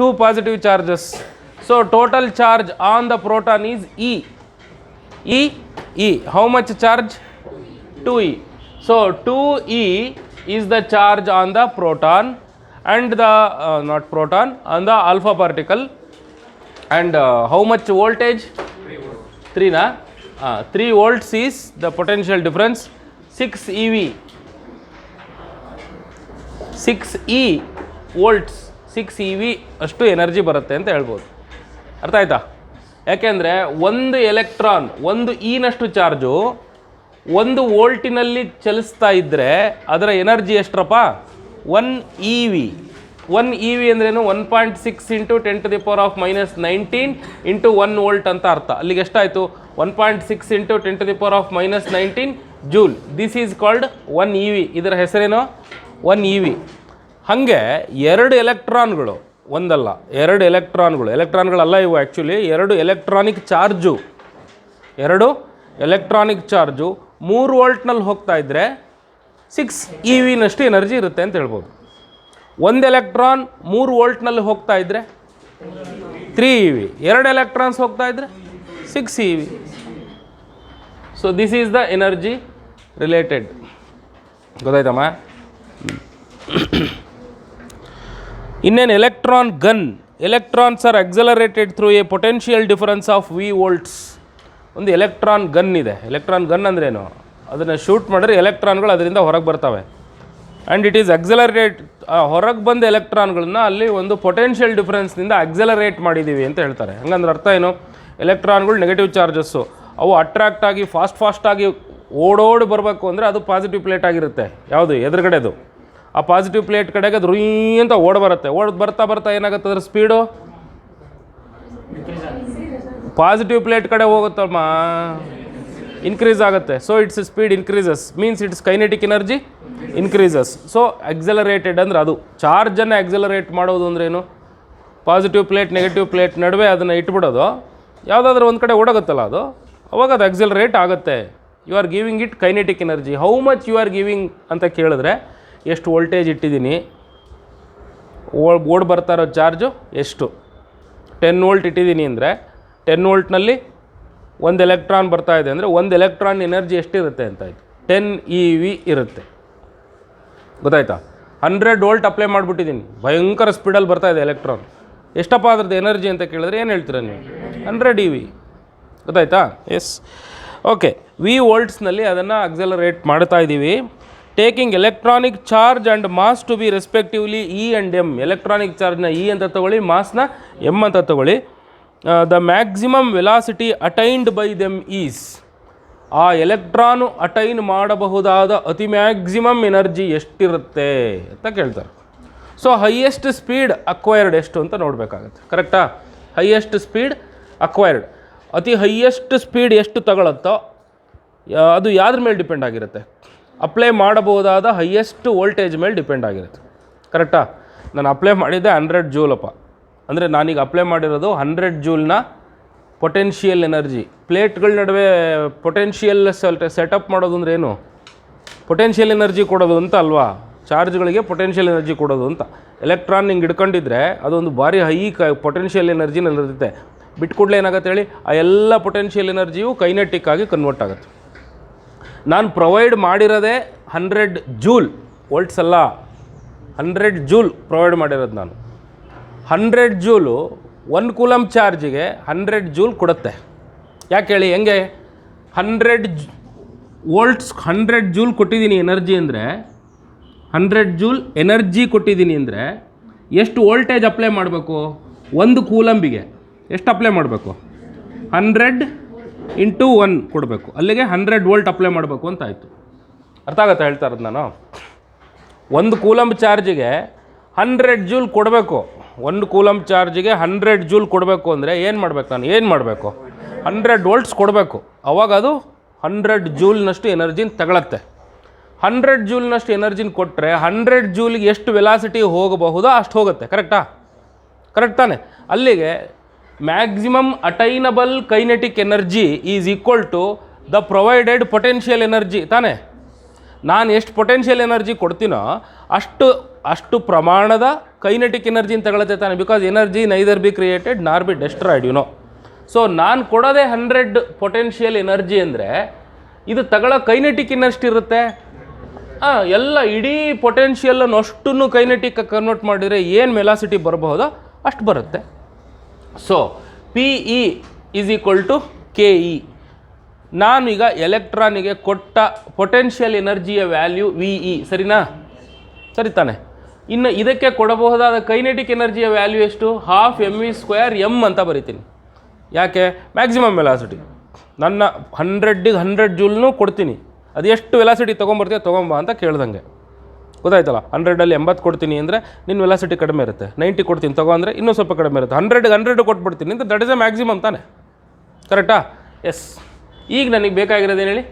two positive charges. So total charge on the proton is E. How much charge? 2E. So 2E is the charge on the proton and the not proton, on the alpha particle. And how much voltage? 3 na? 3 volts is the potential difference. 6 EV. 6E volts, 6 EV ಅಷ್ಟು energy ಬರುತ್ತೆ ಅಂತ ಹೇಳ್ಬೋದು. ಅರ್ಥ ಆಯ್ತಾ? ಯಾಕೆಂದರೆ ಒಂದು electron ಒಂದು ಇನಷ್ಟು charge 1 ವೋಲ್ಟಿನಲ್ಲಿ ಚಲಿಸ್ತಾ ಇದ್ದರೆ ಅದರ ಎನರ್ಜಿ ಎಷ್ಟರಪ್ಪ? 1 EV. 1 EV ಅಂದ್ರೇನು? 1.6 ಇಂಟು 10⁻⁻19 ಇಂಟು 1 ವೋಲ್ಟ್ ಅಂತ ಅರ್ಥ. ಅಲ್ಲಿಗೆ ಎಷ್ಟಾಯಿತು? 1.6 into 10⁻⁻19 joule. This is called 1 EV. ಇದರ ಹೆಸರೇನು? 1 EV. ಹಾಗೆ 2 ಎಲೆಕ್ಟ್ರಾನ್ಗಳು, ಒಂದಲ್ಲ 2 ಎಲೆಕ್ಟ್ರಾನ್ಗಳಲ್ಲ ಇವು ಆ್ಯಕ್ಚುಲಿ 2 ಎಲೆಕ್ಟ್ರಾನಿಕ್ ಚಾರ್ಜು 3 ವೋಲ್ಟ್ನಲ್ಲಿ ಹೋಗ್ತಾ ಇದ್ದರೆ 6 EVನಷ್ಟು ಎನರ್ಜಿ ಇರುತ್ತೆ ಅಂತ ಹೇಳ್ಬೋದು. 1 ಎಲೆಕ್ಟ್ರಾನ್ 3 ವೋಲ್ಟ್ನಲ್ಲಿ ಹೋಗ್ತಾ ಇದ್ದರೆ 3 EV, 2 ಎಲೆಕ್ಟ್ರಾನ್ಸ್ ಹೋಗ್ತಾ ಇದ್ದರೆ 6 EV. So this is the energy related. ಗೊತ್ತಾಯ್ತಮ್ಮ? In an electron gun, electrons are accelerated through a potential difference of V volts. ಒಂದು ಎಲೆಕ್ಟ್ರಾನ್ ಗನ್ ಇದೆ. ಎಲೆಕ್ಟ್ರಾನ್ ಗನ್ ಅಂದ್ರೇನು? ಅದನ್ನು ಶೂಟ್ ಮಾಡಿದ್ರೆ ಎಲೆಕ್ಟ್ರಾನ್ಗಳು ಅದರಿಂದ ಹೊರಗೆ ಬರ್ತವೆ. And it is accelerate. ಹೊರಗೆ ಬಂದ ಎಲೆಕ್ಟ್ರಾನ್ಗಳನ್ನ ಅಲ್ಲಿ ಒಂದು ಪೊಟೆನ್ಷಿಯಲ್ ಡಿಫ್ರೆನ್ಸ್ನಿಂದ ಅಕ್ಸಲರೇಟ್ ಮಾಡಿದ್ದೀವಿ ಅಂತ ಹೇಳ್ತಾರೆ. ಹಂಗಂದ್ರೆ ಅರ್ಥ ಏನು? ಎಲೆಕ್ಟ್ರಾನ್ಗಳು ನೆಗೆಟಿವ್ ಚಾರ್ಜಸ್ಸು, ಅವು ಅಟ್ರಾಕ್ಟ್ ಆಗಿ ಫಾಸ್ಟಾಗಿ ಓಡೋಡಿ ಬರಬೇಕು ಅಂದರೆ ಅದು ಪಾಸಿಟಿವ್ ಪ್ಲೇಟ್ ಆಗಿರುತ್ತೆ. ಯಾವುದು? ಎದುರುಗಡೆದು. ಆ ಪಾಸಿಟಿವ್ ಪ್ಲೇಟ್ ಕಡೆಗೆ ಅದು ರುಯ್ ಅಂತ ಬರ್ತಾ ಏನಾಗುತ್ತೆ? ಅದ್ರ ಸ್ಪೀಡು ಪಾಸಿಟಿವ್ ಪ್ಲೇಟ್ ಕಡೆ ಹೋಗುತ್ತಮ್ಮ, ಇನ್ಕ್ರೀಸ್ ಆಗುತ್ತೆ. So its speed increases, means it's kinetic energy increases. So accelerated ಅಂದರೆ ಅದು. ಚಾರ್ಜನ್ನು ಎಕ್ಸಲರೇಟ್ ಮಾಡೋದು ಅಂದ್ರೇನು? ಪಾಸಿಟಿವ್ ಪ್ಲೇಟ್ ನೆಗೆಟಿವ್ ಪ್ಲೇಟ್ ನಡುವೆ ಅದನ್ನು ಇಟ್ಬಿಡೋದು, ಯಾವುದಾದ್ರೂ ಒಂದು ಕಡೆ ಓಡೋಗುತ್ತಲ್ಲ ಅದು, ಅವಾಗ ಅದು ಎಕ್ಸಲರೇಟ್ ಆಗುತ್ತೆ. You are giving it kinetic energy. How much you are giving ಅಂತ ಕೇಳಿದ್ರೆ ಎಷ್ಟು ವೋಲ್ಟೇಜ್ ಇಟ್ಟಿದ್ದೀನಿ, ಓಡ್ ಬರ್ತಾ ಇರೋ ಚಾರ್ಜು ಎಷ್ಟು? 10 ವೋಲ್ಟ್ ಇಟ್ಟಿದ್ದೀನಿ ಅಂದರೆ 10 ವೋಲ್ಟ್ನಲ್ಲಿ 1 ಎಲೆಕ್ಟ್ರಾನ್ ಬರ್ತಾ ಇದೆ ಅಂದರೆ 1 ಎಲೆಕ್ಟ್ರಾನ್ ಎನರ್ಜಿ ಎಷ್ಟಿರುತ್ತೆ ಅಂತಾಯಿತು? 10 EV ಇರುತ್ತೆ. ಗೊತ್ತಾಯ್ತಾ? 100 ವೋಲ್ಟ್ ಅಪ್ಲೈ ಮಾಡಿಬಿಟ್ಟಿದ್ದೀನಿ, ಭಯಂಕರ ಸ್ಪೀಡಲ್ಲಿ ಬರ್ತಾ ಇದೆ ಎಲೆಕ್ಟ್ರಾನ್. ಎಷ್ಟಪ್ಪ ಅದ್ರದ್ದು ಎನರ್ಜಿ ಅಂತ ಕೇಳಿದ್ರೆ ಏನು ಹೇಳ್ತೀರಾ ನೀವು? 100 EV. ಗೊತ್ತಾಯ್ತಾ? S, okay. V ವೋಲ್ಟ್ಸ್ನಲ್ಲಿ ಅದನ್ನು ಅಕ್ಸಲರೇಟ್ ಮಾಡ್ತಾ ಇದ್ದೀವಿ. Taking electronic charge and mass to be respectively E and M. Electronic ಚಾರ್ಜ್ನ E ಅಂತ ತಗೊಳ್ಳಿ, ಮಾಸ್ನ M ಅಂತ ತಗೊಳ್ಳಿ. The maximum velocity attained by them is. ಆ ಎಲೆಕ್ಟ್ರಾನು ಅಟೈನ್ ಮಾಡಬಹುದಾದ ಅತಿ ಮ್ಯಾಕ್ಸಿಮಮ್ ಎನರ್ಜಿ ಎಷ್ಟಿರುತ್ತೆ ಅಂತ ಕೇಳ್ತಾರೆ. ಸೊ ಹೈಯೆಸ್ಟ್ ಸ್ಪೀಡ್ ಅಕ್ವೈರ್ಡ್ ಎಷ್ಟು ಅಂತ ನೋಡಬೇಕಾಗತ್ತೆ. ಕರೆಕ್ಟಾ? ಹೈಯೆಸ್ಟ್ ಸ್ಪೀಡ್ ಅಕ್ವೈರ್ಡ್, ಅತಿ ಹೈಯೆಸ್ಟ್ ಸ್ಪೀಡ್ ಎಷ್ಟು ತಗೊಳುತ್ತೋ ಅದು ಯಾವ್ದ್ರ ಮೇಲೆ ಡಿಪೆಂಡ್ ಆಗಿರುತ್ತೆ? ಅಪ್ಲೈ ಮಾಡಬಹುದಾದ ಹೈಯೆಸ್ಟ್ ವೋಲ್ಟೇಜ್ ಮೇಲೆ ಡಿಪೆಂಡ್ ಆಗಿರುತ್ತೆ. ಕರೆಕ್ಟಾ? ನಾನು ಅಪ್ಲೈ ಮಾಡಿದ್ದೆ 100 ಜೂಲಪ್ಪ ಅಂದರೆ ನಾನೀಗ ಅಪ್ಲೈ ಮಾಡಿರೋದು 100 ಜೂಲ್ನ ಪೊಟೆನ್ಷಿಯಲ್ ಎನರ್ಜಿ. ಪ್ಲೇಟ್ಗಳ ನಡುವೆ ಪೊಟೆನ್ಷಿಯಲ್ ಸೆಟಪ್ ಮಾಡೋದು ಅಂದರೆ ಏನು? ಪೊಟೆನ್ಷಿಯಲ್ ಎನರ್ಜಿ ಕೊಡೋದು ಅಂತ ಅಲ್ವಾ? ಚಾರ್ಜ್ಗಳಿಗೆ ಪೊಟೆನ್ಷಿಯಲ್ ಎನರ್ಜಿ ಕೊಡೋದು ಅಂತ. ಎಲೆಕ್ಟ್ರಾನ್ ಹಿಂಗೆ ಹಿಡ್ಕೊಂಡಿದ್ರೆ ಅದೊಂದು ಭಾರಿ ಹೈ ಪೊಟೆನ್ಷಿಯಲ್ ಎನರ್ಜಿನಲ್ಲಿರುತ್ತೆ. ಬಿಟ್ಕೊಡ್ಲೆ ಏನಾಗುತ್ತೆ ಹೇಳಿ? ಆ ಎಲ್ಲ ಪೊಟೆನ್ಷಿಯಲ್ ಎನರ್ಜಿಯು ಕೈನೆಟಿಕ್ ಆಗಿ ಕನ್ವರ್ಟ್ ಆಗುತ್ತೆ. ನಾನು ಪ್ರೊವೈಡ್ ಮಾಡಿರೋದೇ 100 ಜೂಲ್, ವೋಲ್ಟ್ಸ್ ಅಲ್ಲ, 100 ಜೂಲ್ ಪ್ರೊವೈಡ್ ಮಾಡಿರೋದು ನಾನು. 100 ಜೂಲು 1 ಕೂಲಮ್ ಚಾರ್ಜಿಗೆ 100 ಜೂಲ್ ಕೊಡುತ್ತೆ. ಯಾಕೆ ಹೇಳಿ? ಹೆಂಗೆ? 100 ವೋಲ್ಟ್ಸ್ 100 ಜೂಲ್ ಕೊಟ್ಟಿದ್ದೀನಿ ಎನರ್ಜಿ ಅಂದರೆ, 100 ಜೂಲ್ ಎನರ್ಜಿ ಕೊಟ್ಟಿದ್ದೀನಿ ಅಂದರೆ ಎಷ್ಟು ವೋಲ್ಟೇಜ್ ಅಪ್ಲೈ ಮಾಡಬೇಕು? 1 ಕೂಲಂಬಿಗೆ ಎಷ್ಟು ಅಪ್ಲೈ ಮಾಡಬೇಕು? 100 ಇಂಟು 1 ಕೊಡಬೇಕು. ಅಲ್ಲಿಗೆ 100 ವೋಲ್ಟ್ ಅಪ್ಲೈ ಮಾಡಬೇಕು ಅಂತ ಆಯಿತು. ಅರ್ಥ ಆಗುತ್ತೆ ಹೇಳ್ತಾ ಇರೋದು ನಾನು? 1 ಕೂಲಂಬ್ ಚಾರ್ಜಿಗೆ 100 ಜೂಲ್ ಕೊಡಬೇಕು. 1 ಕೂಲಂಬ್ ಚಾರ್ಜಿಗೆ 100 ಜೂಲ್ ಕೊಡಬೇಕು ಅಂದರೆ ಏನು ಮಾಡಬೇಕು? ನಾನು ಏನು ಮಾಡಬೇಕು? 100 ವೋಲ್ಟ್ಸ್ ಕೊಡಬೇಕು. ಅವಾಗ ಅದು 100 ಜೂಲ್ನಷ್ಟು ಎನರ್ಜಿನ ತಗೊಳತ್ತೆ. 100 ಜೂಲ್ನಷ್ಟು ಎನರ್ಜಿನ ಕೊಟ್ಟರೆ 100 ಜೂಲ್ಗೆ ಎಷ್ಟು ವೆಲಾಸಿಟಿ ಹೋಗಬಹುದೋ ಅಷ್ಟು ಹೋಗುತ್ತೆ. ಕರೆಕ್ಟಾ? ಕರೆಕ್ಟ್ ತಾನೆ? ಅಲ್ಲಿಗೆ maximum attainable kinetic energy is equal to the provided potential energy ತಾನೆ? ನಾನು ಎಷ್ಟು ಪೊಟೆನ್ಷಿಯಲ್ ಎನರ್ಜಿ ಕೊಡ್ತೀನೋ ಅಷ್ಟು ಪ್ರಮಾಣದ ಕೈನೆಟಿಕ್ ಎನರ್ಜಿನ ತಗೊಳುತ್ತೆ ತಾನೆ, because energy neither be created ನಾರ್ ಬಿ ಡೆಸ್ಟ್ರಾಯ್ಡ್ ಸೊ ನಾನು ಕೊಡೋದೇ 100 ಪೊಟೆನ್ಷಿಯಲ್ ಎನರ್ಜಿ ಅಂದರೆ ಇದು ತಗೊಳ್ಳೋ ಕೈನೆಟಿಕ್ ಇನ್ನಷ್ಟು ಇರುತ್ತೆ. ಎಲ್ಲ ಇಡೀ ಪೊಟೆನ್ಷಿಯಲನ್ನು ಅಷ್ಟನ್ನು ಕೈನೆಟಿಕ್ ಕನ್ವರ್ಟ್ ಮಾಡಿದರೆ ಏನು ವೆಲಾಸಿಟಿ ಬರಬಹುದೋ ಅಷ್ಟು ಬರುತ್ತೆ. So P E is equal to K E. ನಾನೀಗ ಎಲೆಕ್ಟ್ರಾನಿಗೆ ಕೊಟ್ಟ ಪೊಟೆನ್ಷಿಯಲ್ ಎನರ್ಜಿಯ ವ್ಯಾಲ್ಯೂ ವಿ ಇ, ಸರಿನಾ? ಸರಿ ತಾನೆ. ಇನ್ನು ಇದಕ್ಕೆ ಕೊಡಬಹುದಾದ ಕೈನೆಟಿಕ್ ಎನರ್ಜಿಯ ವ್ಯಾಲ್ಯೂ ಎಷ್ಟು? 12mv²m ಅಂತ ಬರಿತೀನಿ. ಯಾಕೆ? Maximum velocity. ನನ್ನ 100ಗೆ 100 ಜೂಲ್ನೂ ಕೊಡ್ತೀನಿ, ಅದು ಎಷ್ಟು ವೆಲಾಸಿಟಿ ತೊಗೊಂಬರ್ತೀಯ ತೊಗೊಂಬ ಅಂತ ಕೇಳ್ದಂಗೆ, ಗೊತ್ತಾಯ್ತಲ್ಲ. 100ಅಲ್ಲಿ 80 ಕೊಡ್ತೀನಿ ಅಂದರೆ ನಿನ್ನ ವೆಲಾಸಿಟಿ ಕಡಿಮೆ ಇರುತ್ತೆ. 90 ಕೊಡ್ತೀನಿ ತಗೋ ಅಂದರೆ ಇನ್ನೂ ಸ್ವಲ್ಪ ಕಡಿಮೆ ಇರುತ್ತೆ. 100ಗೆ 100 ಕೊಟ್ಬಿಡ್ತೀನಿ ಅಂತ ದಟ್ ಇಸ್ ಎ ಮ್ಯಾಕ್ಸಿಮಮ್ ತಾನೆ, ಕರೆಕ್ಟಾ? ಎಸ್. ಈಗ ನನಗೆ ಬೇಕಾಗಿರೋದೇನು ಹೇಳಿ?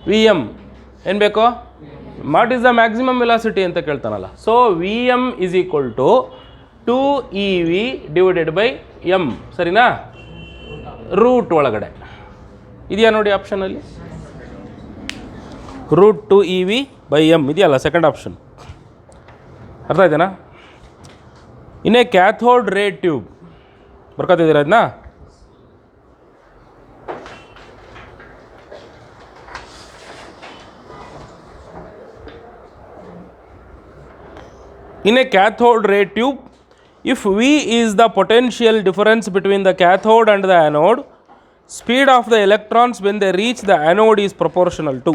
ವಿ ಎಮ್ ಏನು ಬೇಕೋ? What is the maximum velocity ಅಂತ ಕೇಳ್ತಾನಲ್ಲ. So V M is equal to 2ev divided by M, ಸರಿನಾ? ರೂಟ್ ಒಳಗಡೆ ಇದೆಯಾ ನೋಡಿ ಆಪ್ಷನಲ್ಲಿ, ರೂಟ್ 2ev ಬೈ ಎಮ್ ಇದೆಯಲ್ಲ ಸೆಕೆಂಡ್ ಆಪ್ಷನ್. ಅರ್ಥ ಆಯ್ತೇನಾ? ಇನ್ನೇ ಕ್ಯಾಥೋಡ್ ರೇ ಟ್ಯೂಬ್ ಬರ್ಕೊತಿದ್ದೀರಾ ಅದನ್ನ? In a cathode ray tube, if V is the potential difference between the cathode and the anode, speed of the electrons when they reach the anode is proportional to.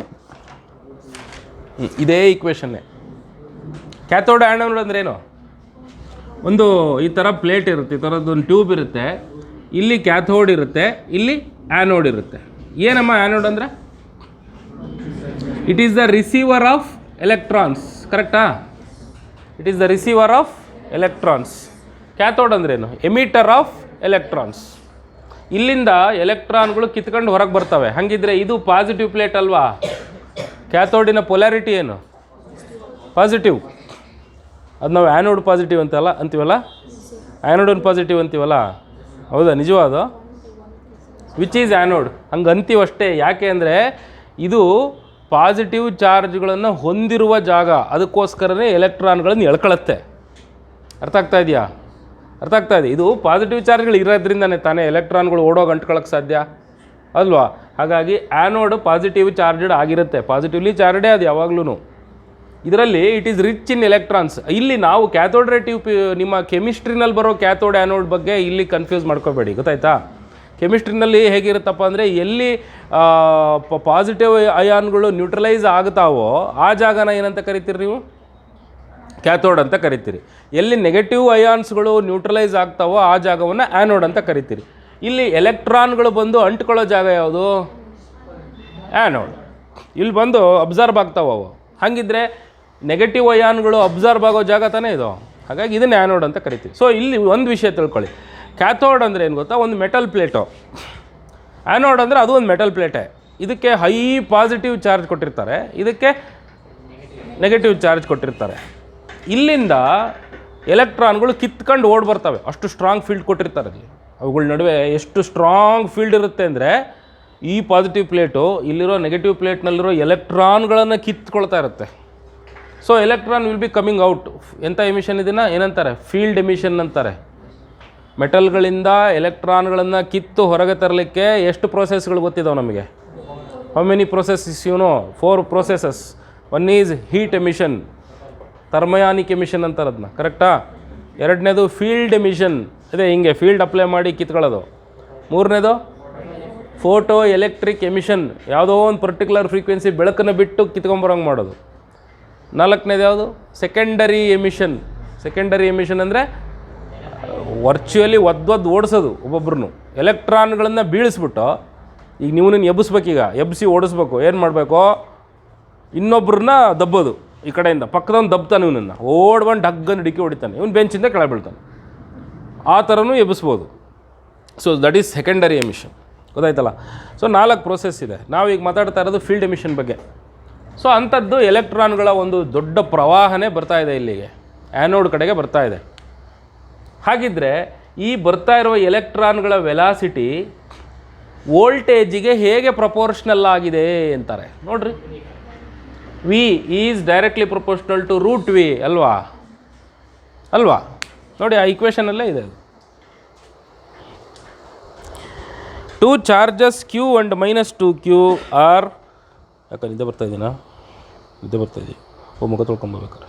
ಇದೇ ಈಕ್ವೇಷನ್ನೇ. Cathode anode ಅಂದ್ರೇನು? ಒಂದು ಈ ಥರ plate ಇರುತ್ತೆ, ಈ ಥರದ್ದೊಂದು tube ಇರುತ್ತೆ, ಇಲ್ಲಿ cathode ಇರುತ್ತೆ, ಇಲ್ಲಿ ಆ್ಯನೋಡ್ ಇರುತ್ತೆ. ಏನಮ್ಮ ಆ್ಯನೋಡ್ ಅಂದರೆ? It is the receiver of electrons, ಕರೆಕ್ಟಾ? It is the receiver of electrons. Cathode ಅಂದ್ರೇನು? Emitter of electrons. ಇಲ್ಲಿಂದ ಎಲೆಕ್ಟ್ರಾನ್ಗಳು ಕಿತ್ಕೊಂಡು ಹೊರಗೆ ಬರ್ತವೆ. ಹಾಗಿದ್ರೆ ಇದು ಪಾಸಿಟಿವ್ ಪ್ಲೇಟ್ ಅಲ್ವಾ? ಕ್ಯಾಥೋಡಿನ ಪೊಲ್ಯಾರಿಟಿ ಏನು? ಪಾಸಿಟಿವ್. ಅದು ನಾವು ಆ್ಯನೋಡ್ ಪಾಸಿಟಿವ್ ಅಂತೀವಲ್ಲ, ಆ್ಯನೋಡ್ ಪಾಸಿಟಿವ್ ಅಂತೀವಲ್ಲ, ಹೌದಾ? ನಿಜವಾದ ವಿಚ್ ಈಸ್ ಆ್ಯನೋಡ್ ಹಂಗೆ ಅಂತೀವಷ್ಟೇ. ಯಾಕೆ ಅಂದರೆ ಇದು ಪಾಸಿಟಿವ್ ಚಾರ್ಜ್ಗಳನ್ನು ಹೊಂದಿರುವ ಜಾಗ, ಅದಕ್ಕೋಸ್ಕರನೇ ಎಲೆಕ್ಟ್ರಾನ್ಗಳನ್ನು ಎಳ್ಕೊಳ್ಳುತ್ತೆ. ಅರ್ಥ ಆಗ್ತಾ ಇದೆಯಾ? ಅರ್ಥ ಆಗ್ತಾ ಇದೆ. ಇದು ಪಾಸಿಟಿವ್ ಚಾರ್ಜ್ಗಳು ಇರೋದ್ರಿಂದನೇ ತಾನೇ ಎಲೆಕ್ಟ್ರಾನ್ಗಳು ಓಡೋಗಿ ಅಂಟ್ಕೊಳ್ಳೋಕ್ಕೆ ಸಾಧ್ಯ ಅಲ್ವಾ? ಹಾಗಾಗಿ ಆ್ಯನೋಡ್ ಪಾಸಿಟಿವ್ ಚಾರ್ಜ್ಡ್ ಆಗಿರುತ್ತೆ, ಪಾಸಿಟಿವ್ಲಿ ಚಾರ್ಜೇ ಅದು ಯಾವಾಗ್ಲೂ. ಇದರಲ್ಲಿ it is rich in electrons. ಇಲ್ಲಿ ನಾವು ಕ್ಯಾಥೋಡ್ ರೇ ಟ್ಯೂಬ್, ನಿಮ್ಮ ಕೆಮಿಸ್ಟ್ರಿನಲ್ಲಿ ಬರೋ ಕ್ಯಾಥೋಡ್ ಆ್ಯನೋಡ್ ಬಗ್ಗೆ ಇಲ್ಲಿ ಕನ್ಫ್ಯೂಸ್ ಮಾಡ್ಕೋಬೇಡಿ, ಗೊತ್ತಾಯ್ತಾ? ಕೆಮಿಸ್ಟ್ರಿನಲ್ಲಿ ಹೇಗಿರುತ್ತಪ್ಪ ಅಂದರೆ ಎಲ್ಲಿ ಪಾಸಿಟಿವ್ ಅಯಾನ್ಗಳು ನ್ಯೂಟ್ರಲೈಸ್ ಆಗ್ತಾವೋ ಆ ಜಾಗನ ಏನಂತ ಕರಿತೀರಿ ನೀವು? ಕ್ಯಾಥೋಡ್ ಅಂತ ಕರಿತೀರಿ. ಎಲ್ಲಿ ನೆಗೆಟಿವ್ ಅಯಾನ್ಸ್ಗಳು ನ್ಯೂಟ್ರಲೈಸ್ ಆಗ್ತಾವೋ ಆ ಜಾಗವನ್ನು ಆ್ಯನೋಡ್ ಅಂತ ಕರಿತೀರಿ. ಇಲ್ಲಿ ಎಲೆಕ್ಟ್ರಾನ್ಗಳು ಬಂದು ಅಂಟ್ಕೊಳ್ಳೋ ಜಾಗ ಯಾವುದು? ಆ್ಯನೋಡ್. ಇಲ್ಲಿ ಬಂದು ಅಬ್ಸರ್ವ್ ಆಗ್ತಾವೆ ಅವು. ಹಾಗಿದ್ರೆ ನೆಗೆಟಿವ್ ಅಯಾನ್ಗಳು ಅಬ್ಸರ್ವ್ ಆಗೋ ಜಾಗ ತಾನೇ ಇದು. ಹಾಗಾಗಿ ಇದನ್ನು ಆ್ಯನೋಡ್ ಅಂತ ಕರಿತೀವಿ. ಸೊ ಇಲ್ಲಿ ಒಂದು ವಿಷಯ ತಿಳ್ಕೊಳ್ಳಿ, ಕ್ಯಾಥೋಡ್ ಅಂದರೆ ಏನು ಗೊತ್ತಾ? ಒಂದು ಮೆಟಲ್ ಪ್ಲೇಟು. ಆ್ಯನೋಡ್ ಅಂದರೆ ಅದು ಒಂದು ಮೆಟಲ್ ಪ್ಲೇಟೇ. ಇದಕ್ಕೆ ಹೈ ಪಾಸಿಟಿವ್ ಚಾರ್ಜ್ ಕೊಟ್ಟಿರ್ತಾರೆ, ಇದಕ್ಕೆ ನೆಗೆಟಿವ್ ಚಾರ್ಜ್ ಕೊಟ್ಟಿರ್ತಾರೆ. ಇಲ್ಲಿಂದ ಎಲೆಕ್ಟ್ರಾನ್ಗಳು ಕಿತ್ಕೊಂಡು ಓಡಿ ಬರ್ತವೆ, ಅಷ್ಟು ಸ್ಟ್ರಾಂಗ್ ಫೀಲ್ಡ್ ಕೊಟ್ಟಿರ್ತಾರೆ. ಅಲ್ಲಿ ಅವುಗಳ ನಡುವೆ ಎಷ್ಟು ಸ್ಟ್ರಾಂಗ್ ಫೀಲ್ಡ್ ಇರುತ್ತೆ ಅಂದರೆ ಈ ಪಾಸಿಟಿವ್ ಪ್ಲೇಟು ಇಲ್ಲಿರೋ ನೆಗೆಟಿವ್ ಪ್ಲೇಟ್ನಲ್ಲಿರೋ ಎಲೆಕ್ಟ್ರಾನ್ಗಳನ್ನು ಕಿತ್ಕೊಳ್ತಾ ಇರುತ್ತೆ. So electron will be coming out. ಎಂಥ ಎಮಿಷನ್ ಇದನ್ನು ಏನಂತಾರೆ? ಫೀಲ್ಡ್ ಎಮಿಷನ್ ಅಂತಾರೆ. ಮೆಟಲ್ಗಳಿಂದ ಎಲೆಕ್ಟ್ರಾನ್ಗಳನ್ನು ಕಿತ್ತು ಹೊರಗೆ ತರಲಿಕ್ಕೆ ಎಷ್ಟು ಪ್ರೋಸೆಸ್ಗಳು ಗೊತ್ತಿದ್ದಾವೆ ನಮಗೆ? How many processes? 4 processes. One is heat emission, thermionic emission ಅಂತಾರೆ ಅದನ್ನ, ಕರೆಕ್ಟಾ? ಎರಡನೇದು ಫೀಲ್ಡ್ ಎಮಿಷನ್, ಅದೇ ಹಿಂಗೆ ಫೀಲ್ಡ್ ಅಪ್ಲೈ ಮಾಡಿ ಕಿತ್ಕೊಳ್ಳೋದು. ಮೂರನೇದು ಫೋಟೋ ಎಲೆಕ್ಟ್ರಿಕ್ ಎಮಿಷನ್, ಯಾವುದೋ ಒಂದು ಪರ್ಟಿಕ್ಯುಲರ್ ಫ್ರೀಕ್ವೆನ್ಸಿ ಬೆಳಕನ್ನು ಬಿಟ್ಟು ಕಿತ್ಕೊಂಬರೋಂಗೆ ಮಾಡೋದು. ನಾಲ್ಕನೇದು ಯಾವುದು? Secondary emission. ಸೆಕೆಂಡರಿ ಎಮಿಷನ್ ಅಂದರೆ ವರ್ಚುವಲಿ ಒದ್ದು ಓಡಿಸೋದು ಒಬ್ಬೊಬ್ರು. ಎಲೆಕ್ಟ್ರಾನ್ಗಳನ್ನು ಬೀಳಿಸ್ಬಿಟ್ಟು, ಈಗ ನೀವು ಎಬ್ಬಿಸ್ಬೇಕೀಗ, ಎಬ್ಬಿಸಿ ಓಡಿಸ್ಬೇಕು. ಏನು ಮಾಡಬೇಕು? ಇನ್ನೊಬ್ಬರನ್ನ ದಬ್ಬೋದು ಈ ಕಡೆಯಿಂದ, ಪಕ್ಕದವ್ನು ದಬ್ತಾನೆ, ಇವನನ್ನು ಓಡ್ಬಂದು ಡಗ್ಗನ್ನು ಡಿಕ್ಕಿ ಹೊಡಿತಾನೆ, ಇವನು ಬೆಂಚಿಂದ ಕೆಳಗೆ ಬೀಳ್ತಾನೆ. ಆ ಥರನೂ ಎಬ್ಬಿಸ್ಬೋದು. So that is secondary emission, ಗೊತ್ತಾಯ್ತಲ್ಲ? ಸೊ 4 ಪ್ರೋಸೆಸ್ ಇದೆ. ನಾವೀಗ ಮಾತಾಡ್ತಾ ಇರೋದು ಫೀಲ್ಡ್ ಎಮಿಷನ್ ಬಗ್ಗೆ. ಸೊ ಅಂಥದ್ದು ಎಲೆಕ್ಟ್ರಾನ್ಗಳ ಒಂದು ದೊಡ್ಡ ಪ್ರವಾಹನೇ ಬರ್ತಾ ಇದೆ ಇಲ್ಲಿಗೆ, ಆ್ಯನೋಡ್ ಕಡೆಗೆ ಬರ್ತಾ ಇದೆ. ಹಾಗಿದ್ದರೆ ಈ ಬರ್ತಾ ಇರುವ ಎಲೆಕ್ಟ್ರಾನ್ಗಳ ವೆಲಾಸಿಟಿ ವೋಲ್ಟೇಜಿಗೆ ಹೇಗೆ ಪ್ರಪೋರ್ಷನಲ್ ಆಗಿದೆ ಅಂತಾರೆ ನೋಡ್ರಿ. V is directly proportional to root V ಅಲ್ವಾ? ಅಲ್ವಾ? ನೋಡಿ ಆ ಇಕ್ವೇಷನಲ್ಲೇ ಇದೆ. Two charges Q and -2Q are, ಯಾಕೆ ನಿದ್ದೆ ಬರ್ತಾಯಿದ್ದೀನಾ? ನಿದ್ದೆ ಬರ್ತಾಯಿದ್ದೀವಿ. ಮುಖ ತೊಳ್ಕೊಂಬರ್ಬೇಕಾರೆ.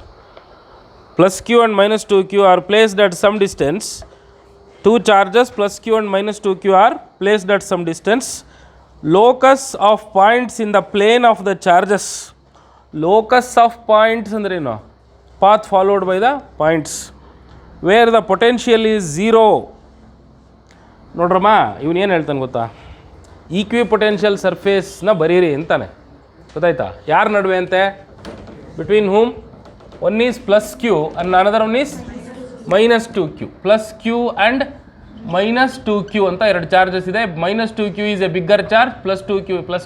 +Q and -2Q are placed at some distance. Two charges +Q and -2Q are placed at some distance. Locus of points in the plane of the charges. Locus of points ಅಂದ್ರೆ ಏನು? Path followed by the points where the potential is 0. ನೋಡ್ರಮ್ಮ, ಇವನು ಏನು ಹೇಳ್ತಾನೆ ಗೊತ್ತಾ? Equipotential ಸರ್ಫೇಸ್ನ ಬರೀರಿ ಅಂತಾನೆ. ಗೊತ್ತಾಯ್ತಾ? ಯಾರ ನಡುವೆ ಅಂತೆ? Between whom? One is +Q and another one is -2Q. +Q and -2Q ಅಂತ ಎರಡು ಚಾರ್ಜಸ್ ಇದೆ. -2Q is a bigger charge,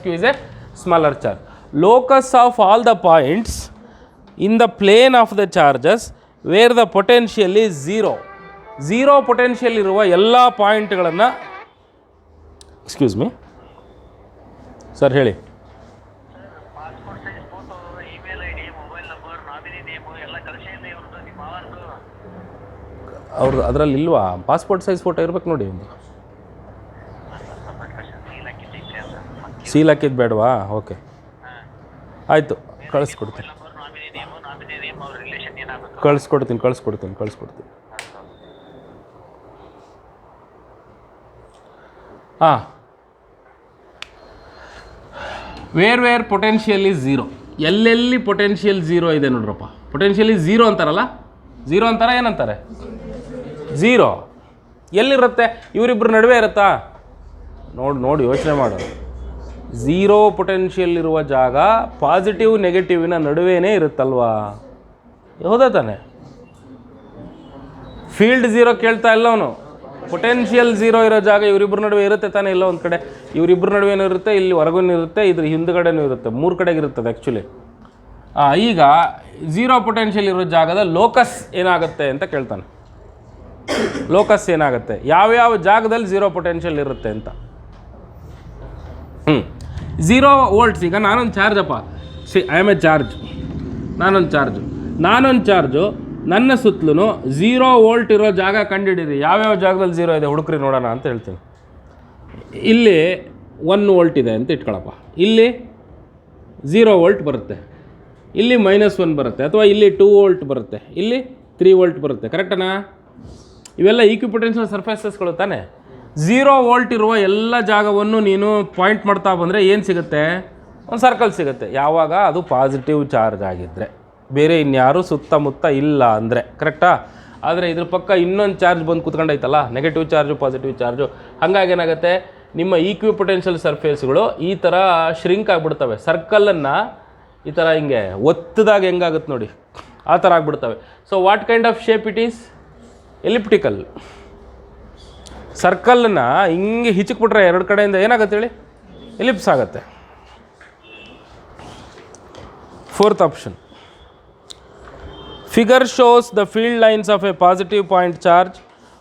+Q is a smaller charge. Locus of all the points in the plane of the charges where the potential is 0. 0 potential ಇರುವ ಎಲ್ಲ ಪಾಯಿಂಟ್ಗಳನ್ನು, excuse me sir ಹೇಳಿ. ಅವ್ರು ಅದರಲ್ಲಿ ಇಲ್ವಾ? ಪಾಸ್ಪೋರ್ಟ್ ಸೈಜ್ ಫೋಟೋ ಇರ್ಬೇಕು ನೋಡಿ. ಒಂದು ಸೀಲ್ ಹಾಕಿದ್ದು ಬೇಡವಾ? ಓಕೆ, ಆಯಿತು, ಕಳಿಸ್ಕೊಡ್ತೀನಿ. ಹಾಂ, ವೇರ್ ಪೊಟೆನ್ಷಿಯಲ್ ಈಸ್ 0. ಎಲ್ಲೆಲ್ಲಿ ಪೊಟೆನ್ಷಿಯಲ್ 0 ಇದೆ ನೋಡ್ರಪ್ಪ. ಪೊಟೆನ್ಷಿಯಲ್ ಈಸ್ 0 ಅಂತಾರಲ್ಲ? 0 ಅಂತಾರ ಏನಂತಾರೆ? 0 ಎಲ್ಲಿರುತ್ತೆ? ಇವರಿಬ್ಬರು ನಡುವೆ ಇರುತ್ತಾ? ನೋಡಿ ಯೋಚನೆ ಮಾಡು. 0 ಪೊಟೆನ್ಷಿಯಲ್ ಇರುವ ಜಾಗ ಪಾಸಿಟಿವ್ ನೆಗೆಟಿವಿನ ನಡುವೆನೇ ಇರುತ್ತಲ್ವಾ? ಹೌದಾ ತಾನೆ? ಫೀಲ್ಡ್ 0 ಕೇಳ್ತಾ ಇಲ್ಲ ಅವನು. ಪೊಟೆನ್ಷಿಯಲ್ 0 ಇರೋ ಜಾಗ ಇವರಿಬ್ಬರ ನಡುವೆ ಇರುತ್ತೆ ತಾನೇ? ಇಲ್ಲ ಒಂದು ಕಡೆ ಇವರಿಬ್ಬರ ನಡುವೆನೂ ಇರುತ್ತೆ, ಇಲ್ಲಿ ಹೊರಗೂ ಇರುತ್ತೆ, ಇದ್ರ ಹಿಂದುಗಡೆನೂ ಇರುತ್ತೆ, 3 ಕಡೆಗೆ ಇರುತ್ತದೆ ಆ್ಯಕ್ಚುಲಿ. ಈಗ 0 ಪೊಟೆನ್ಷಿಯಲ್ ಇರೋ ಜಾಗದ ಲೋಕಸ್ ಏನಾಗುತ್ತೆ ಅಂತ ಕೇಳ್ತಾನೆ. ಲೋಕಸ್ ಏನಾಗುತ್ತೆ? ಯಾವ್ಯಾವ ಜಾಗದಲ್ಲಿ 0 ಪೊಟೆನ್ಷಿಯಲ್ ಇರುತ್ತೆ ಅಂತ. 0 ವೋಲ್ಟ್ಸ್. ಈಗ ನಾನೊಂದು ಚಾರ್ಜಪ್ಪ, ಐ ಆಮ್ ಎ ಚಾರ್ಜ್. ನಾನೊಂದು ಚಾರ್ಜು ನನ್ನ ಸುತ್ತಲೂ 0 ವೋಲ್ಟ್ ಇರೋ ಜಾಗ ಕಂಡುಹಿಡೀರಿ. ಯಾವ್ಯಾವ ಜಾಗದಲ್ಲಿ 0 ಇದೆ ಹುಡುಕ್ರಿ ನೋಡೋಣ ಅಂತ ಹೇಳ್ತೀನಿ. ಇಲ್ಲಿ 1 ವೋಲ್ಟ್ ಇದೆ ಅಂತ ಇಟ್ಕೊಳ್ಳಪ್ಪ. ಇಲ್ಲಿ 0 ವೋಲ್ಟ್ ಬರುತ್ತೆ, ಇಲ್ಲಿ -1 ಬರುತ್ತೆ, ಅಥವಾ ಇಲ್ಲಿ 2 ವೋಲ್ಟ್ ಬರುತ್ತೆ, ಇಲ್ಲಿ 3 ವೋಲ್ಟ್ ಬರುತ್ತೆ. ಕರೆಕ್ಟನಾ? ಇವೆಲ್ಲ ಈಕ್ವಿಪೊಟೆನ್ಷಿಯಲ್ ಸರ್ಫೇಸಸ್ಗಳು ತಾನೆ. 0 ವೋಲ್ಟ್ ಇರುವ ಎಲ್ಲ ಜಾಗವನ್ನು ನೀನು ಪಾಯಿಂಟ್ ಮಾಡ್ತಾ ಬಂದರೆ ಏನು ಸಿಗುತ್ತೆ? ಒಂದು ಸರ್ಕಲ್ ಸಿಗುತ್ತೆ. ಯಾವಾಗ? ಅದು ಪಾಸಿಟಿವ್ ಚಾರ್ಜ್ ಆಗಿದ್ದರೆ, ಬೇರೆ ಇನ್ಯಾರು ಸುತ್ತಮುತ್ತ ಇಲ್ಲ ಅಂದರೆ. ಕರೆಕ್ಟಾ? ಆದರೆ ಇದ್ರ ಪಕ್ಕ ಇನ್ನೊಂದು ಚಾರ್ಜ್ ಬಂದು ಕೂತ್ಕೊಂಡೈತಲ್ಲ, ನೆಗೆಟಿವ್ ಚಾರ್ಜು ಪಾಸಿಟಿವ್ ಚಾರ್ಜು. ಹಾಗಾಗಿ ಏನಾಗುತ್ತೆ? ನಿಮ್ಮ ಈಕ್ವಿಪೊಟೆನ್ಷಿಯಲ್ ಸರ್ಫೇಸ್ಗಳು ಈ ಥರ ಶ್ರಿಂಕ್ ಆಗಿಬಿಡ್ತವೆ. ಸರ್ಕಲನ್ನು ಈ ಥರ ಹಿಂಗೆ ಒತ್ತದಾಗ ಹೆಂಗಾಗುತ್ತೆ ನೋಡಿ, ಆ ಥರ ಆಗಿಬಿಡ್ತವೆ. So what kind of shape it is? Elliptical. ಸರ್ಕಲನ್ನು ಹಿಂಗೆ ಹಿಚಕ್ಬಿಟ್ರೆ ಎರಡು ಕಡೆಯಿಂದ ಏನಾಗುತ್ತೆ ಹೇಳಿ? ಎಲಿಪ್ಸ್ ಆಗುತ್ತೆ. 4th option. Figure shows the field lines of a positive point charge.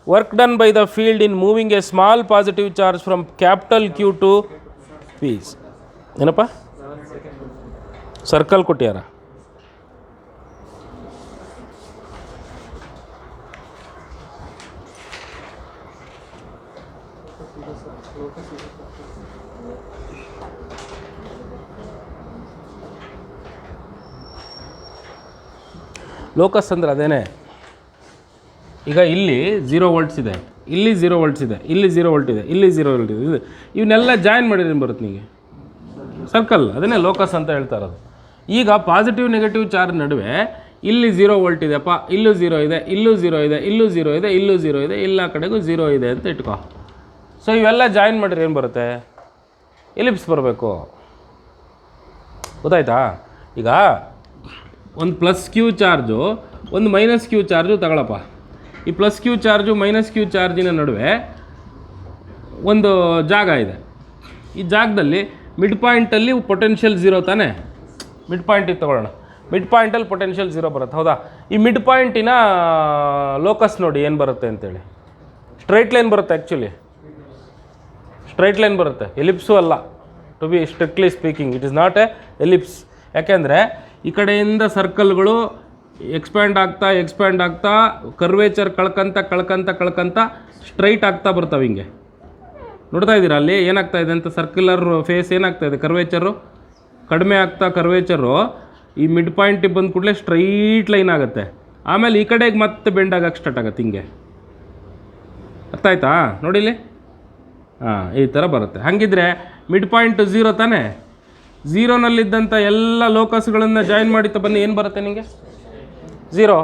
Work done by the field in moving a small positive charge from capital Q to P. ಏನಪ್ಪ? Circle ಕೊಟ್ಟ್ಯಾರ. Locus ಅಂದರೆ ಅದೇನೇ. ಈಗ ಇಲ್ಲಿ 0 volts ಇದೆ, ಇಲ್ಲಿ 0 volts ಇದೆ, ಇಲ್ಲಿ 0 volt ಇದೆ, ಇಲ್ಲಿ 0 ವೋಲ್ಟ್ ಇದೆ. ಇವನ್ನೆಲ್ಲ ಜಾಯಿನ್ ಮಾಡಿದ್ರೆ ಬರುತ್ತೆ ನಿಮಗೆ ಸರ್ಕಲ್. ಅದನ್ನೇ ಲೋಕಸ್ ಅಂತ ಹೇಳ್ತಾ ಇರೋದು. ಈಗ ಪಾಸಿಟಿವ್ ನೆಗೆಟಿವ್ ಚಾರ್ಜ್ ನಡುವೆ ಇಲ್ಲಿ 0 ವೋಲ್ಟ್ ಇದೆಯಪ್ಪ, ಇಲ್ಲೂ 0 ಇದೆ, ಇಲ್ಲೂ 0 ಇದೆ, ಇಲ್ಲೂ 0 ಇದೆ, ಇಲ್ಲೂ 0 ಇದೆ, ಎಲ್ಲ ಕಡೆಗೂ 0 ಇದೆ ಅಂತ ಇಟ್ಕೋ. ಸೊ ಇವೆಲ್ಲ ಜಾಯಿನ್ ಮಾಡಿದ್ರೆ ಏನು ಬರುತ್ತೆ? ಎಲಿಪ್ಸ್ ಬರಬೇಕು. ಗೊತ್ತಾಯ್ತಾ? ಈಗ ಒಂದು +Q ಚಾರ್ಜು, ಒಂದು -Q ಚಾರ್ಜು ತಗೊಳಪ್ಪ. ಈ +Q ಚಾರ್ಜು -Q ಚಾರ್ಜಿನ ನಡುವೆ ಒಂದು ಜಾಗ ಇದೆ. ಈ ಜಾಗದಲ್ಲಿ ಮಿಡ್ ಪಾಯಿಂಟಲ್ಲಿ ಪೊಟೆನ್ಷಿಯಲ್ 0 ತಾನೇ? ಮಿಡ್ ಪಾಯಿಂಟಿಗೆ ತೊಗೊಳ್ಳೋಣ. ಮಿಡ್ ಪಾಯಿಂಟಲ್ಲಿ ಪೊಟೆನ್ಷಿಯಲ್ 0 ಬರುತ್ತೆ, ಹೌದಾ? ಈ ಮಿಡ್ ಪಾಯಿಂಟಿನ ಲೋಕಸ್ ನೋಡಿ ಏನು ಬರುತ್ತೆ ಅಂತೇಳಿ. ಸ್ಟ್ರೈಟ್ ಲೈನ್ ಬರುತ್ತೆ. ಆ್ಯಕ್ಚುಲಿ ಸ್ಟ್ರೈಟ್ ಲೈನ್ ಬರುತ್ತೆ, ಎಲಿಪ್ಸು ಅಲ್ಲ. To be strictly speaking it is not a ellipse. ಯಾಕೆಂದರೆ ಈ ಕಡೆಯಿಂದ ಸರ್ಕಲ್ಗಳು ಎಕ್ಸ್ಪ್ಯಾಂಡ್ ಆಗ್ತಾ ಕರ್ವೇಚರ್ ಕಳ್ಕಂತ ಸ್ಟ್ರೈಟ್ ಆಗ್ತಾ ಬರ್ತಾವೆ ಹಿಂಗೆ. ನೋಡ್ತಾ ಇದ್ದೀರಾ ಅಲ್ಲಿ ಏನಾಗ್ತಾ ಇದೆ ಅಂತ, ಸರ್ಕ್ಯುಲರ್ ಫೇಸ್ ಏನಾಗ್ತಾ ಇದೆ, ಕರ್ವೇಚರು ಕಡಿಮೆ ಆಗ್ತಾ ಕರ್ವೇಚರು ಈ ಮಿಡ್ ಪಾಯಿಂಟಿಗೆ ಬಂದ ಕೂಡಲೇ ಸ್ಟ್ರೈಟ್ ಲೈನ್ ಆಗುತ್ತೆ. ಆಮೇಲೆ ಈ ಕಡೆಗೆ ಮತ್ತೆ ಬೆಂಡ್ ಆಗಕ್ಕೆ ಸ್ಟಾರ್ಟ್ ಆಗುತ್ತೆ ಹಿಂಗೆ. ಅರ್ಥ ಆಯ್ತಾ ನೋಡಿಲಿ? ಹಾಂ, ಈ ಥರ ಬರುತ್ತೆ. ಹಾಗಿದ್ರೆ ಮಿಡ್ ಪಾಯಿಂಟ್ 0 ತಾನೇ. 0ನಲ್ಲಿದ್ದಂಥ ಎಲ್ಲ ಲೋಕಸ್ಗಳನ್ನು ಜಾಯಿನ್ ಮಾಡಿತ ಬನ್ನಿ, ಏನು ಬರುತ್ತೆ ನಿಮಗೆ? 0.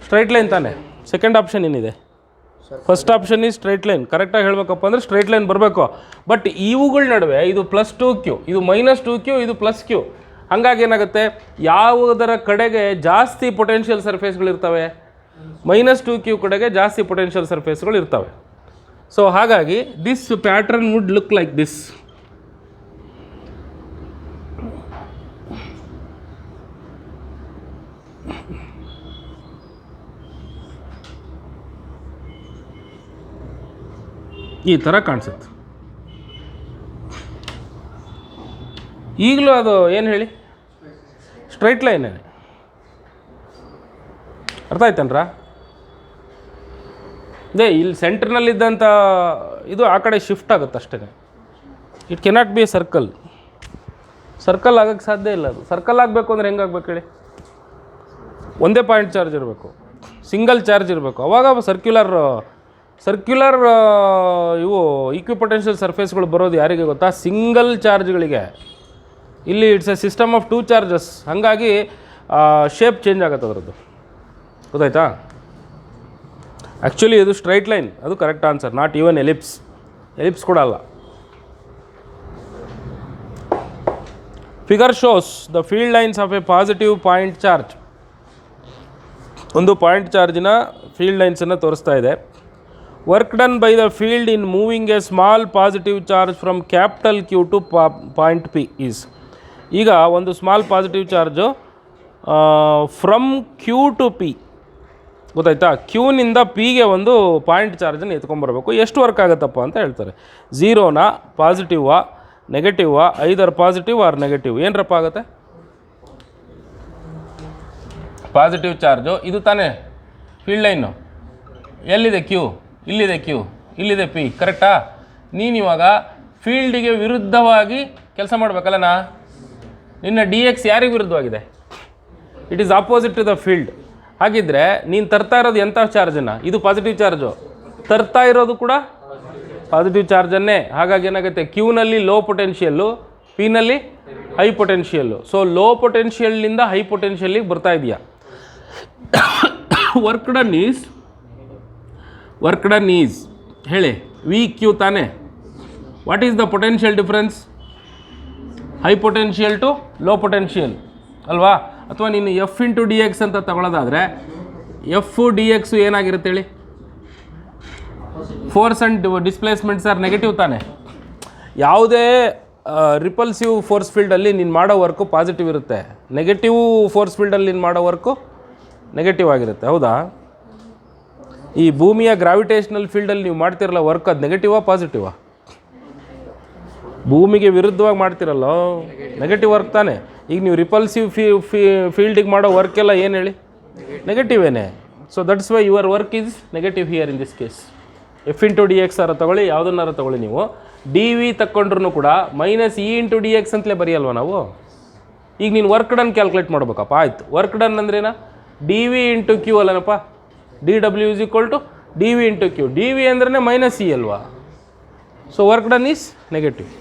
ಸ್ಟ್ರೈಟ್ ಲೈನ್ ತಾನೇ. ಸೆಕೆಂಡ್ ಆಪ್ಷನ್ ಏನಿದೆ? ಫಸ್ಟ್ ಆಪ್ಷನ್ ಈ ಸ್ಟ್ರೈಟ್ ಲೈನ್. ಕರೆಕ್ಟಾಗಿ ಹೇಳಬೇಕಪ್ಪ ಅಂದರೆ ಸ್ಟ್ರೈಟ್ ಲೈನ್ ಬರಬೇಕು. ಬಟ್ ಇವುಗಳ ನಡುವೆ ಇದು +2q, ಇದು -2q, ಇದು +q. ಹಾಗಾಗಿ ಏನಾಗುತ್ತೆ, ಯಾವುದರ ಕಡೆಗೆ ಜಾಸ್ತಿ ಪೊಟೆನ್ಷಿಯಲ್ ಸರ್ಫೇಸ್ಗಳಿರ್ತವೆ? -2q ಕಡೆಗೆ ಜಾಸ್ತಿ ಪೊಟೆನ್ಷಿಯಲ್ ಸರ್ಫೇಸ್ಗಳು ಇರ್ತವೆ. ಸೊ ಹಾಗಾಗಿ this pattern would look like this. ಈ ಥರ ಕಾಣಿಸುತ್ತೆ. ಈಗಲೂ ಅದು ಏನು ಹೇಳಿ, ಸ್ಟ್ರೈಟ್ ಲೈನೇ. ಅರ್ಥ ಆಯ್ತನ್ರ? ಇದೇ ಇಲ್ಲಿ ಸೆಂಟ್ರ್ನಲ್ಲಿದ್ದಂಥ ಇದು ಆ ಕಡೆ ಶಿಫ್ಟ್ ಆಗುತ್ತೆ ಅಷ್ಟೇ. It cannot be A circle. Circle ಆಗೋಕ್ಕೆ ಸಾಧ್ಯ ಇಲ್ಲ. ಅದು ಸರ್ಕಲ್ ಆಗಬೇಕು ಅಂದರೆ ಹೆಂಗಾಗ್ಬೇಕು ಹೇಳಿ? ಒಂದೇ ಪಾಯಿಂಟ್ ಚಾರ್ಜ್ ಇರಬೇಕು, ಸಿಂಗಲ್ ಚಾರ್ಜ್ ಇರಬೇಕು. ಅವಾಗ ಸರ್ಕ್ಯುಲರ್ ಇವು ಈಕ್ವಿಪೊಟೆನ್ಷಿಯಲ್ ಸರ್ಫೇಸ್ಗಳು ಬರೋದು ಯಾರಿಗೆ ಗೊತ್ತಾ? ಸಿಂಗಲ್ ಚಾರ್ಜ್ಗಳಿಗೆ. ಇಲ್ಲಿ it's A system of 2 charges. ಹಾಗಾಗಿ ಶೇಪ್ ಚೇಂಜ್ ಆಗುತ್ತೆ ಅದರದ್ದು. ಗೊತ್ತಾಯ್ತಾ? ಆ್ಯಕ್ಚುಲಿ ಇದು ಸ್ಟ್ರೈಟ್ ಲೈನ್, ಅದು correct answer. Not even ellipse ಕೂಡ ಅಲ್ಲ. Figure shows the field lines of A positive point charge. ಒಂದು ಪಾಯಿಂಟ್ ಚಾರ್ಜಿನ ಫೀಲ್ಡ್ ಲೈನ್ಸನ್ನು ತೋರಿಸ್ತಾ ಇದೆ. Work done by the field in moving A small positive charge from capital Q to point P is. ಈಗ ಒಂದು small positive charge from Q to P, ಗೊತ್ತಾಯ್ತಾ? ಕ್ಯೂನಿಂದ ಪಿಗೆ ಒಂದು point ಚಾರ್ಜನ್ನು ಎತ್ಕೊಂಬರ್ಬೇಕು. ಎಷ್ಟು work ಆಗುತ್ತಪ್ಪ ಅಂತ ಹೇಳ್ತಾರೆ. 0ನ, ಪಾಸಿಟಿವಾ, ನೆಗೆಟಿವಾ, ಐದರ್ ಪಾಸಿಟಿವ್ ಆರ್ ನೆಗೆಟಿವ್. ಏನರಪ್ಪ ಆಗುತ್ತೆ? ಪಾಸಿಟಿವ್ ಚಾರ್ಜು ಇದು ತಾನೇ ಫೀಲ್ಡ್ ಲೈನು. ಎಲ್ಲಿದೆ ಕ್ಯೂ? ಇಲ್ಲಿದೆ ಕ್ಯೂ, ಇಲ್ಲಿದೆ ಪಿ. ಕರೆಕ್ಟಾ? ನೀನಿವಾಗ ಫೀಲ್ಡಿಗೆ ವಿರುದ್ಧವಾಗಿ ಕೆಲಸ ಮಾಡಬೇಕಲ್ಲನಾ? ನಿನ್ನ DX ಯಾರಿಗೆ ವಿರುದ್ಧವಾಗಿದೆ? It is opposite to the field. ಹಾಗಿದ್ರೆ ನೀನು ತರ್ತಾ ಇರೋದು ಎಂಥ ಚಾರ್ಜನ್ನು? ಇದು ಪಾಸಿಟಿವ್ ಚಾರ್ಜು. ತರ್ತಾ ಇರೋದು ಕೂಡ ಪಾಸಿಟಿವ್ ಚಾರ್ಜನ್ನೇ. ಹಾಗಾಗಿ ಏನಾಗುತ್ತೆ, ಕ್ಯೂನಲ್ಲಿ ಲೋ ಪೊಟೆನ್ಷಿಯಲ್ಲು, ಪಿನಲ್ಲಿ ಹೈ ಪೊಟೆನ್ಷಿಯಲ್ಲು. ಸೊ ಲೋ ಪೊಟೆನ್ಷಿಯಲ್ನಿಂದ ಹೈ ಪೊಟೆನ್ಷಿಯಲ್ಲಿಗೆ ಬರ್ತಾ ಇದೆಯಾ? ವರ್ಕ್ ಡನ್ ಈಸ್ ಹೇಳಿ VQ ತಾನೇ. What is the potential difference? High potential to low potential ಅಲ್ವಾ? ಅಥವಾ ನೀನು F ಇಂಟು DX ಅಂತ ತಗೊಳ್ಳೋದಾದರೆ F DX ಏನಾಗಿರುತ್ತೆ ಹೇಳಿ? ಫೋರ್ಸ್ ಆ್ಯಂಡ್ ಡಿಸ್ಪ್ಲೇಸ್ಮೆಂಟ್ಸ್ ಆರ್ ನೆಗೆಟಿವ್ ತಾನೆ. ಯಾವುದೇ ರಿಪಲ್ಸಿವ್ ಫೋರ್ಸ್ ಫೀಲ್ಡಲ್ಲಿ ನೀನು ಮಾಡೋ ವರ್ಕು ಪಾಸಿಟಿವ್ ಇರುತ್ತೆ. ನೆಗೆಟಿವ್ ಫೋರ್ಸ್ ಫೀಲ್ಡಲ್ಲಿ ನೀನು ಮಾಡೋ ವರ್ಕು ನೆಗೆಟಿವ್ ಆಗಿರುತ್ತೆ. ಹೌದಾ? ಈ ಭೂಮಿಯ ಗ್ರಾವಿಟೇಷನಲ್ ಫೀಲ್ಡಲ್ಲಿ ನೀವು ಮಾಡ್ತಿರಲ್ಲ ವರ್ಕ್, ಅದು ನೆಗೆಟಿವಾ ಪಾಸಿಟಿವಾ? ಭೂಮಿಗೆ ವಿರುದ್ಧವಾಗಿ ಮಾಡ್ತಿರಲ್ಲ, ನೆಗೆಟಿವ್ ವರ್ಕ್ ತಾನೆ. ಈಗ ನೀವು ರಿಪಲ್ಸಿವ್ ಫೀಲ್ಡಿಗೆ ಮಾಡೋ ವರ್ಕೆಲ್ಲ ಏನು ಹೇಳಿ? ನೆಗೆಟಿವೇನೆ. So that's why your work is negative here in this case. F into DX ತಗೊಳ್ಳಿ, ಯಾವುದನ್ನಾರು ತಗೊಳ್ಳಿ ನೀವು. DV ತಗೊಂಡ್ರೂ ಕೂಡ -E ಇಂಟು DX ಅಂತಲೇ ಬರೆಯಲ್ವ ನಾವು? ಈಗ ನೀನು ವರ್ಕ್ ಡನ್ ಕ್ಯಾಲ್ಕುಲೇಟ್ ಮಾಡ್ಬೇಕಪ್ಪ. ಆಯ್ತು, ವರ್ಕ್ ಡನ್ ಅಂದ್ರೇನ? DV ಇಂಟು Q ಅಲ್ಲನಪ್ಪ. DW is equal to DV into Q. DV ಅಂದ್ರೆ -E ಅಲ್ವಾ? So work done is negative.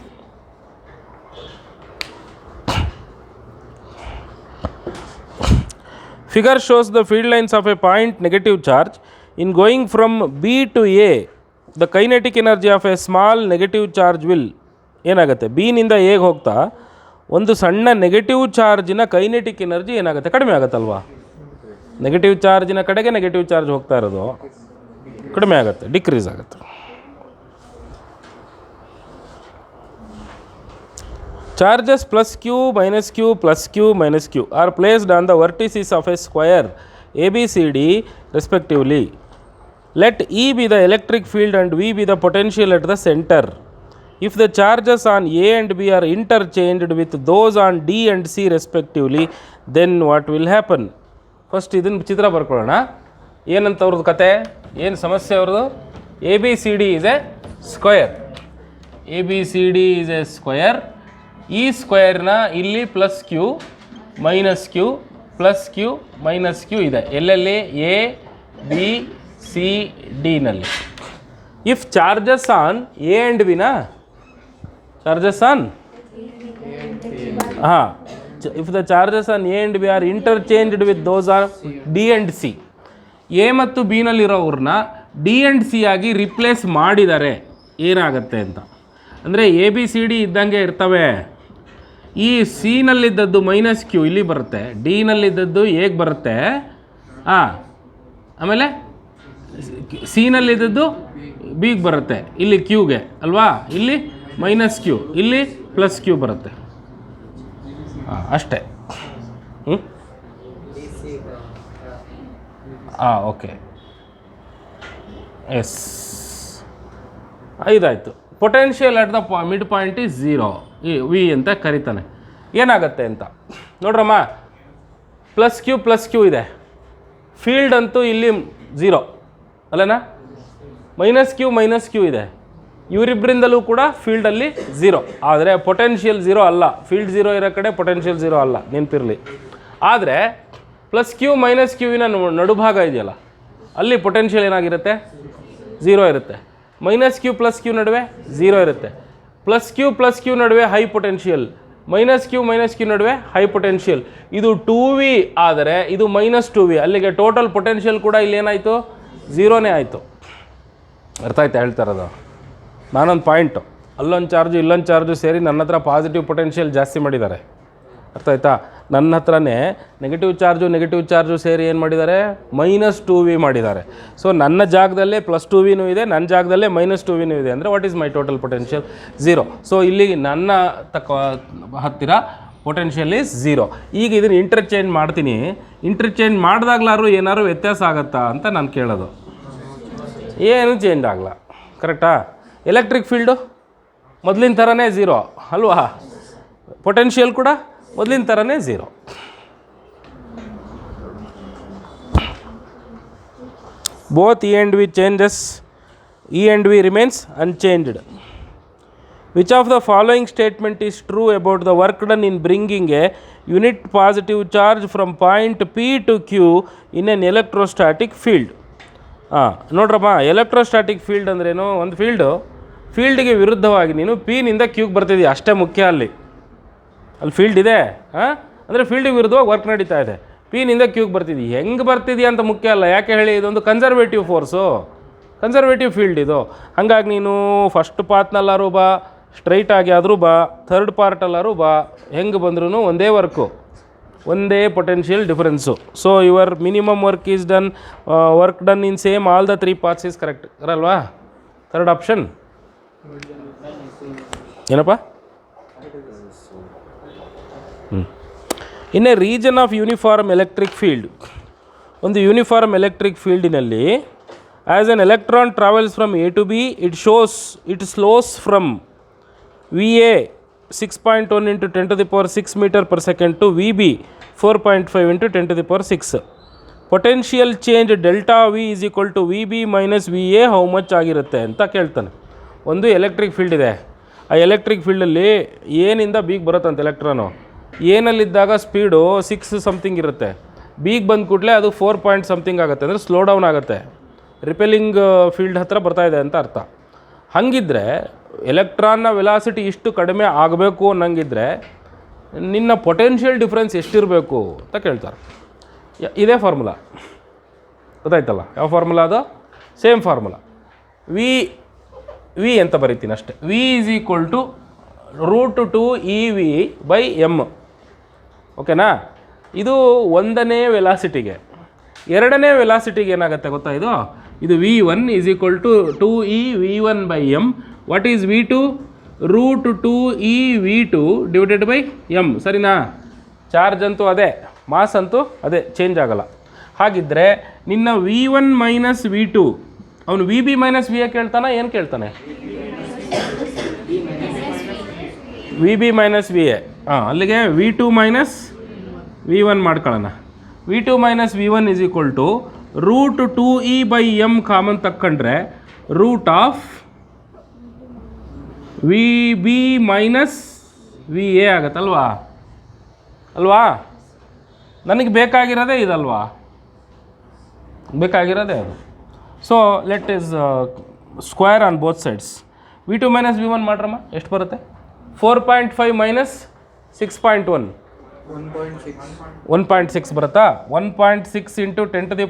Figure shows the field lines of a point negative charge. In going from B to A, the kinetic energy of a small negative charge will ಏನಾಗುತ್ತೆ? ಬಿನಿಂದ ಎಗೆ ಹೋಗ್ತಾ ಒಂದು ಸಣ್ಣ negative ಚಾರ್ಜಿನ kinetic energy ಏನಾಗುತ್ತೆ? ಕಡಿಮೆ ಆಗುತ್ತಲ್ವಾ? Negative ಚಾರ್ಜಿನ ಕಡೆಗೆ negative charge ಹೋಗ್ತಾ ಇರೋದು ಕಡಿಮೆ ಆಗುತ್ತೆ, ಡಿಕ್ರೀಸ್ ಆಗುತ್ತೆ. Charges +Q, -Q, +Q, -Q are placed on the vertices of a square ABCD respectively. Let E be the electric field and V be the potential at the center. If the charges on A and B are interchanged with those on D and C respectively, then what will happen? First ಇದನ್ನು ಚಿತ್ರ ಬರ್ಕೊಳ್ಳೋಣ. ಏನಂತ ಅವ್ರದ್ದು ಕತೆ, ಏನು ಸಮಸ್ಯೆ ಅವ್ರದ್ದು? A B C D is a square. A B C D is a square. ಈ ಸ್ಕ್ವಯರ್ನ ಇಲ್ಲಿ plus Q minus Q plus Q minus Q ಇದೆ. ಎಲ್ಲೆಲ್ಲಿ? ಎ ಬಿ ಸಿ ಡಿನಲ್ಲಿ. If charges on A and ಬಿನಾ, ಚಾರ್ಜಸ್ ಆನ್ ಹಾಂ, if the charges on A and B are interchanged with those are D and C, A ಮತ್ತು ಬಿನಲ್ಲಿರೋವ್ರನ್ನ D and C ಆಗಿ replace ಮಾಡಿದ್ದಾರೆ, ಏನಾಗುತ್ತೆ ಅಂತ. ಅಂದರೆ ಎ ಬಿ ಸಿ ಡಿ ಇದ್ದಂಗೆ ಇರ್ತವೆ. ಈ ಸಿನಲ್ಲಿದ್ದದ್ದು ಮೈನಸ್ ಕ್ಯೂ ಇಲ್ಲಿ ಬರುತ್ತೆ, ಡಿನಲ್ಲಿದ್ದದ್ದು ಹೇಗೆ ಬರುತ್ತೆ, ಆಮೇಲೆ ಸಿನಲ್ಲಿದ್ದದ್ದು ಬಿಗೆ ಬರುತ್ತೆ, ಇಲ್ಲಿ ಕ್ಯೂಗೆ ಅಲ್ವಾ, ಇಲ್ಲಿ ಮೈನಸ್ ಕ್ಯೂ, ಇಲ್ಲಿ ಪ್ಲಸ್ ಕ್ಯೂ ಬರುತ್ತೆ. ಅಷ್ಟೇ. ಓಕೆ, ಎಸ್, ಇದಾಯಿತು. Potential at the mid point is 0, ಈ ವಿ ಅಂತ ಕರಿತಾನೆ. ಏನಾಗುತ್ತೆ ಅಂತ ನೋಡ್ರಮ್ಮ, ಪ್ಲಸ್ ಕ್ಯೂ ಇದೆ, ಫೀಲ್ಡ್ ಅಂತೂ ಇಲ್ಲಿ 0 ಅಲ್ಲನಾ, ಮೈನಸ್ ಕ್ಯೂ ಇದೆ, ಇವರಿಬ್ಬರಿಂದಲೂ ಕೂಡ ಫೀಲ್ಡಲ್ಲಿ 0. ಆದರೆ ಪೊಟೆನ್ಷಿಯಲ್ 0 ಅಲ್ಲ, ಫೀಲ್ಡ್ 0 ಇರೋ ಕಡೆ ಪೊಟೆನ್ಷಿಯಲ್ 0 ಅಲ್ಲ, ನೆನಪಿರಲಿ. ಆದರೆ ಪ್ಲಸ್ ಕ್ಯೂ ಮೈನಸ್ ಕ್ಯೂವಿನ ನಡುಭಾಗ ಇದೆಯಲ್ಲ, ಅಲ್ಲಿ ಪೊಟೆನ್ಷಿಯಲ್ ಏನಾಗಿರುತ್ತೆ? 0 ಇರುತ್ತೆ. ಮೈನಸ್ ಕ್ಯೂ ಪ್ಲಸ್ ಕ್ಯೂ ನಡುವೆ 0 ಇರುತ್ತೆ. ಪ್ಲಸ್ ಕ್ಯೂ ನಡುವೆ ಹೈ ಪೊಟೆನ್ಷಿಯಲ್, ಮೈನಸ್ ಕ್ಯೂ ನಡುವೆ ಹೈ ಪೊಟೆನ್ಷಿಯಲ್. ಇದು 2V ಆದರೆ ಇದು ಮೈನಸ್ 2V, ಅಲ್ಲಿಗೆ ಟೋಟಲ್ ಪೊಟೆನ್ಷಿಯಲ್ ಕೂಡ ಇಲ್ಲಿ ಏನಾಯಿತು? 0ನೇ ಆಯಿತು. ಅರ್ಥ ಆಯ್ತಾ ಹೇಳ್ತಾ ಇರೋದು? ನಾನೊಂದು ಪಾಯಿಂಟು, ಅಲ್ಲೊಂದು ಚಾರ್ಜು ಇಲ್ಲೊಂದು ಚಾರ್ಜು ಸೇರಿ ನನ್ನ ಹತ್ರ ಪಾಸಿಟಿವ್ ಪೊಟೆನ್ಷಿಯಲ್ ಜಾಸ್ತಿ ಮಾಡಿದ್ದಾರೆ. ಅರ್ಥ ಆಯ್ತಾ? ನನ್ನ ಹತ್ರನೇ ನೆಗೆಟಿವ್ ಚಾರ್ಜು ಸೇರಿ ಏನು ಮಾಡಿದ್ದಾರೆ? ಮೈನಸ್ 2V ಮಾಡಿದ್ದಾರೆ. ಸೊ ನನ್ನ ಜಾಗದಲ್ಲೇ ಪ್ಲಸ್ 2Vನೂ ಇದೆ, ನನ್ನ ಜಾಗದಲ್ಲೇ ಮೈನಸ್ 2Vನೂ ಇದೆ. ಅಂದರೆ what is my total potential? 0. So ಇಲ್ಲಿ ನನ್ನ ಹತ್ತಿರ ಪೊಟೆನ್ಷಿಯಲ್ ಈಸ್ 0. ಈಗ ಇದನ್ನು ಇಂಟರ್ಚೇಂಜ್ ಮಾಡ್ತೀನಿ. ಇಂಟರ್ಚೇಂಜ್ ಮಾಡಿದಾಗ್ಲಾರು ಏನಾದ್ರು ವ್ಯತ್ಯಾಸ ಆಗುತ್ತಾ ಅಂತ ನಾನು ಕೇಳೋದು. ಏನು ಚೇಂಜ್ ಆಗಲ್ಲ. ಕರೆಕ್ಟಾ? ಎಲೆಕ್ಟ್ರಿಕ್ ಫೀಲ್ಡು ಮೊದಲಿನ ಥರನೇ 0 ಅಲ್ವಾ? ಪೊಟೆನ್ಷಿಯಲ್ ಕೂಡ ಮೊದಲಿನ ಥರನೇ 0. Both E and V changes, E and V remains unchanged. Which of the following statement is true about the work done in bringing a unit positive charge from point P to Q in an electrostatic field? ನೋಡ್ರಮ್ಮ, electrostatic field ಅಂದ್ರೇನು? ಒಂದು ಫೀಲ್ಡಿಗೆ ವಿರುದ್ಧವಾಗಿ ನೀನು ಪಿನಿಂದ ಕ್ಯೂಗೆ ಬರ್ತಿದ್ದೀಯ, ಅಷ್ಟೇ ಮುಖ್ಯ. ಅಲ್ಲಿ field ಇದೆ, ಅಂದರೆ ಫೀಲ್ಡಿಗೆ ವಿರುದ್ಧವಾಗಿ ವರ್ಕ್ ನಡೀತಾ ಇದೆ. ಪಿನಿಂದ ಕ್ಯೂಗೆ ಬರ್ತಿದ್ದೀವಿ, ಹೆಂಗೆ ಬರ್ತಿದೆಯಾ ಅಂತ ಮುಖ್ಯ ಅಲ್ಲ. ಯಾಕೆ ಹೇಳಿ? ಇದೊಂದು ಕನ್ಸರ್ವೇಟಿವ್ ಫೋರ್ಸು, ಕನ್ಸರ್ವೇಟಿವ್ ಫೀಲ್ಡ್ ಇದು. ಹಾಗಾಗಿ ನೀನು ಫಸ್ಟ್ ಪಾತ್ನಲ್ಲಾರು ಬಾ, ಸ್ಟ್ರೈಟಾಗಿ ಆದರೂ ಬಾ, ಥರ್ಡ್ ಪಾರ್ಟಲ್ಲಾರು ಬಾ, ಹೆಂಗೆ ಬಂದ್ರೂ ಒಂದೇ ವರ್ಕು, ಒಂದೇ potential difference. So your minimum work done in same all the 3 parts is correct ಅಲ್ವಾ? ಥರ್ಡ್ ಆಪ್ಷನ್ ಏನಪ್ಪ? In a region of uniform electric field, ಒಂದು ಯೂನಿಫಾರ್ಮ್ ಎಲೆಕ್ಟ್ರಿಕ್ ಫೀಲ್ಡಿನಲ್ಲಿ as an electron travels from A to B, it slows from VA 6.1 into 10 to the power 6 meter per second to VB 4.5 into 10 to the power 6. Potential change delta V is equal to VB minus VA how much ಆಗಿರುತ್ತೆ ಅಂತ ಕೇಳ್ತಾನೆ. ಒಂದು electric field ಇದೆ, ಆ electric ಫೀಲ್ಡಲ್ಲಿ ಏನಿಂದ ಬಿಗೆ ಬರುತ್ತಂತೆ electron. ಏನಲ್ಲಿದ್ದಾಗ speed 6 something ಇರುತ್ತೆ, ಬಿಗೆ ಬಂದ ಕೂಡಲೇ ಅದು 4 ಪಾಯಿಂಟ್ ಸಮಥಿಂಗ್ ಆಗುತ್ತೆ, ಅಂದರೆ ಸ್ಲೋ ಡೌನ್ ಆಗುತ್ತೆ, ರಿಪೆಲ್ಲಿಂಗ್ ಫೀಲ್ಡ್ ಹತ್ರ ಬರ್ತಾ ಇದೆ ಅಂತ ಅರ್ಥ. ಹಾಗಿದ್ದರೆ ಎಲೆಕ್ಟ್ರಾನ್ನ ವೆಲಾಸಿಟಿ ಇಷ್ಟು ಕಡಿಮೆ ಆಗಬೇಕು ಅನ್ನಂಗಿದ್ರೆ ನಿನ್ನ ಪೊಟೆನ್ಷಿಯಲ್ ಡಿಫ್ರೆನ್ಸ್ ಎಷ್ಟಿರಬೇಕು ಅಂತ ಕೇಳ್ತಾರೆ. ಇದೇ ಫಾರ್ಮುಲಾ ಗೊತ್ತಾಯ್ತಲ್ಲ? ಯಾವ ಫಾರ್ಮುಲಾ ಅದು? Same formula. ವಿ ಅಂತ ಬರಿತೀನಿ ಅಷ್ಟೇ. V is equal to √2EV/m. ಓಕೆನಾ? ಇದು ಒಂದನೇ ವೆಲಾಸಿಟಿಗೆ. ಎರಡನೇ ವೆಲಾಸಿಟಿಗೆ ಏನಾಗುತ್ತೆ ಗೊತ್ತಾ? ಇದು V1 is equal to 2EV1/m. What is V2? √2EV2 divided by m. ಸರಿನಾ? ಚಾರ್ಜ್ ಅಂತೂ ಅದೇ, ಮಾಸ್ ಅಂತೂ ಅದೇ, ಚೇಂಜ್ ಆಗಲ್ಲ. ಹಾಗಿದ್ದರೆ ನಿನ್ನ V1 ಮೈನಸ್ V2, ಅವನು VB ಮೈನಸ್ VA ಕೇಳ್ತಾನೆ, ಏನು ಕೇಳ್ತಾನೆ? VB minus VA. ಅಲ್ಲಿಗೆ V2 ಮೈನಸ್ V1 ಮಾಡ್ಕೊಳ್ಳೋಣ. V2 minus V1 is equal to root 2E/m common ತಕ್ಕೊಂಡ್ರೆ root of VB minus VA ಆಗತ್ತಲ್ವಾ ಅಲ್ವಾ? ನನಗೆ ಬೇಕಾಗಿರೋದೇ ಇದಲ್ವಾ, ಬೇಕಾಗಿರೋದೇ ಅದು. So let us square on both sides. V2 minus V1 ಮಾಡ್ರಮ್ಮ, ಎಷ್ಟು ಬರುತ್ತೆ? 4.5 ಮೈನಸ್ 6.1 1.6 ಬರುತ್ತಾ? 1.6 ಇಂಟು 10⁶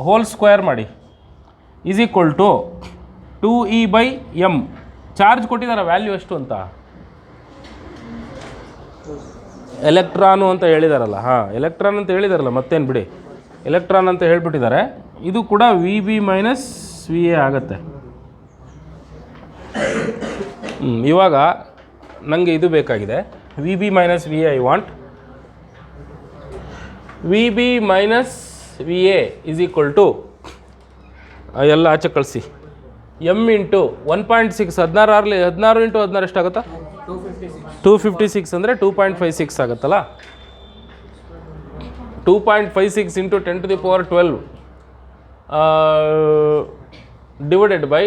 ಹೋಲ್ ಸ್ಕ್ವೇರ್ ಮಾಡಿ is equal to 2E/m. Charge ಕೊಟ್ಟಿದ್ದಾರೆ, ವ್ಯಾಲ್ಯೂ ಎಷ್ಟು ಅಂತ, ಎಲೆಕ್ಟ್ರಾನು ಅಂತ ಹೇಳಿದಾರಲ್ಲ. ಹಾಂ, ಎಲೆಕ್ಟ್ರಾನ್ ಅಂತ ಹೇಳಿದಾರಲ್ಲ, ಮತ್ತೇನು ಬಿಡಿ, ಎಲೆಕ್ಟ್ರಾನ್ ಅಂತ ಹೇಳ್ಬಿಟ್ಟಿದ್ದಾರೆ. ಇದು ಕೂಡ VB ಮೈನಸ್ VA ಆಗುತ್ತೆ. ಇವಾಗ ನನಗೆ ಇದು ಬೇಕಾಗಿದೆ, VB minus VA. I want VB minus VA is equal to ಎಲ್ಲ ಆಚೆ ಕಳಿಸಿ m ಇಂಟು 1.6 16 ಇಂಟು 16 ಎಷ್ಟಾಗುತ್ತಾ? 256 ಅಂದರೆ 2.56 ಆಗುತ್ತಲ್ಲ. 2.56 into 10⁻12 divided by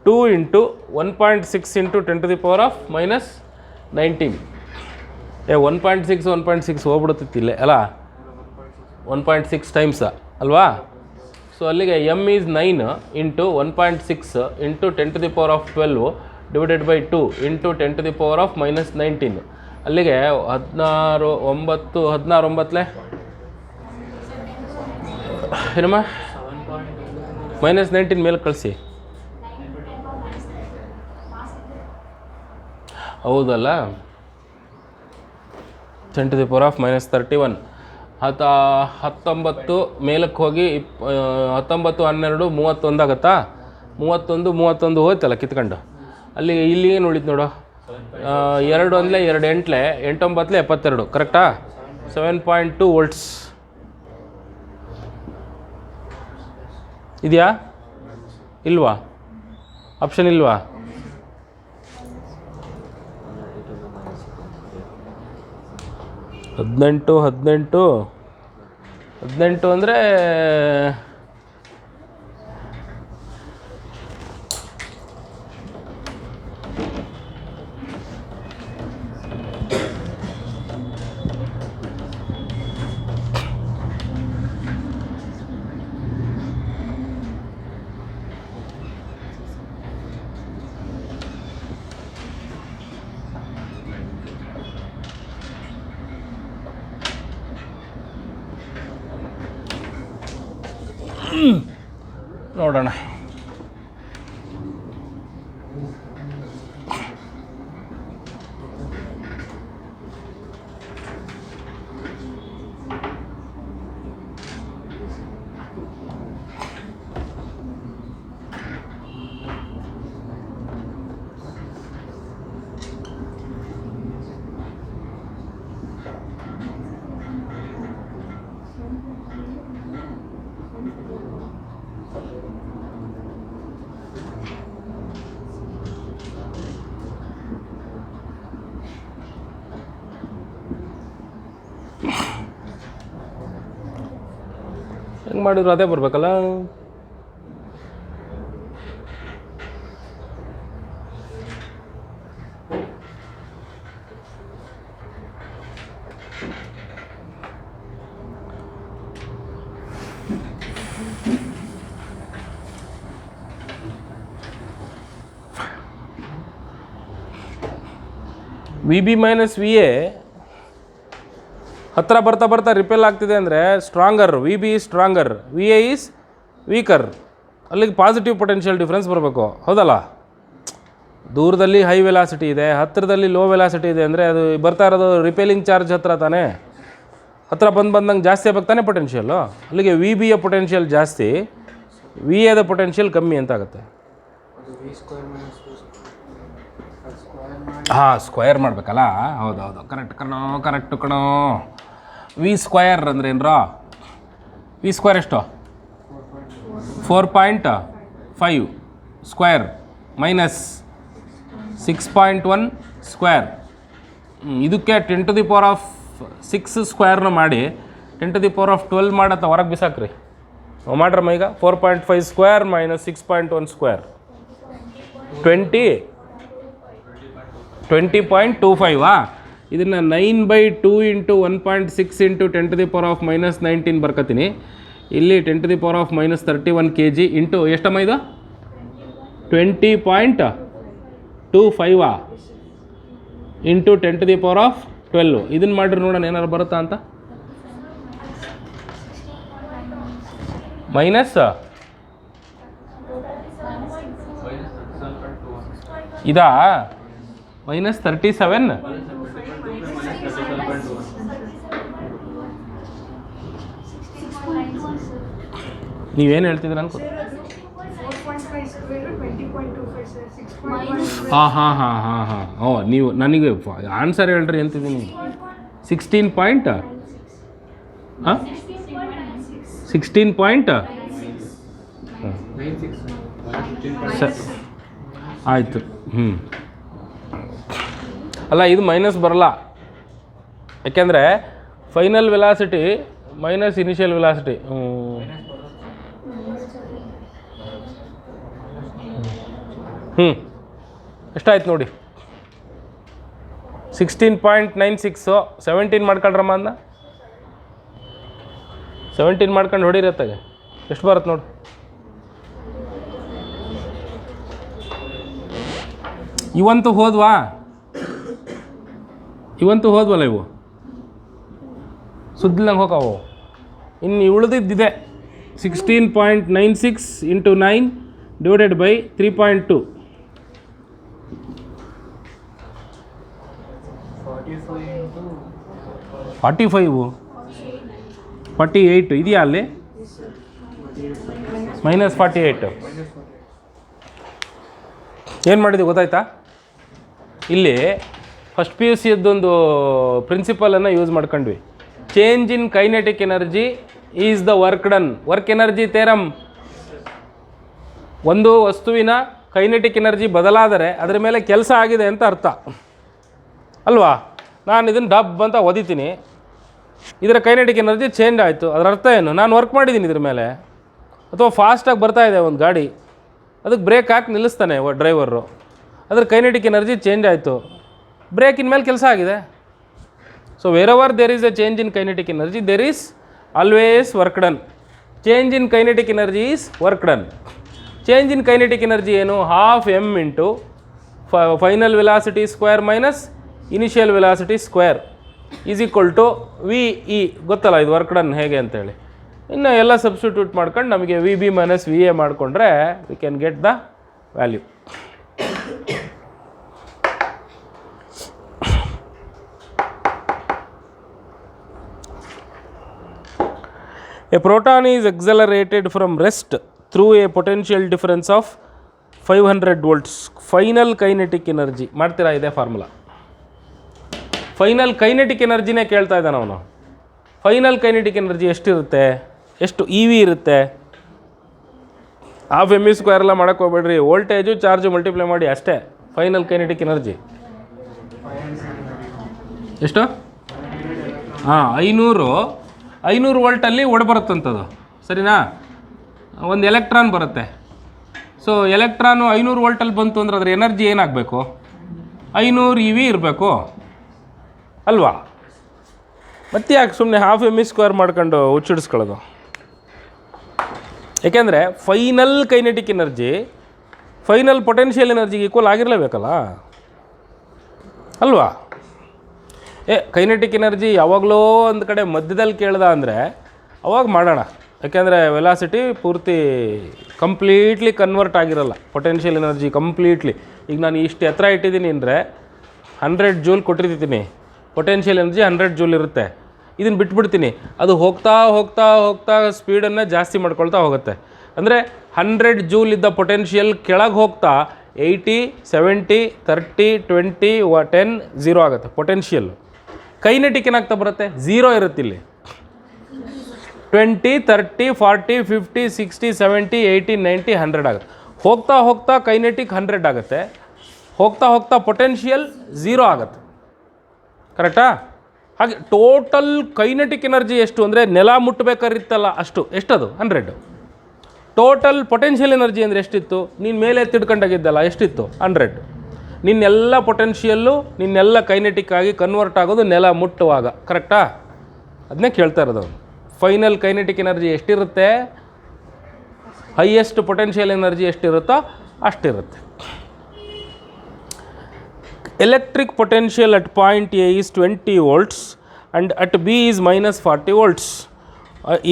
2 into 1.6 into 10⁻−19. 1.6 ಹೋಗ್ಬಿಡುತ್ತಿತ್ತು ಇಲ್ಲೇ ಅಲ್ಲ, 1.6 ಟೈಮ್ಸ ಅಲ್ವಾ? ಸೊ ಅಲ್ಲಿಗೆ m is 9 into 1.6 into 10⁻12 divided by 2 into 10⁻−19. ಅಲ್ಲಿಗೆ 16 9 ಏನಮ್ಮ -19 ಮೇಲೆ ಕಳಿಸಿ. ಹೌದಲ್ಲ, 10⁻−31 19 ಮೇಲಕ್ಕೆ ಹೋಗಿ 19 12 31 ಆಗುತ್ತಾ? 31 ಹೋಯ್ತಲ್ಲ ಕಿತ್ಕೊಂಡು. ಅಲ್ಲಿ ಇಲ್ಲಿ ಏನು ಉಳಿತು ನೋಡು, 2 1 2 8 8 9 72 ಕರೆಕ್ಟಾ? 7.2 ವೋಲ್ಟ್ಸ್ ಇದೆಯಾ ಇಲ್ವಾ? ಆಪ್ಷನ್ ಇಲ್ವಾ? ಹದಿನೆಂಟು ಅಂದರೆ ನೋಡೋಣ. ಹೆಂಗೆ ಮಾಡಿದ್ರು ಅದೇ ಬರಬೇಕಲ್ಲ. VB ಮೈನಸ್ VA ಹತ್ತಿರ ಬರ್ತಾ ರಿಪೆಲ್ ಆಗ್ತಿದೆ ಅಂದರೆ stronger, VB is stronger, VA is weaker. ಅಲ್ಲಿಗೆ ಪಾಸಿಟಿವ್ ಪೊಟೆನ್ಷಿಯಲ್ ಡಿಫ್ರೆನ್ಸ್ ಬರಬೇಕು, ಹೌದಲ್ಲ? ದೂರದಲ್ಲಿ ಹೈ ವೆಲಾಸಿಟಿ ಇದೆ, ಹತ್ತಿರದಲ್ಲಿ ಲೋ ವೆಲಾಸಿಟಿ ಇದೆ ಅಂದರೆ ಅದು ಬರ್ತಾ ಇರೋದು ರಿಪೆಲಿಂಗ್ ಚಾರ್ಜ್ ಹತ್ರ ತಾನೇ. ಹತ್ತಿರ ಬಂದಂಗೆ ಜಾಸ್ತಿ ಆಗ್ಬೇಕು ತಾನೇ ಪೊಟೆನ್ಷಿಯಲ್ಲು. ಅಲ್ಲಿಗೆ VBಯ ಪೊಟೆನ್ಷಿಯಲ್ ಜಾಸ್ತಿ, VAದ ಪೊಟೆನ್ಷಿಯಲ್ ಕಮ್ಮಿ ಅಂತ ಆಗುತ್ತೆ. ಹಾಂ, ಸ್ಕ್ವಯರ್ ಮಾಡಬೇಕಲ್ಲ. ಹೌದೌದು, ಕರೆಕ್ಟು ಕಣೋ. V ಸ್ಕ್ವಯರ್ ಅಂದರೆ ಏನರೋ? V ಸ್ಕ್ವಯರ್ ಎಷ್ಟು? 4.5 ಸ್ಕ್ವಯರ್ ಮೈನಸ್ 6.1 ಸ್ಕ್ವಯರ್. ಇದಕ್ಕೆ 10⁻6 ಸ್ಕ್ವಯರ್ನ ಮಾಡಿ 10⁻12 ಮಾಡತ್ತ ಹೊರಗೆ ಬಿಸಾಕ್ರಿ ಮಾಡ್ರಮ್ಮ ಈಗ 4.5 ಸ್ಕ್ವೇರ್ ಮೈನಸ್ 6.1 ಸ್ಕ್ವೇರ್ 20.25 ಇದನ್ನು 9/2 ಇಂಟು 1.6 ಇಂಟು 10⁻−19 ಬರ್ಕತೀನಿ. ಇಲ್ಲಿ 10⁻−31 kg ಇಂಟು ಎಷ್ಟಮ್ಮ ಇದು 20.25 ಇಂಟು 10⁻12 ಇದನ್ನು ಮಾಡಿರಿ ನೋಡೋಣ ಏನಾರು ಬರುತ್ತಾ ಅಂತ. ಮೈನಸ್ ಇದಾ -37 ನೀವೇನು ಹೇಳ್ತಿದ್ದೀರ ಅನ್ಕೋ. ಹಾಂ ಓ ನೀವು ನನಗೆ ಆನ್ಸರ್ ಹೇಳ್ರಿ ಅಂತಿದ್ದೀನಿ. 16 ಪಾಯಿಂಟ್ 16 ಪಾಯಿಂಟ್ ಆಯಿತು. ಅಲ್ಲ ಇದು ಮೈನಸ್ ಬರಲ್ಲ, ಯಾಕೆಂದರೆ final velocity minus initial velocity. ಎಷ್ಟಾಯ್ತು ನೋಡಿ 16.96. 17 ಮಾಡ್ಕೊಳ್ರಮ್ಮ ಅದನ್ನ 17 ಮಾಡ್ಕೊಂಡು ಹೊಡಿರತ್ತಾಗೆ ಎಷ್ಟು ಬರುತ್ತೆ ನೋಡಿ. ಇವಂತೂ ಹೋದ್ವಲ್ಲ ಇವು ಸುದ್ದಿಲ್ಲಂಗೆ ಹೋಗವು. ಇನ್ನು ಉಳಿದಿದ್ದಿದೆ 16.96 ಇಂಟು 9 ಡಿವೈಡೆಡ್ ಬೈ 3.2 48 ಇದೆಯಾ ಅಲ್ಲಿ -48. ಏನು ಮಾಡಿದ್ವಿ ಗೊತ್ತಾಯ್ತಾ? ಇಲ್ಲಿ ಫಸ್ಟ್ ಪಿ ಯು ಸಿಯದ್ದೊಂದು ಪ್ರಿನ್ಸಿಪಲನ್ನು ಯೂಸ್ ಮಾಡ್ಕೊಂಡ್ವಿ. Change in kinetic energy is the work done. Work energy theorem. ಒಂದು ವಸ್ತುವಿನ ಕೈನೆಟಿಕ್ ಎನರ್ಜಿ ಬದಲಾದರೆ ಅದರ ಮೇಲೆ ಕೆಲಸ ಆಗಿದೆ ಅಂತ ಅರ್ಥ ಅಲ್ವಾ? ನಾನು ಇದನ್ನು ಡಬ್ ಅಂತ ಓದಿತೀನಿ, ಇದರ ಕೈನೆಟಿಕ್ ಎನರ್ಜಿ ಚೇಂಜ್ ಆಯಿತು, ಅದರ ಅರ್ಥ ಏನು? ನಾನು ವರ್ಕ್ ಮಾಡಿದ್ದೀನಿ ಇದ್ರ ಮೇಲೆ. ಅಥವಾ ಫಾಸ್ಟಾಗಿ ಬರ್ತಾ ಇದೆ ಒಂದು ಗಾಡಿ, ಅದಕ್ಕೆ ಬ್ರೇಕ್ ಹಾಕಿ ನಿಲ್ಲಿಸ್ತಾನೆ ಡ್ರೈವರು, ಅದ್ರ ಕೈನೆಟಿಕ್ ಎನರ್ಜಿ ಚೇಂಜ್ ಆಯಿತು, ಬ್ರೇಕಿನ ಮೇಲೆ ಕೆಲಸ ಆಗಿದೆ. So wherever there is a change in kinetic energy there is always work done. Change in kinetic energy is work done. Change in kinetic energy ಏನು? 12m into final velocity square minus initial velocity square is equal to VE. ಗೊತ್ತಲ್ಲ ಇದು work done ಹೇಗೆ ಅಂತೇಳಿ. ಇನ್ನು ಎಲ್ಲ substitute ಮಾಡ್ಕೊಂಡು ನಮಗೆ VB minus VA ಮಾಡಿಕೊಂಡ್ರೆ we can get the value. A proton is accelerated from rest through a potential difference of 500 volts. Final kinetic energy ಮಾಡ್ತೀರಾ? ಇದೆ ಫಾರ್ಮುಲಾ. ಫೈನಲ್ ಕೈನೆಟಿಕ್ ಎನರ್ಜಿನೇ ಕೇಳ್ತಾ ಇದ್ದಾನೆ ಅವನು. ಫೈನಲ್ ಕೈನೆಟಿಕ್ ಎನರ್ಜಿ ಎಷ್ಟಿರುತ್ತೆ? ಎಷ್ಟು EV ಇರುತ್ತೆ? 12mv² ಎಲ್ಲ ಮಾಡೋಕ್ಕೆ ಹೋಗ್ಬೇಡ್ರಿ, ವೋಲ್ಟೇಜು ಚಾರ್ಜು ಮಲ್ಟಿಪ್ಲೈ ಮಾಡಿ ಅಷ್ಟೇ. ಫೈನಲ್ ಕೈನೆಟಿಕ್ ಎನರ್ಜಿ ಎಷ್ಟು? 500 ವೋಲ್ಟಲ್ಲಿ ಬರುತ್ತಂಥದ್ದು, ಸರಿನಾ? ಒಂದು ಎಲೆಕ್ಟ್ರಾನ್ ಬರುತ್ತೆ. ಸೊ ಎಲೆಕ್ಟ್ರಾನು 500 ವೋಲ್ಟಲ್ಲಿ ಬಂತು ಅಂದರೆ ಅದರ ಎನರ್ಜಿ ಏನಾಗಬೇಕು? 500 EV ಇರಬೇಕು ಅಲ್ವಾ? ಮತ್ತೆ ಯಾಕೆ ಸುಮ್ಮನೆ 12mv² ಮಾಡ್ಕೊಂಡು ಹುಚ್ಚಿಡಿಸ್ಕೊಳ್ಳೋದು? ಏಕೆಂದರೆ final kinetic energy final potential ಎನರ್ಜಿಗೆ ಈಕ್ವಲ್ ಆಗಿರಲೇಬೇಕಲ್ಲ ಅಲ್ವಾ? ಕೈನೆಟಿಕ್ ಎನರ್ಜಿ ಯಾವಾಗಲೂ ಒಂದು ಕಡೆ ಮಧ್ಯದಲ್ಲಿ ಕೇಳ್ದ ಅಂದರೆ ಅವಾಗ ಮಾಡೋಣ. ಯಾಕೆಂದರೆ ವೆಲಾಸಿಟಿ ಪೂರ್ತಿ ಕಂಪ್ಲೀಟ್ಲಿ ಕನ್ವರ್ಟ್ ಆಗಿರಲ್ಲ, ಪೊಟೆನ್ಷಿಯಲ್ ಎನರ್ಜಿ ಕಂಪ್ಲೀಟ್ಲಿ. ಈಗ ನಾನು ಇಷ್ಟು ಎತ್ತರ ಇಟ್ಟಿದ್ದೀನಿ ಅಂದರೆ 100 ಜೂಲ್ ಕೊಟ್ಟಿರ್ತೀನಿ, ಪೊಟೆನ್ಷಿಯಲ್ ಎನರ್ಜಿ 100 ಜೂಲ್ ಇರುತ್ತೆ. ಇದನ್ನು ಬಿಟ್ಬಿಡ್ತೀನಿ, ಅದು ಹೋಗ್ತಾ ಹೋಗ್ತಾ ಹೋಗ್ತಾ ಸ್ಪೀಡನ್ನು ಜಾಸ್ತಿ ಮಾಡ್ಕೊಳ್ತಾ ಹೋಗುತ್ತೆ. ಅಂದರೆ 100 ಜೂಲ್ ಇದ್ದ ಪೊಟೆನ್ಷಿಯಲ್ ಕೆಳಗೆ ಹೋಗ್ತಾ 80, 70, 30, 20, 10, 0 ಆಗುತ್ತೆ ಪೊಟೆನ್ಷಿಯಲ್ಲು. ಕೈನೆಟಿಕ್ ಏನಾಗ್ತಾ ಬರುತ್ತೆ? 0 ಇರುತ್ತೆ ಇಲ್ಲಿ. 20, 30, 40, 50, 60, 70, 80, 90, 100 ಆಗುತ್ತೆ. ಹೋಗ್ತಾ ಹೋಗ್ತಾ ಕೈನೆಟಿಕ್ 100 ಆಗುತ್ತೆ, ಹೋಗ್ತಾ ಹೋಗ್ತಾ ಪೊಟೆನ್ಷಿಯಲ್ 0 ಆಗುತ್ತೆ. ಕರೆಕ್ಟಾ? ಹಾಗೆ ಟೋಟಲ್ ಕೈನೆಟಿಕ್ ಎನರ್ಜಿ ಎಷ್ಟು ಅಂದರೆ ನೆಲ ಮುಟ್ಟಬೇಕಾಗಿತ್ತಲ್ಲ ಅಷ್ಟು, ಎಷ್ಟದು 100. ಟೋಟಲ್ ಪೊಟೆನ್ಷಿಯಲ್ ಎನರ್ಜಿ ಅಂದರೆ ಎಷ್ಟಿತ್ತು, ನೀನು ಮೇಲೆ ತಿಳ್ಕೊಂಡಾಗಿದ್ದಲ್ಲ ಎಷ್ಟಿತ್ತು 100. ನಿನ್ನೆಲ್ಲ ಪೊಟೆನ್ಷಿಯಲ್ಲು ನಿನ್ನೆಲ್ಲ ಕೈನೆಟಿಕ್ ಆಗಿ ಕನ್ವರ್ಟ್ ಆಗೋದು ನೆಲ ಮುಟ್ಟುವಾಗ, ಕರೆಕ್ಟಾ? ಅದನ್ನೇ ಕೇಳ್ತಾ ಇರೋದು ಅವನು. ಫೈನಲ್ ಕೈನೆಟಿಕ್ ಎನರ್ಜಿ ಎಷ್ಟಿರುತ್ತೆ, ಹೈಯೆಸ್ಟ್ ಪೊಟೆನ್ಷಿಯಲ್ ಎನರ್ಜಿ ಎಷ್ಟಿರುತ್ತೋ ಅಷ್ಟಿರುತ್ತೆ. Electric potential at point A is 20 volts and at B is minus 40 volts.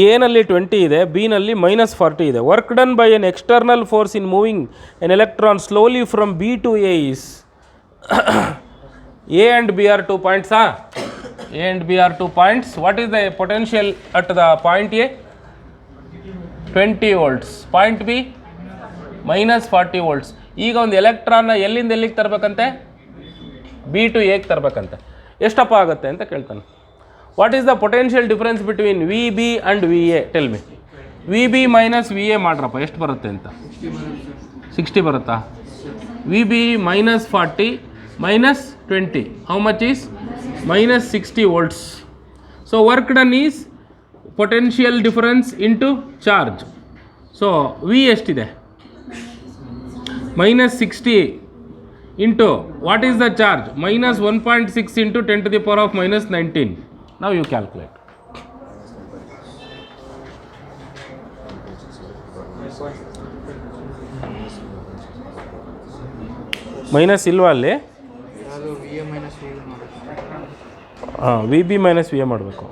A ನಲ್ಲಿ 20 ಇದೆ, B ನಲ್ಲಿ minus 40 ಇದೆ. Work done by an external force in moving an electron slowly from B to A is A and B are 2 points. A and B are 2 points. What is the potential at the point A? 20 volts. Point B minus 40 volts. ಈಗ ಒಂದು ಎಲೆಕ್ಟ್ರಾನ್ನ ಎಲ್ಲಿಂದ ಎಲ್ಲಿಗೆ ತರಬೇಕಂತೆ, B to ಎಗೆ ತರಬೇಕಂತೆ. ಎಷ್ಟಪ್ಪ ಆಗುತ್ತೆ ಅಂತ ಕೇಳ್ತಾನೆ. What is the potential difference between V B and V A, tell me. V B minus V A ಮಾಡ್ರಪ್ಪ, ಎಷ್ಟು ಬರುತ್ತೆ ಅಂತ. 60 ಬರುತ್ತಾ? V B minus 40 minus 20 how much is minus 60 volts. So work done is potential difference into charge. So V ಎಷ್ಟಿದೆ, minus 60 into what is the charge, minus 1.6 into 10 to the power of minus 19. Now you calculate. Minus ಇಲ್ವಾ ಅಲ್ಲಿ? ಹಾಂ, V B minus V A ಮಾಡಬೇಕು.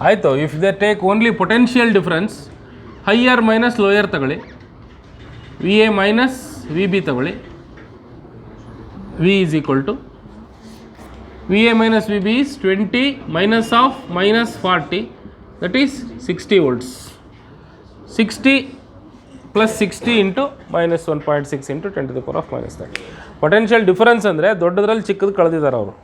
ಆಯಿತು. If they take only potential difference, higher minus lower ತಗೊಳ್ಳಿ, V A minus V B ತಗೊಳ್ಳಿ. V is equal to V A minus V B is 20 minus of minus 40, that is 60 volts. 60 plus 60 into minus 1.6 into 10 to the power of minus 30. Potential difference ಅಂದರೆ ದೊಡ್ಡದ್ರಲ್ಲಿ ಚಿಕ್ಕದು ಕಳೆದಿದ್ದಾರೆ ಅವರು.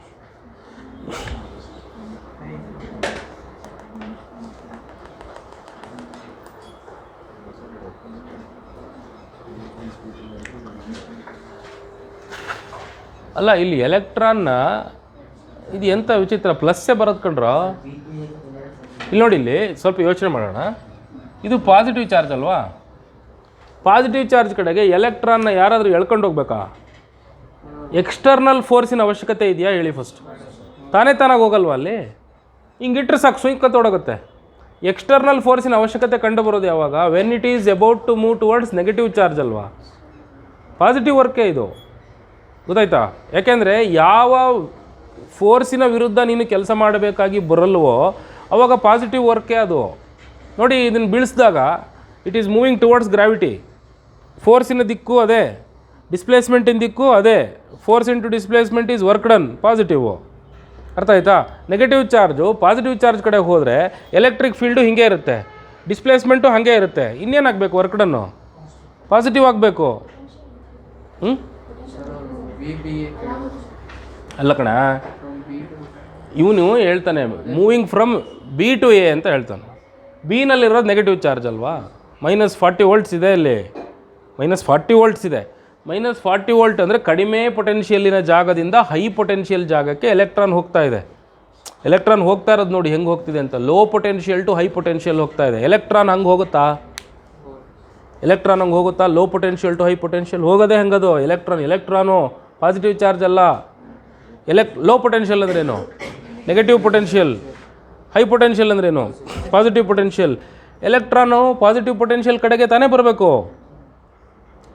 ಅಲ್ಲ, ಇಲ್ಲಿ ಎಲೆಕ್ಟ್ರಾನ್ನ ಇದು ಎಂಥ ವಿಚಿತ್ರ, ಪ್ಲಸ್ಸೇ ಬರೋದು ಕಂಡ್ರೋ. ಇಲ್ಲಿ ನೋಡಿ, ಇಲ್ಲಿ ಸ್ವಲ್ಪ ಯೋಚನೆ ಮಾಡೋಣ. ಇದು ಪಾಸಿಟಿವ್ ಚಾರ್ಜ್ ಅಲ್ವಾ? ಪಾಸಿಟಿವ್ ಚಾರ್ಜ್ ಕಡೆಗೆ ಎಲೆಕ್ಟ್ರಾನ್ನ ಯಾರಾದರೂ ಎಳ್ಕೊಂಡು ಹೋಗ್ಬೇಕಾ? ಎಕ್ಸ್ಟರ್ನಲ್ ಫೋರ್ಸಿನ ಅವಶ್ಯಕತೆ ಇದೆಯಾ ಹೇಳಿ ಫಸ್ಟ್? ತಾನೇ ತಾನಾಗಿ ಹೋಗಲ್ವಾ ಅಲ್ಲಿ? ಹಿಂಗಿಟ್ರೆ ಸಾಕು, ಸುಯ್ಕತ್ತೊಡಗುತ್ತೆ. ಎಕ್ಸ್ಟರ್ನಲ್ ಫೋರ್ಸಿನ ಅವಶ್ಯಕತೆ ಕಂಡು ಬರೋದು ಯಾವಾಗ? When it is about to move towards negative charge ಅಲ್ವಾ? ಪಾಸಿಟಿವ್ ವರ್ಕೇ ಇದು, ಗೊತ್ತಾಯ್ತಾ? ಯಾಕೆಂದರೆ ಯಾವ ಫೋರ್ಸಿನ ವಿರುದ್ಧ ನೀನು ಕೆಲಸ ಮಾಡಬೇಕಾಗಿ ಬರಲ್ವೋ ಅವಾಗ ಪಾಸಿಟಿವ್ ವರ್ಕೇ ಅದು. ನೋಡಿ, ಇದನ್ನು ಬೀಳಿಸಿದಾಗ it is moving towards gravity. ಫೋರ್ಸಿನ ದಿಕ್ಕು ಅದೇ, ಡಿಸ್ಪ್ಲೇಸ್ಮೆಂಟಿನ ದಿಕ್ಕು ಅದೇ. Force into displacement is work done, positive. ಅರ್ಥ ಆಯ್ತಾ? ನೆಗೆಟಿವ್ ಚಾರ್ಜು ಪಾಸಿಟಿವ್ ಚಾರ್ಜ್ ಕಡೆ ಹೋದರೆ ಎಲೆಕ್ಟ್ರಿಕ್ ಫೀಲ್ಡು ಹಿಂಗೆ ಇರುತ್ತೆ, ಡಿಸ್ಪ್ಲೇಸ್ಮೆಂಟು ಹಾಗೆ ಇರುತ್ತೆ. ಇನ್ನೇನಾಗಬೇಕು? ವರ್ಕ್ ಡನ್ನು ಪಾಸಿಟಿವ್ ಆಗಬೇಕು. ಅಲ್ಲ ಕಣ, ಇವನು ಹೇಳ್ತಾನೆ moving from B to A ಅಂತ ಹೇಳ್ತಾನೆ. ಬಿನಲ್ಲಿರೋದು ನೆಗೆಟಿವ್ ಚಾರ್ಜ್ ಅಲ್ವಾ? ಮೈನಸ್ 40 ವೋಲ್ಟ್ಸ್ ಇದೆ ಅಲ್ಲಿ, ಮೈನಸ್ 40 ವೋಲ್ಟ್ಸ್ ಇದೆ. ಮೈನಸ್ 40 ವೋಲ್ಟ್ ಅಂದರೆ ಕಡಿಮೆ ಪೊಟೆನ್ಷಿಯಲಿನ ಜಾಗದಿಂದ ಹೈ ಪೊಟೆನ್ಷಿಯಲ್ ಜಾಗಕ್ಕೆ ಎಲೆಕ್ಟ್ರಾನ್ ಹೋಗ್ತಾ ಇದೆ. ಎಲೆಕ್ಟ್ರಾನ್ ಹೋಗ್ತಾ ಇರೋದು ನೋಡಿ ಹೆಂಗೆ ಹೋಗ್ತಿದೆ ಅಂತ. Low potential to high potential ಹೋಗ್ತಾ ಇದೆ. ಎಲೆಕ್ಟ್ರಾನ್ ಹಂಗೆ ಹೋಗುತ್ತಾ? ಎಲೆಕ್ಟ್ರಾನ್ ಹಂಗೆ ಹೋಗುತ್ತಾ? Low potential to high potential ಹೋಗೋದೇ ಹೆಂಗದು? ಎಲೆಕ್ಟ್ರಾನು ಪಾಸಿಟಿವ್ ಚಾರ್ಜ್ ಅಲ್ಲ. ಲೋ ಪೊಟೆನ್ಷಿಯಲ್ ಅಂದ್ರೇನು? Negative potential. ಹೈ ಪೊಟೆನ್ಷಿಯಲ್ ಅಂದ್ರೇನು? Positive potential. Electron positive potential ಕಡೆಗೆ ತಾನೇ ಬರಬೇಕು.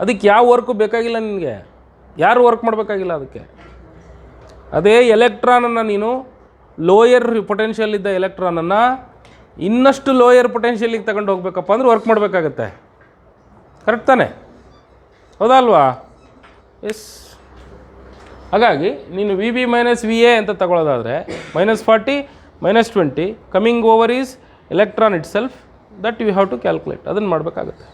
ಅದಕ್ಕೆ ಯಾವ ವರ್ಕು ಬೇಕಾಗಿಲ್ಲ ನಿನಗೆ, ಯಾರು ವರ್ಕ್ ಮಾಡಬೇಕಾಗಿಲ್ಲ ಅದಕ್ಕೆ. ಅದೇ ಎಲೆಕ್ಟ್ರಾನನ್ನು ನೀನು ಲೋಯರ್ ಪೊಟೆನ್ಷಿಯಲ್ ಇದ್ದ ಎಲೆಕ್ಟ್ರಾನನ್ನು ಇನ್ನಷ್ಟು ಲೋಯರ್ ಪೊಟೆನ್ಷಿಯಲಿಗೆ ತಗೊಂಡು ಹೋಗ್ಬೇಕಪ್ಪ ಅಂದ್ರೆ ವರ್ಕ್ ಮಾಡಬೇಕಾಗತ್ತೆ. ಕರೆಕ್ಟ್ ತಾನೆ? ಹೌದಾ ಅಲ್ವಾ? ಎಸ್. ಹಾಗಾಗಿ ನೀನು V B minus V A ಅಂತ ತಗೊಳ್ಳೋದಾದರೆ minus 40 minus 20 coming over is electron itself, that you have to calculate. ಅದನ್ನು ಮಾಡಬೇಕಾಗುತ್ತೆ.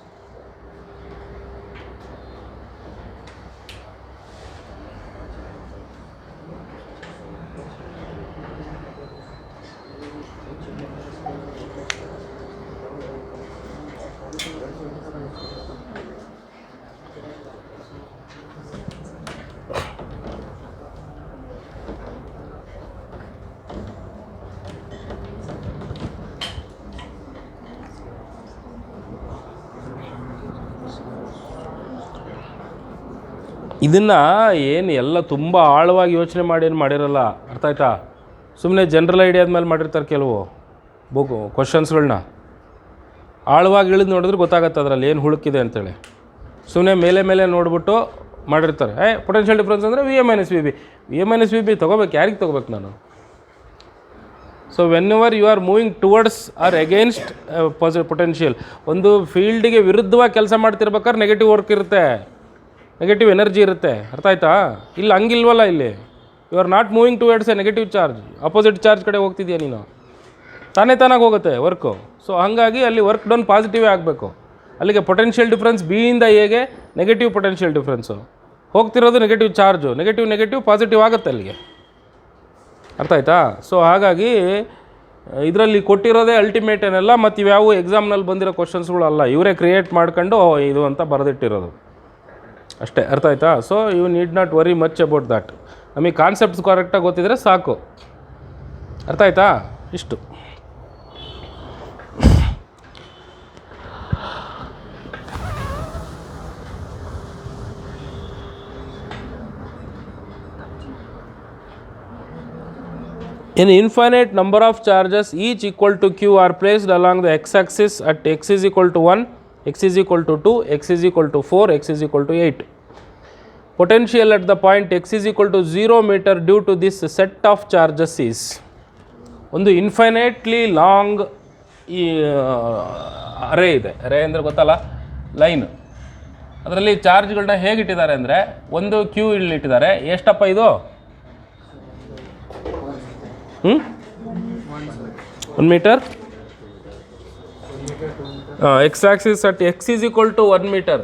ಇದನ್ನು ಏನು ಎಲ್ಲ ತುಂಬ ಆಳವಾಗಿ ಯೋಚನೆ ಮಾಡಿ ಏನು ಮಾಡಿರಲ್ಲ, ಅರ್ಥ ಆಯ್ತಾ? ಸುಮ್ಮನೆ ಜನರಲ್ ಐಡಿಯಾದ ಮೇಲೆ ಮಾಡಿರ್ತಾರೆ ಕೆಲವು ಕ್ವಶನ್ಸ್ಗಳನ್ನ. ಆಳವಾಗಿ ಇಳಿದು ನೋಡಿದ್ರೆ ಗೊತ್ತಾಗತ್ತೆ ಅದರಲ್ಲಿ ಏನು ಹುಳುಕಿದೆ ಅಂತೇಳಿ. ಸುಮ್ಮನೆ ಮೇಲೆ ನೋಡಿಬಿಟ್ಟು ಮಾಡಿರ್ತಾರೆ. ಪೊಟೆನ್ಷಿಯಲ್ ಡಿಫ್ರೆನ್ಸ್ ಅಂದರೆ V A minus V B ತೊಗೋಬೇಕು. ಯಾರಿಗೆ ತೊಗೋಬೇಕು ನಾನು? So whenever you are moving towards or against potential, ಒಂದು ಫೀಲ್ಡಿಗೆ ವಿರುದ್ಧವಾಗಿ ಕೆಲಸ ಮಾಡ್ತಿರ್ಬೇಕಾದ್ರೆ ನೆಗೆಟಿವ್ ವರ್ಕ್ ಇರುತ್ತೆ, ನೆಗೆಟಿವ್ ಎನರ್ಜಿ ಇರುತ್ತೆ. ಅರ್ಥ ಆಯ್ತಾ? ಇಲ್ಲಿ ಹಂಗಿಲ್ವಲ್ಲ, ಇಲ್ಲಿ you are not moving towards a negative charge, opposite charge ಕಡೆ ಹೋಗ್ತಿದ್ಯಾ ನೀನು, ತಾನಾಗಿ ಹೋಗುತ್ತೆ ವರ್ಕು. ಸೊ ಹಾಗಾಗಿ ಅಲ್ಲಿ ವರ್ಕ್ ಡನ್ ಪಾಸಿಟಿವೇ ಆಗಬೇಕು. ಅಲ್ಲಿಗೆ ಪೊಟೆನ್ಷಿಯಲ್ ಡಿಫ್ರೆನ್ಸ್ ಬಿಯಿಂದ ಎಗೆ ನೆಗೆಟಿವ್ ಪೊಟೆನ್ಷಿಯಲ್ ಡಿಫ್ರೆನ್ಸು, ಹೋಗ್ತಿರೋದು ನೆಗೆಟಿವ್ ಚಾರ್ಜು, ನೆಗೆಟಿವ್ ಪಾಸಿಟಿವ್ ಆಗುತ್ತೆ ಅಲ್ಲಿಗೆ. ಅರ್ಥ ಆಯ್ತಾ? ಸೊ ಹಾಗಾಗಿ ಇದರಲ್ಲಿ ಕೊಟ್ಟಿರೋದೇ ಅಲ್ಟಿಮೇಟ್ ಏನಲ್ಲ, ಮತ್ತು ಇವ್ಯಾವು ಎಕ್ಸಾಮ್ನಲ್ಲಿ ಬಂದಿರೋ ಕ್ವಶನ್ಸ್ಗಳು ಅಲ್ಲ, ಇವರೇ ಕ್ರಿಯೇಟ್ ಮಾಡ್ಕೊಂಡು ಇದು ಅಂತ ಬರೆದಿಟ್ಟಿರೋದು ಅಷ್ಟೇ. ಅರ್ಥ ಆಯ್ತಾ? So you need not worry much about that. ನಮಗೆ ಕಾನ್ಸೆಪ್ಟ್ಸ್ ಕರೆಕ್ಟಾಗಿ ಗೊತ್ತಿದ್ರೆ ಸಾಕು. ಅರ್ಥ ಆಯ್ತಾ? ಇಷ್ಟು. An infinite number of charges each equal to q are placed along the x-axis at x is equal to 1, x is equal to 2, x is equal to 4, x is equal to 8. Potential at the point x is equal to 0 meter due to this set of charges is. ಒಂದು infinitely long ಈ ಅರೇ ಇದೆ. ಅರೇ ಅಂದರೆ ಗೊತ್ತಲ್ಲ, line. ಅದರಲ್ಲಿ ಚಾರ್ಜ್ಗಳನ್ನ ಹೇಗಿಟ್ಟಿದ್ದಾರೆ ಅಂದರೆ, ಒಂದು Q ಇಲ್ಲಿ ಇಟ್ಟಿದ್ದಾರೆ. ಎಷ್ಟಪ್ಪ ಇದು? 1 metre. X axis at X is equal to 1 metre,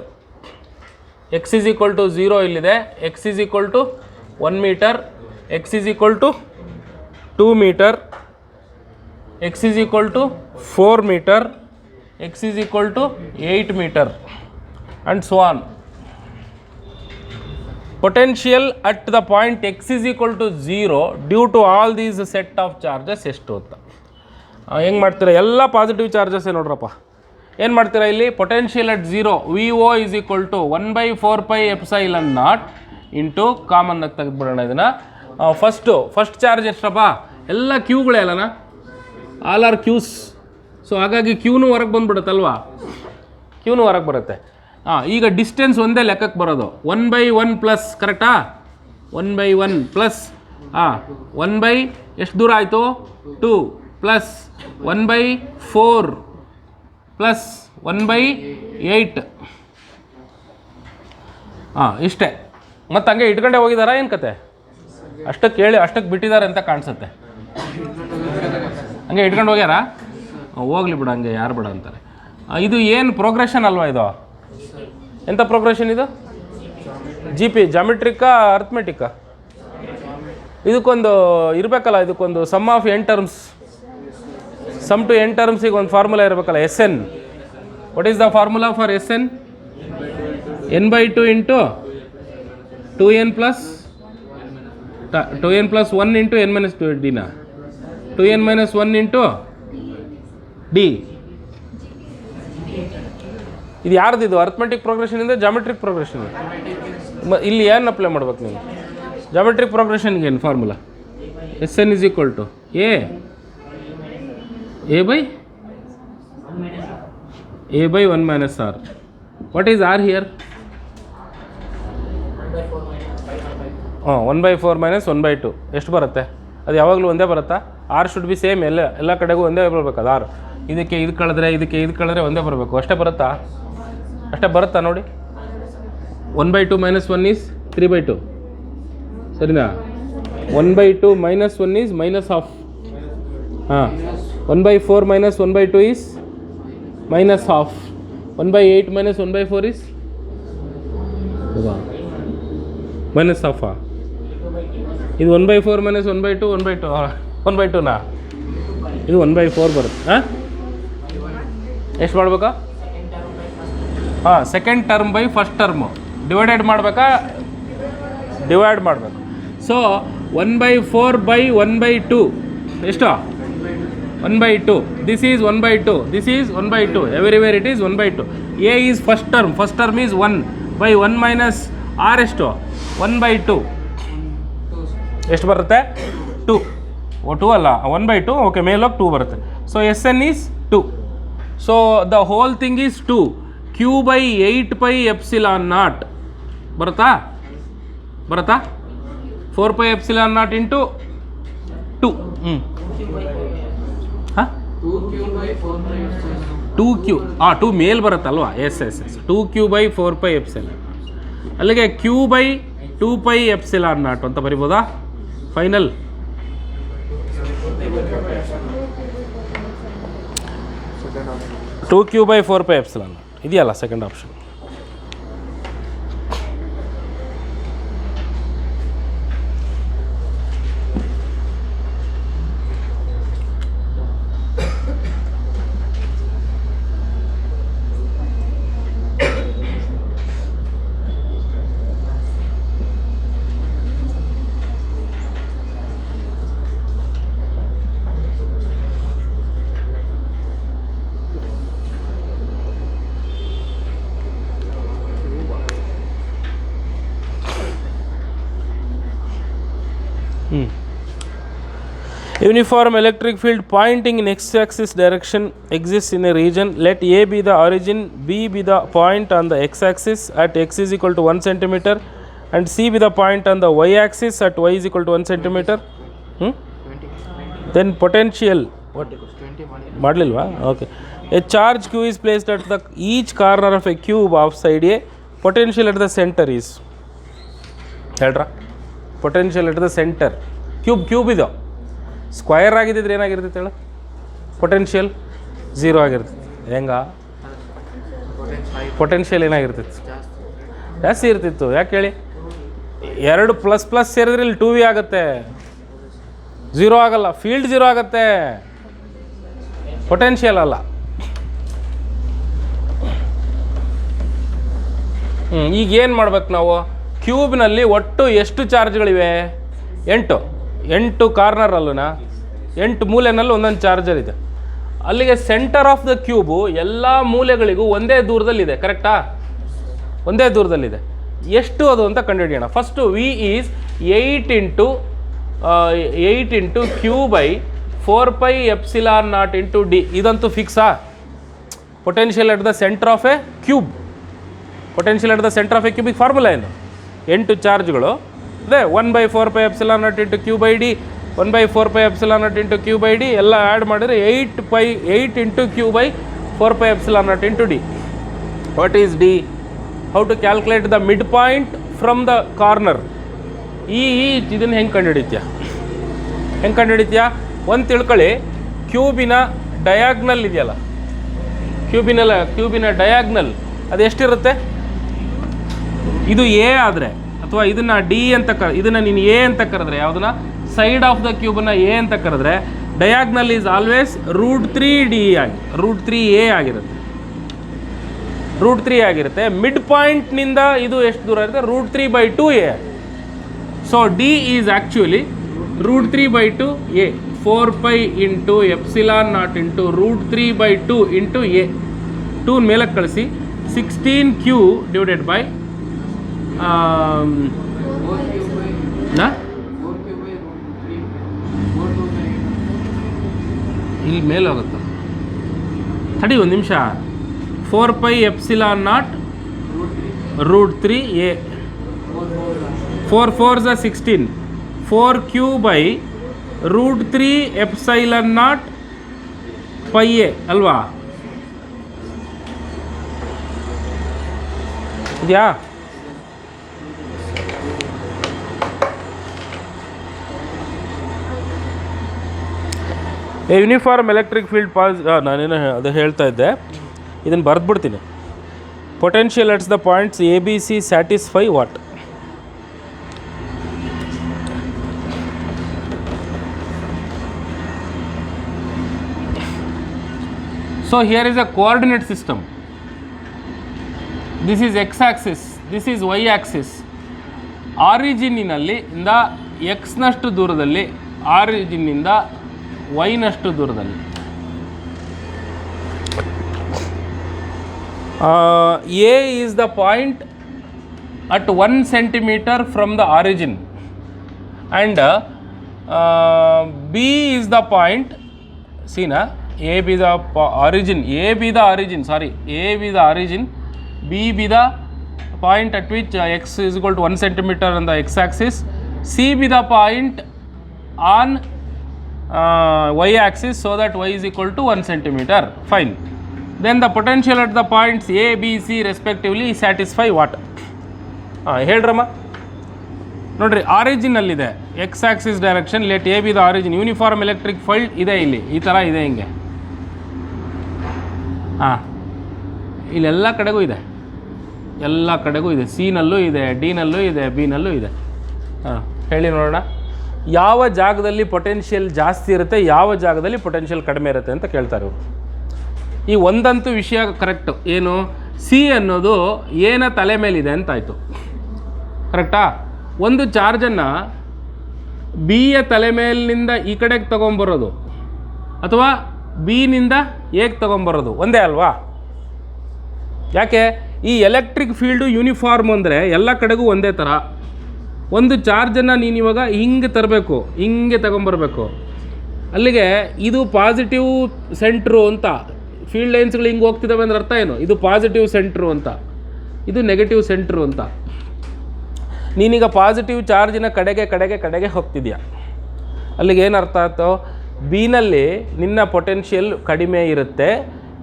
X is equal to 0 ಇಲ್ಲಿದೆ, X is equal to 1 metre, X is equal to 2 metre, X is equal to 4 metre, X is equal to 8 metre and so on. Potential at the point x is equal to 0 due to all these set of charges ಎಷ್ಟು ಅಂತ ಹೆಂಗೆ ಮಾಡ್ತೀರಾ? ಎಲ್ಲ positive charges ನೋಡ್ರಪ್ಪ. ಏನು ಮಾಡ್ತೀರಾ ಇಲ್ಲಿ? Potential at 0 V O is equal to 1/4πε0 into ಕಾಮನ್ನಾಗಿ ತೆಗೆದುಬಿಡೋಣ ಇದನ್ನು. ಫಸ್ಟ್ ಚಾರ್ಜ್ ಎಷ್ಟಪ್ಪ? ಎಲ್ಲ ಕ್ಯೂಗಳೇ ಅಲ್ಲನಾ, ಆಲ್ ಆರ್ ಕ್ಯೂಸ್. ಸೊ ಹಾಗಾಗಿ ಕ್ಯೂನು ಹೊರಗೆ ಬಂದುಬಿಡುತ್ತಲ್ವಾ, ಕ್ಯೂನು ಹೊರಗೆ ಬರುತ್ತೆ. ಈಗ ಡಿಸ್ಟೆನ್ಸ್ ಒಂದೇ ಲೆಕ್ಕಕ್ಕೆ ಬರೋದು. 1/1 ಪ್ಲಸ್, ಕರೆಕ್ಟಾ? 1/1 ಪ್ಲಸ್ 1 ಎಷ್ಟು ದೂರ ಆಯಿತು? 2 ಪ್ಲಸ್ 1/4 ಪ್ಲಸ್ 1/8. ಇಷ್ಟೇ. ಮತ್ತು ಹಂಗೆ ಇಟ್ಕೊಂಡೆ ಹೋಗಿದಾರಾ ಏನು ಕತೆ? ಅಷ್ಟಕ್ಕೆ ಬಿಟ್ಟಿದ್ದಾರೆ ಅಂತ ಕಾಣಿಸುತ್ತೆ. ಹಂಗೆ ಇಟ್ಕೊಂಡು ಹೋಗ್ಯಾರ? ಹೋಗ್ಲಿ ಬಿಡು, ಹಂಗೆ ಯಾರು ಬಿಡ ಅಂತಾರೆ. ಇದು ಏನು ಪ್ರೋಗ್ರೆಷನ್ ಅಲ್ವಾ ಇದು? ಎಂಥ ಪ್ರೋಗ್ರೆಷನ್ ಇದು? ಜಾಮೆಟ್ರಿಕಾ ಅರ್ಥಮೆಟಿಕಾ? ಇದಕ್ಕೊಂದು ಇರಬೇಕಲ್ಲ, ಇದಕ್ಕೊಂದು sum of n terms, sum to n ಟರ್ಮ್ಸಿಗೆ ಒಂದು ಫಾರ್ಮುಲಾ ಇರಬೇಕಲ್ಲ, S N. What is the formula for S N? n/2 into 2n plus 1 into n-2 ಡಿನ 2n-1 ಇಂಟು ಡಿ. ಇದು ಯಾರ್ದಿದು? ಅರ್ಥಮೆಟಿಕ್ ಪ್ರೋಗ್ರೆಷನಿಂದ ಜಾಮೆಟ್ರಿಕ್ ಪ್ರೋಗ್ರೆಷನ್. ಇಲ್ಲಿ ಏನು ಅಪ್ಲೈ ಮಾಡ್ಬೇಕು ನೀವು? ಜಾಮೆಟ್ರಿಕ್ ಪ್ರೋಗ್ರೆಷನ್ಗೆ ಏನು formula? S N is equal to A by 1 minus R. What is R here? 1/4 minus 1/2 ಎಷ್ಟು ಬರುತ್ತೆ? ಅದು ಯಾವಾಗಲೂ ಒಂದೇ ಬರುತ್ತಾ? ಆರ್ ಶುಡ್ ಬಿ ಸೇಮ್, ಎಲ್ಲ ಕಡೆಗೂ ಒಂದೇ ಬರಬೇಕು. ಅದು ಆರ್ ಇದಕ್ಕೆ ಇದು ಕಳೆದ್ರೆ ಒಂದೇ ಬರಬೇಕು. ಅಷ್ಟೇ ಬರುತ್ತಾ ನೋಡಿ? 1/2 ಮೈನಸ್ 1 ಈಸ್ 3/2, ಸರಿನಾ? 1/2 minus 1 is minus half. 1/4 minus 1/2 is minus half. 1/8 minus 1/4 is minus ಹಾಫಾ? ಇದು 1/4 ಮೈನಸ್ 1/2 1/2ನಾ? ಇದು 1/4 ಬರುತ್ತೆ. ಎಷ್ಟು ಮಾಡ್ಬೇಕಾ? Second term by first term divide ಮಾಡಬೇಕು. ಸೊ 1/4 ಬೈ 1/2 ಎಷ್ಟು? 1/2. This is 1/2, this is 1/2. Everywhere it is 1/2. A is first term is 1/1 minus R ಎಷ್ಟು 1/2 ಎಷ್ಟು ಬರುತ್ತೆ 2 2 ಅಲ್ಲ 1/2 ಓಕೆ ಮೇಲೋಗಿ 2 ಬರುತ್ತೆ. So S N is 2. So the whole thing is 2 q/8πε0 ಬರುತ್ತಾ 4πε0 into 2 ಹಾಂ 2q 2 ಮೇಲ್ ಬರುತ್ತಲ್ವಾ ಎಸ್ 2q/4πε ಅಲ್ಲಿಗೆ q/2πε0 ಅಂತ ಬರಿಬೋದಾ ಫೈನಲ್. ಟೂ q/4πε ಇದೆಯಲ್ಲ second option. Uniform electric field pointing in x-axis direction exists in a region. Let A be the origin, B be the point on the x-axis at x is equal to 1 cm and C be the point on the y-axis at y is equal to 1 cm. Then potential what? Madlilva? Okay. A charge q is placed at the each corner of a cube of side A. Potential at the center is ಹೇಳ್ರಾ potential at the center. Cube ಇದು square ಆಗಿದ್ದಿದ್ರೆ ಏನಾಗಿರ್ತೈತೆ ಹೇಳು potential 0 ಆಗಿರ್ತೈತೆ. ಹೆಂಗ potential ಏನಾಗಿರ್ತೈತೆ ಜಾಸ್ತಿ ಇರ್ತಿತ್ತು. ಯಾಕೆ ಹೇಳಿ 2 ++ ಸೇರಿದ್ರೆ ಇಲ್ಲಿ 2v ಆಗುತ್ತೆ, 0 ಆಗಲ್ಲ, ಫೀಲ್ಡ್ 0 ಆಗುತ್ತೆ, ಪೊಟೆನ್ಷಿಯಲ್ ಅಲ್ಲ. ಈಗ ಏನು ಮಾಡ್ಬೇಕು ನಾವು, ಕ್ಯೂಬ್ನಲ್ಲಿ ಒಟ್ಟು ಎಷ್ಟು ಚಾರ್ಜ್ಗಳಿವೆ 8 ಕಾರ್ನರ್ ಅಲ್ಲೂನಾ 8 ಮೂಲೆನಲ್ಲೂ ಒಂದೊಂದು ಚಾರ್ಜರ್ ಇದೆ. ಅಲ್ಲಿಗೆ ಸೆಂಟರ್ ಆಫ್ ದ ಕ್ಯೂಬು ಎಲ್ಲ ಮೂಲೆಗಳಿಗೂ ಒಂದೇ ದೂರದಲ್ಲಿದೆ, ಕರೆಕ್ಟಾ? ಒಂದೇ ದೂರದಲ್ಲಿದೆ. ಎಷ್ಟು ಅದು ಅಂತ ಕಂಡುಹಿಡಿಯೋಣ. First V is 8 into q/4πε0 into D. ಇದಂತೂ ಫಿಕ್ಸಾ? Potential at the centre of a cube, potential at the centre of a ಕ್ಯೂಬಿಗೆ ಫಾರ್ಮುಲಾ ಏನು? 8 ಚಾರ್ಜ್ಗಳು ಅದೇ 1/4πε0 ಇಂಟು q/d, 1/4πε0 ಇಂಟು q/d ಎಲ್ಲ ಆ್ಯಡ್ ಮಾಡಿದರೆ 8 into q/4πε0 into D. What is D? How to calculate the mid point from the corner. ಇದನ್ನು ಹೆಂಗೆ ಕಂಡುಹಿಡಿತ್ಯಾ? ಒಂದು ತಿಳ್ಕೊಳ್ಳಿ, ಕ್ಯೂಬಿನ ಡಯಾಗ್ನಲ್ ಇದೆಯಲ್ಲ, ಕ್ಯೂಬಿನ ಡಯಾಗ್ನಲ್ ಅದು ಎಷ್ಟಿರುತ್ತೆ? ಇದು ಎ ಆದರೆ ಅಥವಾ ಇದನ್ನು ಡಿ ಅಂತ ಇದನ್ನು ನೀನು ಎ ಅಂತ ಕರೆದ್ರೆ, ಯಾವುದನ್ನ ಸೈಡ್ ಆಫ್ ದ ಕ್ಯೂಬನ್ನು ಎ ಅಂತ ಕರೆದ್ರೆ ಡಯಾಗ್ನಲ್ ಈಸ್ ಆಲ್ವೇಸ್ √3d ಆಗಿ √3a ಆಗಿರುತ್ತೆ, √3 ಆಗಿರುತ್ತೆ. ಮಿಡ್ ಪಾಯಿಂಟ್ನಿಂದ ಇದು ಎಷ್ಟು ದೂರ ಇರುತ್ತೆ? √3/2a. So D is actually √3/2a. 4π into ε0 into √3/2 into A. 2 ಮೇಲಕ್ಕೆ ಕಳಿಸಿ 16q ಡಿವೈಡೆಡ್ ಬೈ ಇಲ್ಲಿ ಮೇಲೆ ಹೋಗುತ್ತೆ, ತಡಿ ಒಂದು ನಿಮಿಷ. 4πε0 √3a, 4 4s 16, 4q by √3ε0 πa ಅಲ್ವಾ? ಇದೆಯಾ? ಯೂನಿಫಾರ್ಮ್ ಎಲೆಕ್ಟ್ರಿಕ್ ಫೀಲ್ಡ್ ನಾನೇನು ಅದು ಹೇಳ್ತಾ ಇದ್ದೆ, ಇದನ್ನು ಬರೆದ್ಬಿಡ್ತೀನಿ. Potential at the points A B C satisfy what? So here is a coordinate system. This is X axis, this is Y axis. ಆರಿಜಿನ್ನಿನಲ್ಲಿ ಇಂದ ಎಕ್ಸ್ನಷ್ಟು ದೂರದಲ್ಲಿ, ಆರಿಜಿನ್ನಿಂದ ವೈನಷ್ಟು ದೂರದಲ್ಲಿ. A is the point at 1 centimeter from the origin, and B is the point. See na, A be the origin, A be the origin, B be the point at which x is equal to 1 centimeter on the x-axis, C be the point on y-axis, so that y is equal to 1 centimeter. Fine. Then the potential at the points A, B, C respectively satisfy what? ಹೇಳ್ರಮ್ಮ ನೋಡ್ರಿ, ಆರಿಜಿನಲ್ಲಿದೆ X axis direction, let A B the origin, uniform electric field ಇದೆ ಇಲ್ಲಿ ಈ ಥರ ಇದೆ, ಹಿಂಗೆ ಇಲ್ಲೆಲ್ಲ ಕಡೆಗೂ ಇದೆ, ಎಲ್ಲ ಕಡೆಗೂ ಇದೆ, ಸಿ ನಲ್ಲೂ ಇದೆ, ಡಿ ನಲ್ಲೂ ಇದೆ, ಬಿ ನಲ್ಲೂ ಇದೆ. ಹೇಳಿ ನೋಡೋಣ, ಯಾವ ಜಾಗದಲ್ಲಿ ಪೊಟೆನ್ಷಿಯಲ್ ಜಾಸ್ತಿ ಇರುತ್ತೆ, ಯಾವ ಜಾಗದಲ್ಲಿ ಪೊಟೆನ್ಷಿಯಲ್ ಕಡಿಮೆ ಇರುತ್ತೆ ಅಂತ ಕೇಳ್ತಾರೆ ಇವರು. ಈ ಒಂದಂತೂ ವಿಷಯ ಕರೆಕ್ಟು, ಏನು, ಸಿ ಅನ್ನೋದು ಏನ ತಲೆ ಮೇಲಿದೆ ಅಂತಾಯಿತು, ಕರೆಕ್ಟಾ? ಒಂದು ಚಾರ್ಜನ್ನು ಬಿಯ ತಲೆ ಮೇಲಿನಿಂದ ಈ ಕಡೆಗೆ ತೊಗೊಂಬರೋದು ಅಥವಾ ಬಿನಿಂದ ಏಗೆ ತೊಗೊಂಬರೋದು ಒಂದೇ ಅಲ್ವಾ? ಯಾಕೆ? ಈ ಎಲೆಕ್ಟ್ರಿಕ್ ಫೀಲ್ಡು ಯೂನಿಫಾರ್ಮ್ ಅಂದರೆ ಎಲ್ಲ ಕಡೆಗೂ ಒಂದೇ ಥರ. ಒಂದು ಚಾರ್ಜನ್ನು ನೀನು ಇವಾಗ ಹಿಂಗೆ ತರಬೇಕು, ಹಿಂಗೆ ತಗೊಂಬರ್ಬೇಕು, ಅಲ್ಲಿಗೆ ಇದು ಪಾಸಿಟಿವ್ ಸೆಂಟ್ರು ಅಂತ, ಫೀಲ್ಡ್ ಲೈನ್ಸ್ಗಳು ಹಿಂಗೆ ಹೋಗ್ತಿದ್ದಾವೆ ಅಂದ್ರೆ ಅರ್ಥ ಏನು? ಇದು ಪಾಸಿಟಿವ್ ಸೆಂಟ್ರು ಅಂತ, ಇದು ನೆಗೆಟಿವ್ ಸೆಂಟ್ರು ಅಂತ. ನೀನೀಗ ಪಾಸಿಟಿವ್ ಚಾರ್ಜಿನ ಕಡೆಗೆ ಹೋಗ್ತಿದ್ಯಾ, ಅಲ್ಲಿಗೆ ಏನು ಅರ್ಥ ಆಯ್ತು? ಬಿನಲ್ಲಿ ನಿನ್ನ ಪೊಟೆನ್ಷಿಯಲ್ ಕಡಿಮೆ ಇರುತ್ತೆ,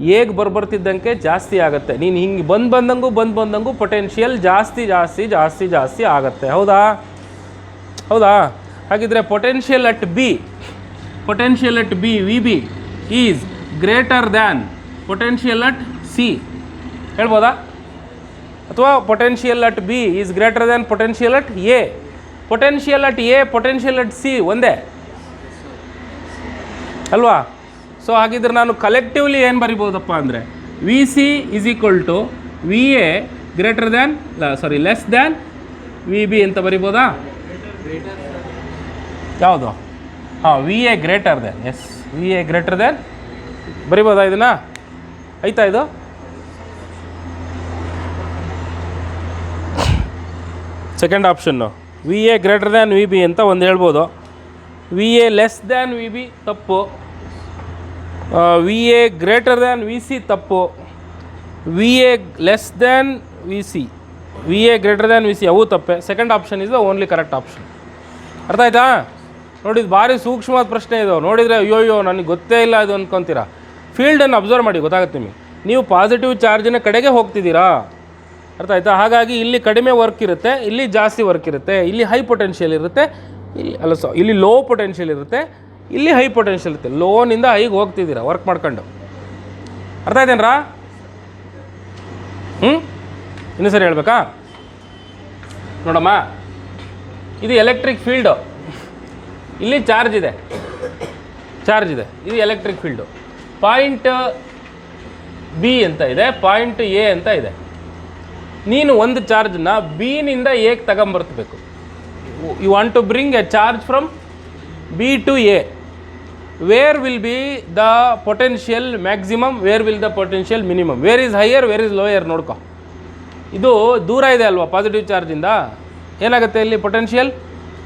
ಹೇಗೆ ಬರ್ತಿದ್ದಂಗೆ ಜಾಸ್ತಿ ಆಗುತ್ತೆ. ನೀನು ಹಿಂಗೆ ಬಂದಂಗೂ ಪೊಟೆನ್ಷಿಯಲ್ ಜಾಸ್ತಿ ಆಗುತ್ತೆ. ಹೌದಾ? ಹಾಗಿದ್ರೆ potential at B V B is greater than potential at C, ಹೇಳ್ಬೋದಾ? ಅಥವಾ potential at B is greater than potential at A. Potential at A, potential at C ಒಂದೇ ಅಲ್ವಾ? ಸೊ ಹಾಗಿದ್ರೆ ನಾನು ಕಲೆಕ್ಟಿವ್ಲಿ ಏನು ಬರಿಬೋದಪ್ಪ ಅಂದರೆ, V C is equal to V A greater than less than V B ಅಂತ ಬರಿಬೋದಾ? ಯಾವುದು? V A greater than, yes, V A greater than ಬರಿಬೋದಾ? ಇದನ್ನು ಆಯ್ತಾ? ಇದು second option, V A greater than V B ಅಂತ ಒಂದು ಹೇಳ್ಬೋದು. V A less than V B ತಪ್ಪು, V A greater than V C ತಪ್ಪು, V A less than V C, V A greater than V C ಅವು ತಪ್ಪೆ. Second option is the only correct option. ಅರ್ಥ ಆಯ್ತಾ? ನೋಡಿದ್ದು ಭಾರಿ ಸೂಕ್ಷ್ಮವಾದ ಪ್ರಶ್ನೆ ಇದು. ನೋಡಿದರೆ ಅಯ್ಯೋ ನನಗೆ ಗೊತ್ತೇ ಇಲ್ಲ ಇದು ಅಂದ್ಕೊತೀರಾ. ಫೀಲ್ಡನ್ನು ಅಬ್ಸರ್ವ್ ಮಾಡಿ, ಗೊತ್ತಾಗುತ್ತೆ ನಿಮಗೆ. ನೀವು ಪಾಸಿಟಿವ್ ಚಾರ್ಜಿನ ಕಡೆಗೆ ಹೋಗ್ತಿದ್ದೀರಾ, ಅರ್ಥ ಆಯ್ತಾ? ಹಾಗಾಗಿ ಇಲ್ಲಿ ಕಡಿಮೆ ವರ್ಕ್ ಇರುತ್ತೆ, ಇಲ್ಲಿ ಜಾಸ್ತಿ ವರ್ಕ್ ಇರುತ್ತೆ, ಇಲ್ಲಿ ಹೈ ಪೊಟೆನ್ಷಿಯಲ್ ಇರುತ್ತೆ, ಇಲ್ಲಿ ಲೋ ಪೊಟೆನ್ಷಿಯಲ್ ಇರುತ್ತೆ, ಇಲ್ಲಿ ಹೈ ಪೊಟೆನ್ಷಿಯಲ್ ಇರುತ್ತೆ. ಲೋನಿಂದ ಹೈಗೆ ಹೋಗ್ತಿದ್ದೀರಾ ವರ್ಕ್ ಮಾಡ್ಕೊಂಡು. ಅರ್ಥ ಆಯ್ತೇನ್ರಾ? ಇನ್ನೂ ಸರಿ ಹೇಳ್ಬೇಕಾ? ನೋಡಮ್ಮ, ಇದು ಎಲೆಕ್ಟ್ರಿಕ್ ಫೀಲ್ಡು, ಇಲ್ಲಿ ಚಾರ್ಜ್ ಇದೆ, ಇದು ಎಲೆಕ್ಟ್ರಿಕ್ ಫೀಲ್ಡು. ಪಾಯಿಂಟ್ ಬಿ ಅಂತ ಇದೆ, ಪಾಯಿಂಟ್ ಎ ಅಂತ ಇದೆ. ನೀನು ಒಂದು ಚಾರ್ಜನ್ನ ಬಿನಿಂದ ಎಗೆ ತಗೊಂಬರ್ತ್ಬೇಕು. You want to bring a charge from B to A. Where will be the potential maximum, where will the potential minimum, where is higher, where is lower ನೋಡ್ಕೊ. ಇದು ದೂರ ಇದೆ ಅಲ್ವಾ ಪಾಸಿಟಿವ್ ಚಾರ್ಜಿಂದ, ಏನಾಗುತ್ತೆ ಇಲ್ಲಿ ಪೊಟೆನ್ಷಿಯಲ್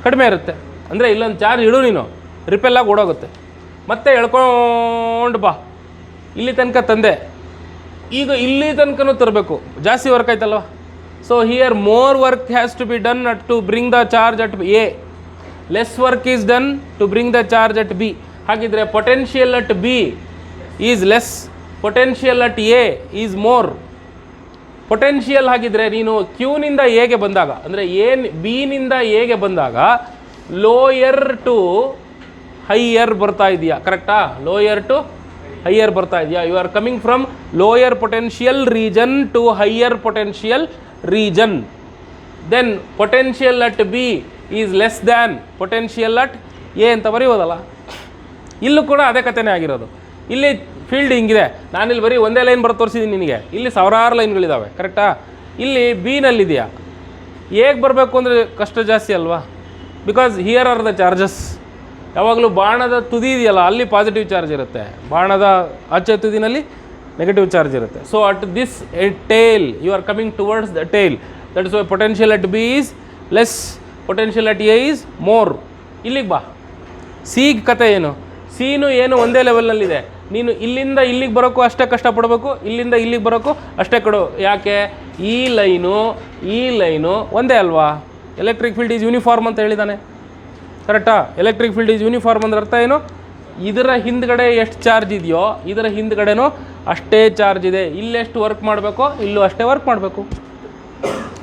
ಕಡಿಮೆ ಇರುತ್ತೆ. ಅಂದರೆ ಇಲ್ಲೊಂದು ಚಾರ್ಜ್ ಇಡು ನೀನು, ರಿಪೆಲ್ಲಾಗಿ ಓಡೋಗುತ್ತೆ, ಮತ್ತೆ ಎಳ್ಕೊಂಡು ಬಾ, ಇಲ್ಲಿ ತನಕ ತಂದೆ, ಈಗ ಇಲ್ಲಿ ತನಕನೂ ತರಬೇಕು, ಜಾಸ್ತಿ ವರ್ಕ್ ಆಯ್ತಲ್ವ. So here more work has to be done to bring the charge at A, less work is done to bring the charge at B. ಹಾಗಿದ್ರೆ potential at B is less, potential at A is more. Potential ಹಾಗಿದ್ರೆ ನೀನು ಕ್ಯೂನಿಂದ ಎಗೆ ಬಂದಾಗ, ಅಂದರೆ ಬಿನಿಂದ ಎಗೆ ಬಂದಾಗ lower to higher ಬರ್ತಾ ಇದೆಯಾ, ಕರೆಕ್ಟಾ? ಲೋಯರ್ ಟು ಹೈಯರ್ ಬರ್ತಾ ಇದೆಯಾ? You are coming from lower potential region to higher potential region. Then potential at B is less than potential at A ಅಂತ ಬರೆಯೋದಲ್ಲ. ಇಲ್ಲೂ ಕೂಡ ಅದೇ ಕಥೆನೇ ಆಗಿರೋದು. ಇಲ್ಲಿ ಫೀಲ್ಡ್ ಹಿಂಗಿದೆ, ನಾನಿಲ್ಲಿ ಬರೀ ಒಂದೇ ಲೈನ್ ಬರೋ ತೋರಿಸಿದ್ದೀನಿ ನಿನಗೆ, ಇಲ್ಲಿ ಸಾವಿರಾರು ಲೈನ್ಗಳಿದ್ದಾವೆ, ಕರೆಕ್ಟಾ? ಇಲ್ಲಿ ಬಿನಲ್ಲಿದೆಯಾ, ಹೇಗೆ ಬರಬೇಕು ಅಂದರೆ ಕಷ್ಟ ಜಾಸ್ತಿ ಅಲ್ವಾ? Because here are the charges. ಯಾವಾಗಲೂ ಬಾಣದ ತುದಿ ಇದೆಯಲ್ಲ, ಅಲ್ಲಿ ಪಾಸಿಟಿವ್ ಚಾರ್ಜ್ ಇರುತ್ತೆ, ಬಾಣದ ಆಚೆ ತುದಿನಲ್ಲಿ ನೆಗೆಟಿವ್ ಚಾರ್ಜ್ ಇರುತ್ತೆ. So at this tail you are coming towards the tail, that is why potential at B is less, potential at A is more. ಇಲ್ಲಿಗೆ ಬಾ, ಸಿ ಕತೆ ಏನು? ಸಿನು ಏನು ಒಂದೇ ಲೆವೆಲ್ನಲ್ಲಿದೆ. ನೀನು ಇಲ್ಲಿಂದ ಇಲ್ಲಿಗೆ ಬರೋಕ್ಕೂ ಅಷ್ಟೇ ಕಷ್ಟಪಡಬೇಕು, ಇಲ್ಲಿಂದ ಇಲ್ಲಿಗೆ ಬರೋಕ್ಕೂ ಅಷ್ಟೇ ಕೊಡು. ಯಾಕೆ? ಈ ಲೈನು ಒಂದೇ ಅಲ್ವಾ? ಎಲೆಕ್ಟ್ರಿಕ್ ಫೀಲ್ಡ್ ಈಸ್ ಯೂನಿಫಾರ್ಮ್ ಅಂತ ಹೇಳಿದ್ದಾನೆ, ಕರೆಕ್ಟಾ? ಎಲೆಕ್ಟ್ರಿಕ್ ಫೀಲ್ಡ್ ಈಸ್ ಯೂನಿಫಾರ್ಮ್ ಅಂದ್ರೆ ಅರ್ಥ ಏನು? ಇದರ ಹಿಂದ್ಗಡೆ ಎಷ್ಟು ಚಾರ್ಜ್ ಇದೆಯೋ ಇದರ ಹಿಂದ್ಗಡೆನೂ ಅಷ್ಟೇ ಚಾರ್ಜ್ ಇದೆ. ಇಲ್ಲೆಷ್ಟು ವರ್ಕ್ ಮಾಡಬೇಕೋ ಇಲ್ಲೂ ಅಷ್ಟೇ ವರ್ಕ್ ಮಾಡಬೇಕು.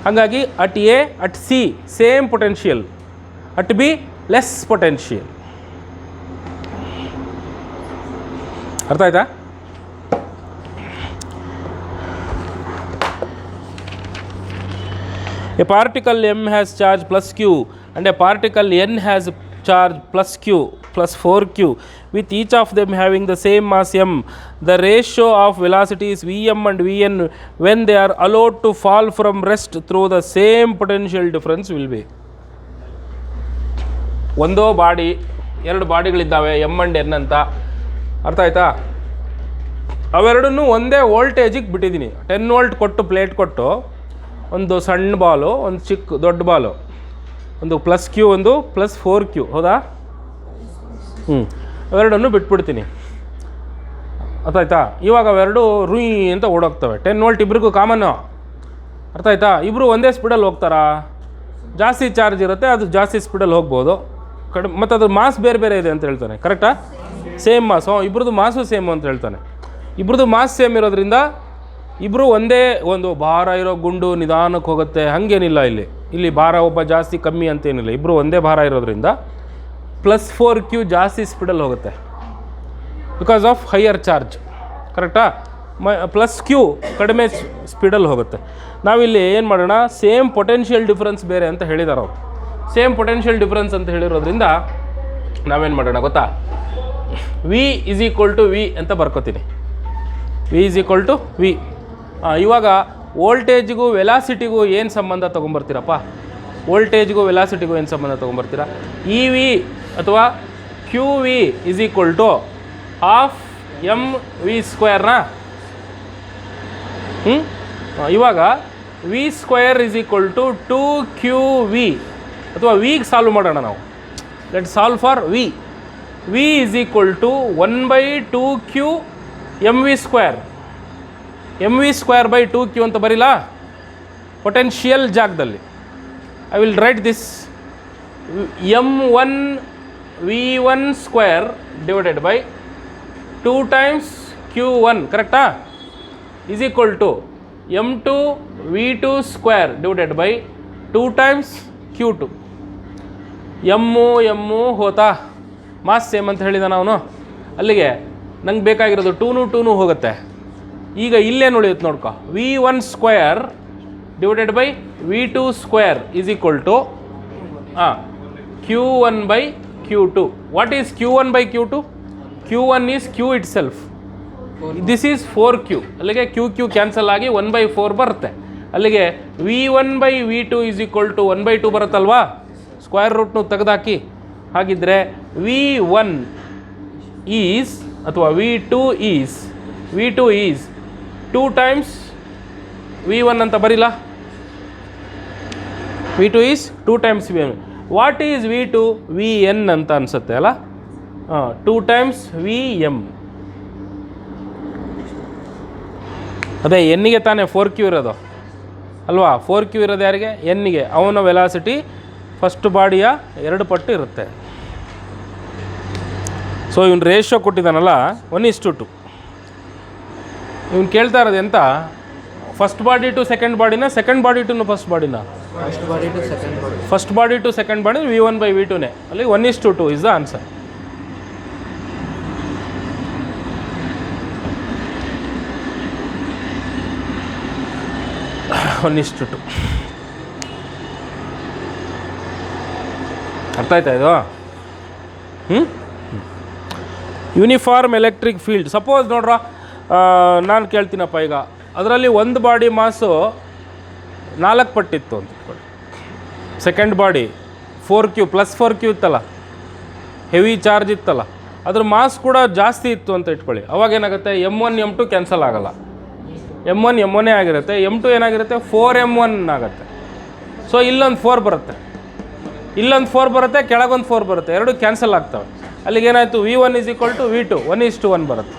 ಹಾಗಾಗಿ at A at C same potential, at be less potential. ಅರ್ಥ ಆಯ್ತಾ? A particle m has charge plus q and a particle n has charge plus q plus 4q, with each of them having the same mass m. The ratio of velocities vm and vn when they are allowed to fall from rest through the same potential difference will be. ಒಂದೋ body, ಎರಡು ಬಾಡಿಗಳಿದ್ದಾವೆ M and N ಅಂತ, ಅರ್ಥ ಆಯ್ತಾ? ಅವೆರಡನ್ನೂ ಒಂದೇ ವೋಲ್ಟೇಜಿಗೆ ಬಿಟ್ಟಿದ್ದೀನಿ. 10 volt ಕೊಟ್ಟು plate ಕೊಟ್ಟು ಒಂದು ಸಣ್ಣ ಬಾಲು, ಒಂದು ದೊಡ್ಡ ಬಾಲು, ಒಂದು ಪ್ಲಸ್ ಕ್ಯೂ, ಒಂದು ಪ್ಲಸ್ 4q, ಹೌದಾ? ಅವೆರಡನ್ನು ಬಿಟ್ಬಿಡ್ತೀನಿ, ಅರ್ಥ ಆಯ್ತಾ? ಇವಾಗ ಅವೆರಡು ರುಯ್ ಅಂತ ಓಡೋಗ್ತವೆ. 10 ವೋಲ್ಟ್ ಇಬ್ರಿಗೂ ಕಾಮನ್ನು, ಅರ್ಥ ಆಯ್ತಾ? ಇಬ್ಬರು ಒಂದೇ ಸ್ಪೀಡಲ್ಲಿ ಹೋಗ್ತಾರಾ? ಜಾಸ್ತಿ ಚಾರ್ಜ್ ಇರುತ್ತೆ, ಅದು ಜಾಸ್ತಿ ಸ್ಪೀಡಲ್ಲಿ ಹೋಗ್ಬೋದು. ಮತ್ತು ಅದ್ರ ಮಾಸ್ ಬೇರೆ ಬೇರೆ ಇದೆ ಅಂತ ಹೇಳ್ತಾನೆ, ಕರೆಕ್ಟಾ? ಸೇಮ್ ಮಾಸ್, ಇಬ್ರದ್ದು ಮಾಸು ಸೇಮ್ ಅಂತ ಹೇಳ್ತಾನೆ. ಇಬ್ರದ್ದು ಮಾಸ್ ಸೇಮ್ ಇರೋದ್ರಿಂದ ಇಬ್ಬರು ಒಂದೇ ಒಂದು ಭಾರ ಇರೋ ಗುಂಡು ನಿಧಾನಕ್ಕೆ ಹೋಗುತ್ತೆ, ಹಾಗೇನಿಲ್ಲ. ಇಲ್ಲಿ ಭಾರ ಒಬ್ಬ ಜಾಸ್ತಿ ಕಮ್ಮಿ ಅಂತೇನಿಲ್ಲ, ಇಬ್ಬರು ಒಂದೇ ಭಾರ ಇರೋದ್ರಿಂದ ಪ್ಲಸ್ 4q ಜಾಸ್ತಿ ಸ್ಪೀಡಲ್ಲಿ ಹೋಗುತ್ತೆ ಬಿಕಾಸ್ ಆಫ್ ಹೈಯರ್ ಚಾರ್ಜ್, ಕರೆಕ್ಟಾ? ಪ್ಲಸ್ ಕ್ಯೂ ಕಡಿಮೆ ಸ್ಪೀಡಲ್ಲಿ ಹೋಗುತ್ತೆ. ನಾವಿಲ್ಲಿ ಏನು ಮಾಡೋಣ, ಸೇಮ್ ಪೊಟೆನ್ಷಿಯಲ್ ಡಿಫ್ರೆನ್ಸ್ ಬೇರೆ ಅಂತ ಹೇಳಿದಾರೆ ಅವರು. ಸೇಮ್ ಪೊಟೆನ್ಷಿಯಲ್ ಡಿಫ್ರೆನ್ಸ್ ಅಂತ ಹೇಳಿರೋದ್ರಿಂದ ನಾವೇನು ಮಾಡೋಣ ಗೊತ್ತಾ, V is equal to V ಅಂತ ಬರ್ಕೋತೀನಿ. V is equal to V. ಇವಾಗ ವೋಲ್ಟೇಜ್ಗೂ ವೆಲಾಸಿಟಿಗೂ ಏನು ಸಂಬಂಧ ತೊಗೊಂಬರ್ತೀರಪ್ಪ? ವೋಲ್ಟೇಜ್ಗೂ ವೆಲಾಸಿಟಿಗೂ ಏನು ಸಂಬಂಧ ತೊಗೊಂಬರ್ತೀರಾ? ಇ ವಿ ಅಥವಾ Q V is equal to half M V ಸ್ಕ್ವೇರ್ನ. ಇವಾಗ V square is equal to 2qv, ಅಥವಾ ವಿಗೆ ಸಾಲ್ವ್ ಮಾಡೋಣ ನಾವು. Let solve for V. V is equal to 1/2q M V square. M V square by 2q ಅಂತ ಬರೀಲ್ಲ potential ಜಾಗದಲ್ಲಿ. I will write this m1 v1 square divided by 2 times q1, ಕರೆಕ್ಟಾ? Is equal to m2 v2 square divided by 2 times q2. M ಹೋತಾ, mass same ಅಂತ ಹೇಳಿದ ಅವನು. ಅಲ್ಲಿಗೆ ನಂಗೆ ಬೇಕಾಗಿರೋದು 2 ಹೋಗುತ್ತೆ. ಈಗ ಇಲ್ಲೇನು ಉಳಿಯುತ್ತೆ ನೋಡ್ಕೊ, v1 square divided by v2 square is equal to q1 by q2. What is q1 by q2? q1 is q itself, this is 4q. ಅಲ್ಲಿಗೆ q ಕ್ಯಾನ್ಸಲ್ ಆಗಿ 1/4 ಬರುತ್ತೆ. ಅಲ್ಲಿಗೆ v1 by v2 is equal to 1/2 ಬರುತ್ತಲ್ವಾ? Square ರೂಟ್ನು ತೆಗೆದಾಕಿ. ಹಾಗಿದ್ದರೆ v1 is ಅಥವಾ v2 is 2 times v1 ಅಂತ ಬರೀಲ್ಲ. v2 is 2 times v1. What is v2? vn ಅಂತ ಅನಿಸುತ್ತೆ ಅಲ್ಲ? 2 ಟೈಮ್ಸ್ vm. ಅದೇ ಎನ್ನಿಗೆ ತಾನೇ 4q ಇರೋದು ಅಲ್ವಾ? 4q ಇರೋದು ಯಾರಿಗೆ? ಎನ್ನಿಗೆ. ಅವನ ವೆಲಾಸಿಟಿ ಫಸ್ಟ್ ಬಾಡಿಯ 2 ಪಟ್ಟು ಇರುತ್ತೆ. ಸೊ ಇವನು ರೇಷಿಯೋ ಕೊಟ್ಟಿದ್ದಾನಲ್ಲ 1:2. ಇವನು ಕೇಳ್ತಾ ಇರೋದು ಎಂತ? ಫಸ್ಟ್ ಬಾಡಿ ಟು ಸೆಕೆಂಡ್ ಬಾಡಿನ, ಸೆಕೆಂಡ್ ಬಾಡಿ ಟು ಫಸ್ಟ್ ಬಾಡಿನ? First body to second body v1 by v2ನೇ. ಅಲ್ಲಿ 1:2 ಇಸ್ ದ ಆನ್ಸರ್. ಅರ್ಥ ಆಯ್ತಾ ಇದು? Uniform electric field. ಸಪೋಸ್ ನೋಡ್ರ, ನಾನು ಕೇಳ್ತೀನಪ್ಪ, ಈಗ ಅದರಲ್ಲಿ ಒಂದು ಬಾಡಿ ಮಾಸು 4 ಪಟ್ಟಿತ್ತು ಅಂತ ಇಟ್ಕೊಳ್ಳಿ. Second body 4q plus 4q ಇತ್ತಲ್ಲ, ಹೆವಿ ಚಾರ್ಜ್ ಇತ್ತಲ್ಲ, ಅದ್ರ ಮಾಸ್ ಕೂಡ ಜಾಸ್ತಿ ಇತ್ತು ಅಂತ ಇಟ್ಕೊಳ್ಳಿ. ಅವಾಗೇನಾಗುತ್ತೆ, m1 m2 ಕ್ಯಾನ್ಸಲ್ ಆಗಲ್ಲ, m1 m1 ಆಗಿರುತ್ತೆ, m2 ಏನಾಗಿರುತ್ತೆ 4m1 ಆಗುತ್ತೆ. ಸೊ ಇಲ್ಲೊಂದು 4 ಬರುತ್ತೆ, ಇಲ್ಲೊಂದು 4 ಬರುತ್ತೆ, ಕೆಳಗೊಂದು 4 ಬರುತ್ತೆ, ಎರಡು ಕ್ಯಾನ್ಸಲ್ ಆಗ್ತವೆ. ಅಲ್ಲಿಗೆ ಏನಾಯಿತು, V1 = V2 1:1 ಬರುತ್ತೆ.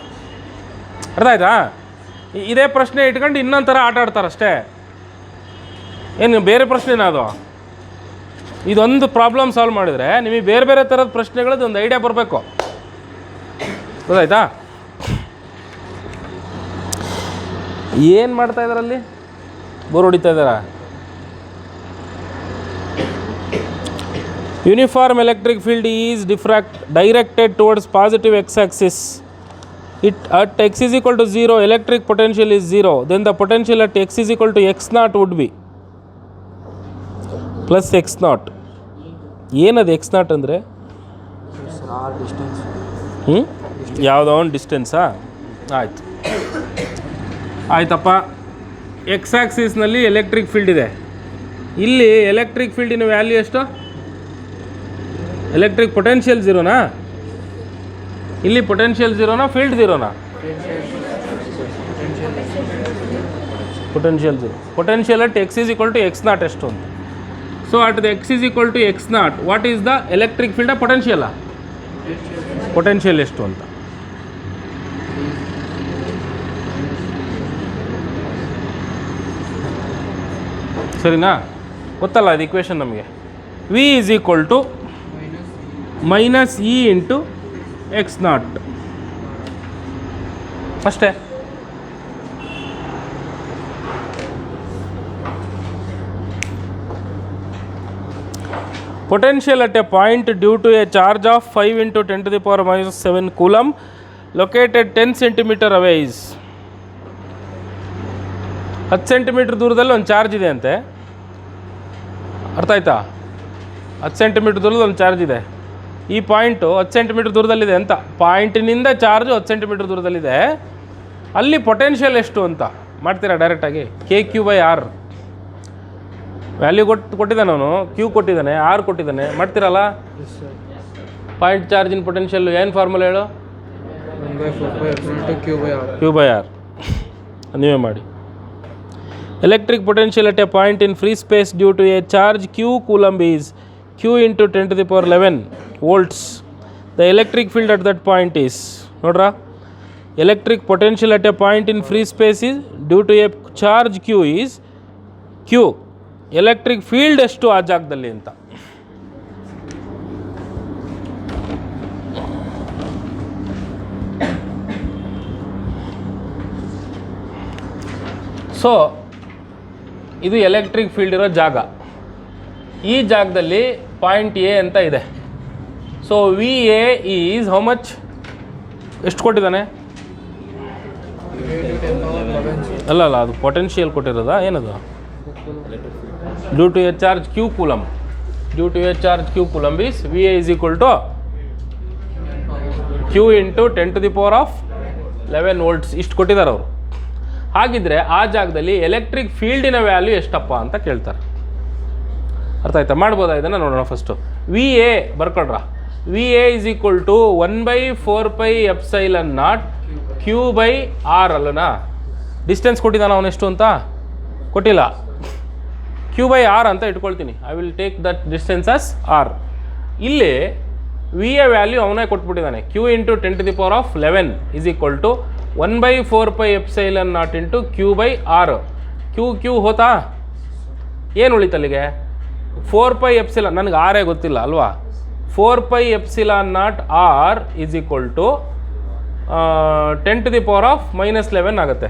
ಅರ್ಥ ಆಯ್ತಾ? ಇದೇ ಪ್ರಶ್ನೆ ಇಟ್ಕೊಂಡು ಇನ್ನೊಂದು ಥರ ಆಟ ಆಡ್ತಾರಷ್ಟೇ, ಏನು ಬೇರೆ ಪ್ರಶ್ನೆನ ಅದು. ಇದೊಂದು ಪ್ರಾಬ್ಲಮ್ ಸಾಲ್ವ್ ಮಾಡಿದರೆ ನಿಮಗೆ ಬೇರೆ ಬೇರೆ ಥರದ ಪ್ರಶ್ನೆಗಳದ್ದು ಒಂದು ಐಡಿಯಾ ಬರಬೇಕು. ಗೊತ್ತಾಯ್ತಾ? ಏನು ಮಾಡ್ತಾ ಇದ್ದಾರಲ್ಲಿ, ಬೋರ್ ಹೊಡಿತಾ ಇದ್ದಾರಾ? Uniform electric field is directed towards positive x-axis. It at x = 0, electric potential is 0. Then the potential at x = x0 would be plus x0. ಏನದು x0 ಅಂದರೆ? ಯಾವುದೋ ಒಂದು ಡಿಸ್ಟೆನ್ಸಾ? ಆಯಿತು, ಆಯ್ತಪ್ಪ. x-axisನಲ್ಲಿ ಎಲೆಕ್ಟ್ರಿಕ್ ಫೀಲ್ಡ್ ಇದೆ. ಇಲ್ಲಿ ಎಲೆಕ್ಟ್ರಿಕ್ ಫೀಲ್ಡಿನ ವ್ಯಾಲ್ಯೂ ಎಷ್ಟು? ಎಲೆಕ್ಟ್ರಿಕ್ ಪೊಟೆನ್ಷಿಯಲ್ 0ನಾ? ಇಲ್ಲಿ ಪೊಟೆನ್ಷಿಯಲ್ 0ನಾ, ಫೀಲ್ಡ್ 0ನಾ? Potential 0. Potential at x = x0 ಎಷ್ಟು ಅಂತ. So at the x = x0 what is the electric field? ಪೊಟೆನ್ಷಿಯಲ್ಲ, ಪೊಟೆನ್ಷಿಯಲ್ ಎಷ್ಟು ಅಂತ. ಸರಿನಾ? ಗೊತ್ತಲ್ಲ ಅದು ಇಕ್ವೇಷನ್ ನಮಗೆ. V = -E × x0 ಅಷ್ಟೇ. Potential at a point due to a charge of 5 × 10⁻⁻7 coulomb located 10 cm away is. 10 centimetre ದೂರದಲ್ಲಿ ಒಂದು ಚಾರ್ಜ್ ಇದೆ ಅಂತೆ. ಅರ್ಥ ಆಯ್ತಾ? 10 ಸೆಂಟಿಮೀಟ್ರ್ ದೂರದಲ್ಲಿ ಒಂದು ಚಾರ್ಜ್ ಇದೆ. ಈ ಪಾಯಿಂಟು 10 ಸೆಂಟಿಮೀಟ್ರ್ ದೂರದಲ್ಲಿದೆ ಅಂತ. ಪಾಯಿಂಟಿನಿಂದ ಚಾರ್ಜು 10 ಸೆಂಟಿಮೀಟ್ರ್ ದೂರದಲ್ಲಿದೆ. ಅಲ್ಲಿ ಪೊಟೆನ್ಷಿಯಲ್ ಎಷ್ಟು ಅಂತ ಮಾಡ್ತೀರಾ ಡೈರೆಕ್ಟಾಗಿ. KQ/R ವ್ಯಾಲ್ಯೂ ಕೊಟ್ಟಿದ್ದಾನೆ ಅವನು, Q ಕೊಟ್ಟಿದ್ದಾನೆ, R ಕೊಟ್ಟಿದ್ದಾನೆ, ಮಾಡ್ತೀರಲ್ಲ. ಪಾಯಿಂಟ್ ಚಾರ್ಜಿನ ಪೊಟೆನ್ಷಿಯಲ್ ಏನು ಫಾರ್ಮುಲಾ ಹೇಳು? Q/R. ನೀವೇ ಮಾಡಿ. Electric potential at a point in free space due to a charge Q coulomb is Q × 10⁻11 volts. The electric field at that point is, ನೋಡ್ರಾ, electric potential at a point in free space is due to a charge Q is Q. Electric field ಎಷ್ಟು ಆ ಜಾಗದಲ್ಲಿ ಅಂತ. So ಇದು electric field ಇರೋ ಜಾಗ. ಈ ಜಾಗದಲ್ಲಿ point A ಅಂತ ಇದೆ. So VA is how much? ಎಷ್ಟು ಕೊಟ್ಟಿದ್ದಾನೆ? ಅಲ್ಲ ಅದು ಪೊಟೆನ್ಷಿಯಲ್ ಕೊಟ್ಟಿರೋದಾ ಏನದು? Due to a charge Q coulomb. Due to a charge Q coulomb is VA = Q × 10⁻11 volts. ಇಷ್ಟು ಕೊಟ್ಟಿದ್ದಾರೆ ಅವರು. ಹಾಗಿದ್ರೆ ಆ ಜಾಗದಲ್ಲಿ ಎಲೆಕ್ಟ್ರಿಕ್ ಫೀಲ್ಡಿನ ವ್ಯಾಲ್ಯೂ ಎಷ್ಟಪ್ಪ ಅಂತ ಕೇಳ್ತಾರೆ. ಅರ್ಥ ಆಯ್ತಾ? ಮಾಡ್ಬೋದಾ ಇದನ್ನು? ನೋಡೋಣ. ಫಸ್ಟು VA ಬರ್ಕೊಳ್ರ. VA = 1/4πε0 Q/R ಅಲ್ಲನಾ? ಡಿಸ್ಟೆನ್ಸ್ ಕೊಟ್ಟಿದ್ದಾನೆ ಅವನೆಷ್ಟು ಅಂತ ಕೊಟ್ಟಿಲ್ಲ. Q/R ಅಂತ ಇಟ್ಕೊಳ್ತೀನಿ. I will take that distance as R. ಇಲ್ಲಿ VA ವ್ಯಾಲ್ಯೂ ಅವನೇ ಕೊಟ್ಬಿಟ್ಟಿದ್ದಾನೆ. Q × 10⁻11 = 1/4πε0 × Q/R. Q ಹೋತಾ? ಏನು ಉಳಿತಲ್ಲಿಗೆ? 4πε. ನನಗೆ ಆರೇ ಗೊತ್ತಿಲ್ಲ ಅಲ್ವಾ? 4πε0 R = 10⁻11 ಆಗುತ್ತೆ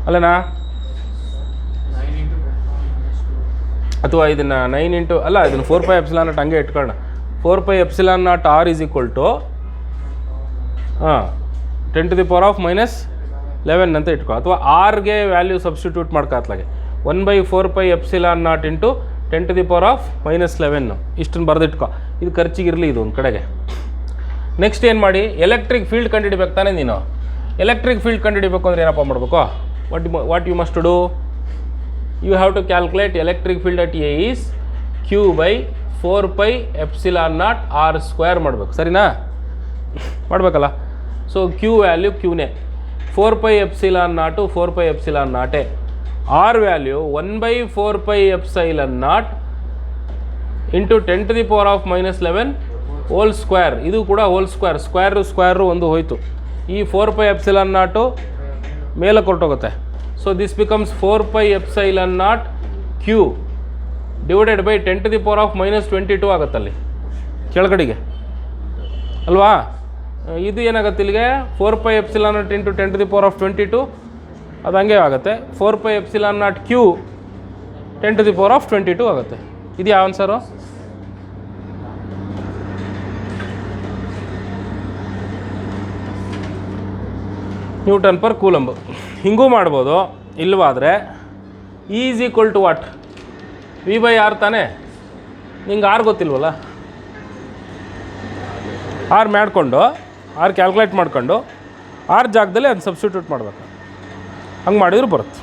ಅಲ್ಲನಾ? ಅಥವಾ ಇದನ್ನು 9 ಅಲ್ಲ, ಇದನ್ನು 4πε0 ಹಂಗೆ ಇಟ್ಕೊಳ್ಳೋಣ. 4πε0 R = 10⁻11 ಅಂತ ಇಟ್ಕೊ. ಅಥವಾ ಆರ್ಗೆ ವ್ಯಾಲ್ಯೂ ಸಬ್ಸ್ಟಿಟ್ಯೂಟ್ ಮಾಡ್ಕೊತ್ಲಾಗೆ 1/4πε0 × 10⁻11 ಇಷ್ಟನ್ನು ಬರೆದಿಟ್ಕೊ. ಇದು ಖರ್ಚಿಗಿರಲಿ, ಇದು ಒಂದು ಕಡೆಗೆ. ನೆಕ್ಸ್ಟ್ ಏನು ಮಾಡಿ? ಎಲೆಕ್ಟ್ರಿಕ್ ಫೀಲ್ಡ್ ಕಂಡುಹಿಡಿಬೇಕು ತಾನೇ ನೀನು. ಎಲೆಕ್ಟ್ರಿಕ್ ಫೀಲ್ಡ್ ಕಂಡುಹಿಡಿಬೇಕು ಅಂದರೆ ಏನಪ್ಪ ಮಾಡಬೇಕು? What you must do? You have to calculate electric field at A is Q/4πε0 R² ಮಾಡಬೇಕು. ಸರಿನಾ? ಮಾಡಬೇಕಲ್ಲ. ಸೊ Q ವ್ಯಾಲ್ಯೂ Qನೇ. 4πε0 4πε0 R value 1/4πε0 into 10⁻⁻11 whole square. ಇದು ಕೂಡ ಹೋಲ್ ಸ್ಕ್ವೇರ್, ಸ್ಕ್ವೇರು ಒಂದು ಹೋಯಿತು. ಈ 4πε0 ಮೇಲೆ ಕೊಟ್ಟೋಗುತ್ತೆ. So this becomes 4πε0 Q divided by 10⁻⁻22 ಆಗುತ್ತಲ್ಲಿ ಕೆಳಗಡೆಗೆ ಅಲ್ವಾ. ಇದು ಏನಾಗುತ್ತೆ ಇಲ್ಲಿಗೆ 4πε0 ಇಂಟು 10⁻22 ಅದು ಹಂಗೆ ಆಗುತ್ತೆ. 4πε0 Q 10⁻22 ಆಗುತ್ತೆ. ಇದು ಯಾವ ಆನ್ಸರು? Newton per coulomb. ಹಿಂಗೂ ಮಾಡ್ಬೋದು. ಇಲ್ಲವಾದರೆ E is equal to what? V/R ತಾನೇ. ನಿಂಗೆ ಆರ್ ಗೊತ್ತಿಲ್ವಲ್ಲ, ಆರ್ ಮಾಡಿಕೊಂಡು ಆರ್ ಕ್ಯಾಲ್ಕುಲೇಟ್ ಮಾಡ್ಕೊಂಡು ಆರ್ ಜಾಗದಲ್ಲಿ ಅದು ಸಬ್ಸ್ಟಿಟ್ಯೂಟ್ ಮಾಡ್ಬೇಕು. ಹಂಗೆ ಮಾಡಿದ್ರು ಬರುತ್ತೆ.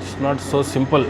It's not so simple.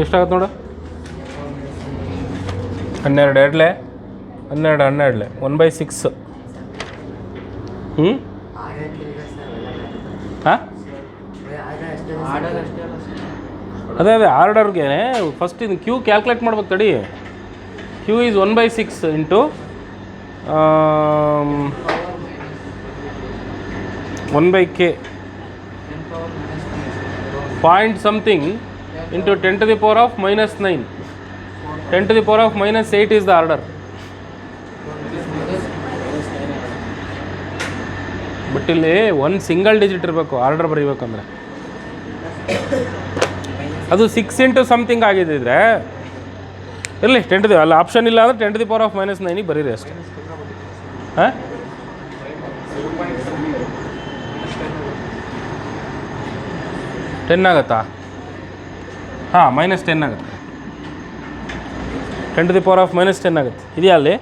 ಎಷ್ಟಾಗುತ್ತೆ ನೋಡು? 12 ಎರಡಲೆ 12 1/6. ಹಾಂ, ಅದೇ ಆರ್ಡರ್ಗೆ ಫಸ್ಟ್ ಇದು ಕ್ಯೂ ಕ್ಯಾಲ್ಕುಲೇಟ್ ಮಾಡ್ಬೇಕು ತಡಿ. Q is 1/6 into 1/k point something into 10 to the power of minus 9. 10 to the power of minus 8 is the order. But ಇಲ್ಲಿ ಒಂದು ಸಿಂಗಲ್ ಡಿಜಿಟ್ ಇರಬೇಕು ಆರ್ಡರ್ ಬರೀಬೇಕಂದ್ರೆ. ಅದು 6 ಇಂಟು ಸಮಥಿಂಗ್ ಆಗಿದ್ದಿದ್ರೆ ಇರಲಿ 10 to the ಅಲ್ಲಿ option ಇಲ್ಲ ಅಂದರೆ 10 to the power of minus 9 ಬರೀರಿ ಅಷ್ಟೇ. ಹಾಂ 10 ಆಗುತ್ತಾ? ಹಾಂ -10 ಆಗುತ್ತೆ. 10 to the power of -10 ಆಗುತ್ತೆ. ಇದೆಯಾ ಅಲ್ಲಿ?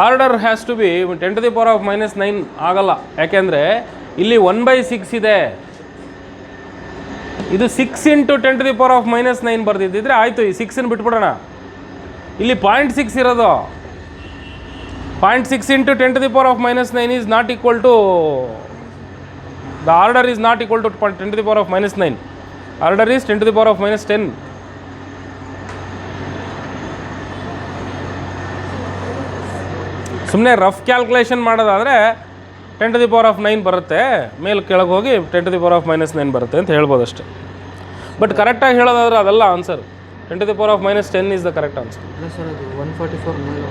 Order has to be 10 to the power of -9 ಆಗಲ್ಲ. ಯಾಕೆಂದರೆ ಇಲ್ಲಿ 1/6 ಇದೆ. ಇದು 6 into 10 to the power of -9 ಬರ್ದಿದ್ದಿದ್ರೆ ಆಯಿತು. ಈ 6 ಬಿಟ್ಬಿಡೋಣ. ಇಲ್ಲಿ 0.6 ಇರೋದು. 0.6 into 10 to the power of -9 is not equal to, the order is not equal to 10 to the power of -9. Order is 10 to the power of -10. ಸುಮ್ಮನೆ ರಫ್ ಕ್ಯಾಲ್ಕುಲೇಷನ್ ಮಾಡೋದಾದರೆ 10 to the power of 9 ಬರುತ್ತೆ, ಮೇಲೆ ಕೆಳಗೆ ಹೋಗಿ 10 to the power of -9 ಬರುತ್ತೆ ಅಂತ ಹೇಳ್ಬೋದು ಅಷ್ಟೇ. ಬಟ್ ಕರೆಕ್ಟಾಗಿ ಹೇಳೋದಾದ್ರೆ ಅದೆಲ್ಲ answer. 10 to the power of -10 is the correct answer. Sir ಅದು 144 ಮೇಲೆ.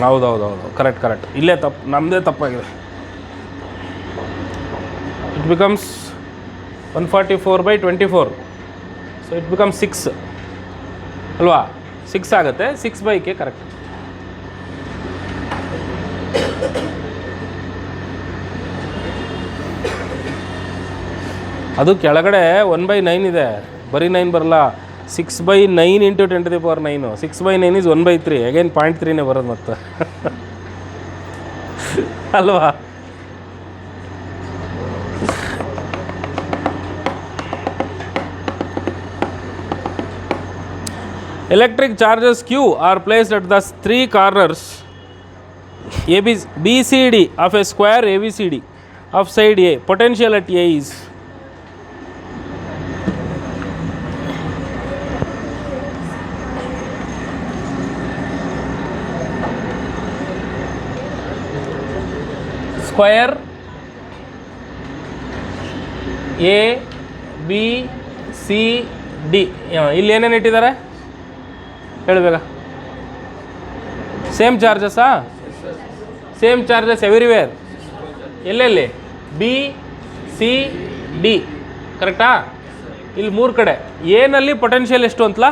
ಹೌದು ಕರೆಕ್ಟ್. ಇಲ್ಲೇ ತಪ್ಪು, ನಮ್ಮದೇ ತಪ್ಪಾಗಿದೆ. It becomes 144/24. So it becomes 6 ಅಲ್ವಾ? 6 ಆಗುತ್ತೆ. 6/k correct. ಅದು ಕೆಳಗಡೆ 1/9 ಇದೆ, ಬರೀ 9 ಬರಲ್ಲ. 6/9 into 10 to the power 9. 6/9 is 1/3. Again 0.3ನೇ ಬರೋದು ಮತ್ತೆ ಅಲ್ವಾ? Electric charges Q are placed at the 3 corners BCD of a square ABCD of side A. Potential at A is square ABCD. ಇಲ್ಲಿ ಏನೇನು ಇಟ್ಟಿದ್ದಾರೆ ಹೇಳಬೇಕಾ? ಸೇಮ್ ಚಾರ್ಜಸ್ಸಾ? Same charges everywhere. ಎಲ್ಲೆಲ್ಲಿ? BCD ಕರೆಕ್ಟಾ? ಇಲ್ಲಿ 3 ಕಡೆ. ಏನಲ್ಲಿ ಪೊಟೆನ್ಷಿಯಲ್ ಎಷ್ಟು ಅಂತಲ್ಲ?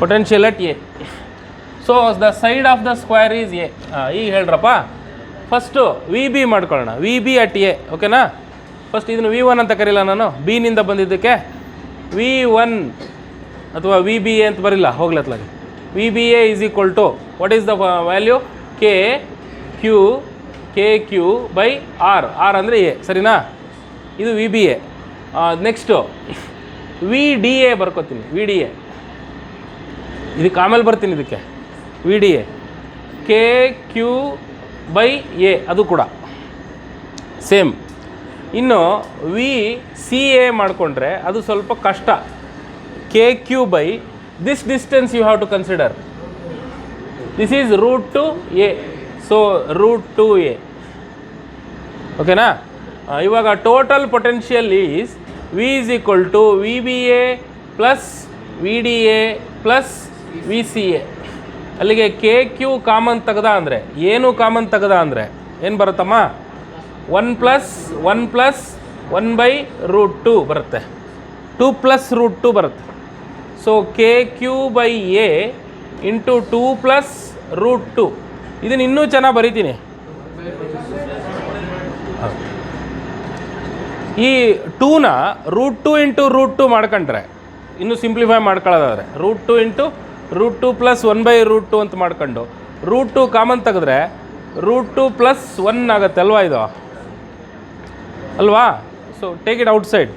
Potential at A. So the side of the square is A. ಈಗ ಹೇಳ್ರಪ್ಪ, ಫಸ್ಟು VB ಮಾಡ್ಕೊಳ್ಳೋಣ. VB ಅಟ್ ಎ, ಓಕೆನಾ? ಫಸ್ಟ್ ಇದನ್ನು V1 ಅಂತ ಕರೀಲ್ಲ ನಾನು, ಬಿನಿಂದ ಬಂದಿದ್ದಕ್ಕೆ V1 ಅಥವಾ VBA ಅಂತ ಬರಿಲ್ಲ, ಹೋಗ್ಲತ್ಲಾಗೆ. VBA is equal to what is the value? KQ/R. R ಅಂದರೆ ಎ, ಸರಿನಾ? ಇದು VBA. ನೆಕ್ಸ್ಟು VDA ಬರ್ಕೋತೀನಿ. VDA ಇದಕ್ಕೆ ಆಮೇಲೆ ಬರ್ತೀನಿ. ಇದಕ್ಕೆ VDA KQ/A ಅದು ಕೂಡ ಸೇಮ್. ಇನ್ನು VCA ಮಾಡಿಕೊಂಡ್ರೆ ಅದು ಸ್ವಲ್ಪ ಕಷ್ಟ. KQ by this distance you have to consider. This is √2A. So √2A. ಓಕೆನಾ? ಇವಾಗ total potential is V is equal to VBA plus VDA plus VCA. ಅಲ್ಲಿಗೆ KQ ಕಾಮನ್ ತೆಗೆದ ಅಂದರೆ, ಏನು ಕಾಮನ್ ತೆಗೆದ ಅಂದರೆ ಏನು ಬರುತ್ತಮ್ಮ? 1 + 1/√2 ಬರುತ್ತೆ. 2 + √2 ಬರುತ್ತೆ. So KQ/A into 2 + √2. ಇದನ್ನು ಇನ್ನೂ ಚೆನ್ನಾಗಿ ಬರಿತೀನಿ. ಈ 2ನ √2 ಇಂಟು √2 ಮಾಡ್ಕೊಂಡ್ರೆ, ಇನ್ನೂ ಸಿಂಪ್ಲಿಫೈ ಮಾಡ್ಕೊಳ್ಳೋದಾದರೆ √2 ಇಂಟು √2 + 1/√2 ಅಂತ ಮಾಡ್ಕೊಂಡು √2 ಕಾಮನ್ ತೆಗೆದ್ರೆ √2 + 1 ಆಗುತ್ತೆ ಅಲ್ವಾ? ಇದು ಅಲ್ವಾ? So take it outside.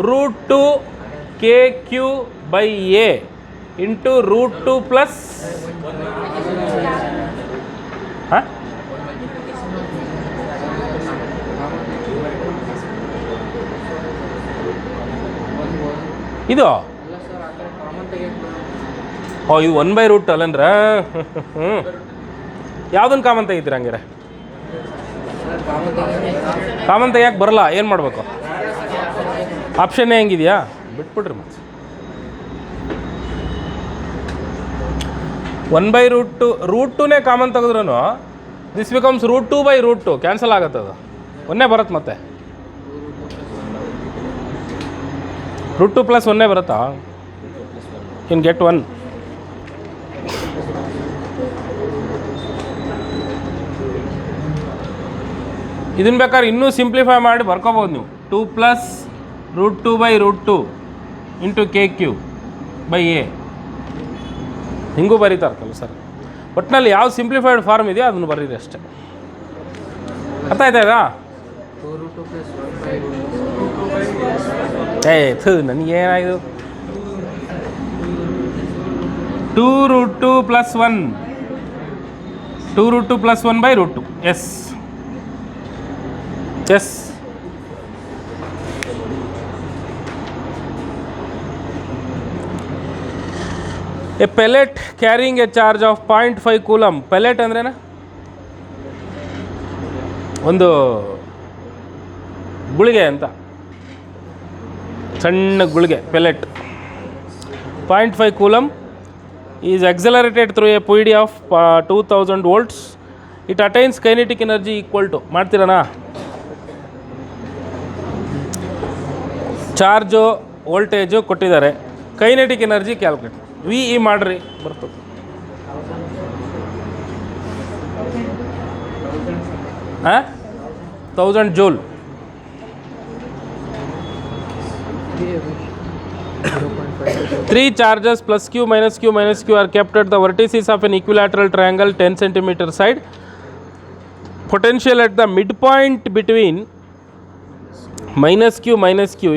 √2 KQ/A into √2 + ಇದು ಅಲ್ಲ ಸರ್ ಆ ಥರ ಕಾಮನ್ ತೆಗಿಯಕ್ಕೆ ಇದು 1/√2 ಅಲ್ಲಂದ್ರೆ ಹ್ಞೂ ಯಾವುದನ್ನು ಕಾಮನ್ ತೆಗಿತೀರ ಹಂಗಿರೆ? ಸರ್ ಕಾಮನ್ ತೆಗಿಯಕ್ಕೆ ಕಾಮನ್ ತೆಗಿಯಕ್ಕೆ ಬರಲ್ಲ, ಏನು ಮಾಡಬೇಕು? ಆಪ್ಷನ್ನೇ ಹೆಂಗಿದೆಯಾ? ಬಿಟ್ಬಿಡ್ರಿ ಮತ್ತೆ. 1/√2 √2ನೇ ಕಾಮನ್ ತೆಗೆದ್ರೂ ದಿಸ್ ಬಿಕಮ್ಸ್ √2/√2 ಕ್ಯಾನ್ಸಲ್ ಆಗುತ್ತೆ, ಅದು ಒಂದೇ ಬರುತ್ತೆ ಮತ್ತೆ. √2 + 1 ಬರುತ್ತಾ? ಇನ್ ಗೆಟ್ 1. ಇದನ್ನು ಬೇಕಾದ್ರೆ ಇನ್ನೂ ಸಿಂಪ್ಲಿಫೈ ಮಾಡಿ ಬರ್ಕೋಬೋದು ನೀವು. 2 + √2/√2 × KQ/A ಹಿಂಗೂ ಬರೀತಾರಲ್ಲ ಸರ್. ಒಟ್ಟಿನಲ್ಲಿ ಯಾವ ಸಿಂಪ್ಲಿಫೈಡ್ ಫಾರ್ಮ್ ಇದೆಯೋ ಅದನ್ನು ಬರೀರಿ ಅಷ್ಟೇ. ಅರ್ಥ ಆಯ್ತಾ ಇದಾ? 2√2 + 1/√2 ನನಗೇನಾಯಿತು? 2√2 + 1 2√2 + 1/√2. Yes yes. A pellet carrying a charge of 0.5 coulomb. Pellet ಅಂದ್ರೇನ? ಒಂದು ಗುಳಿಗೆ ಅಂತ, ಸಣ್ಣ ಗುಳಿಗೆ, pellet. 0.5 coulomb is accelerated through a PID of 2000 volts. It attains kinetic energy equal to ಮಾಡ್ತೀರಣ್ಣ? ಚಾರ್ಜು ವೋಲ್ಟೇಜು ಕೊಟ್ಟಿದ್ದಾರೆ, kinetic energy calculate. V E ಮಾಡಿರಿ ಬರ್ತದೆ. ಹಾಂ 1000 joule. 3 charges plus q minus q minus q are kept at the vertices of an equilateral triangle 10 cm side. Potential at the midpoint between minus q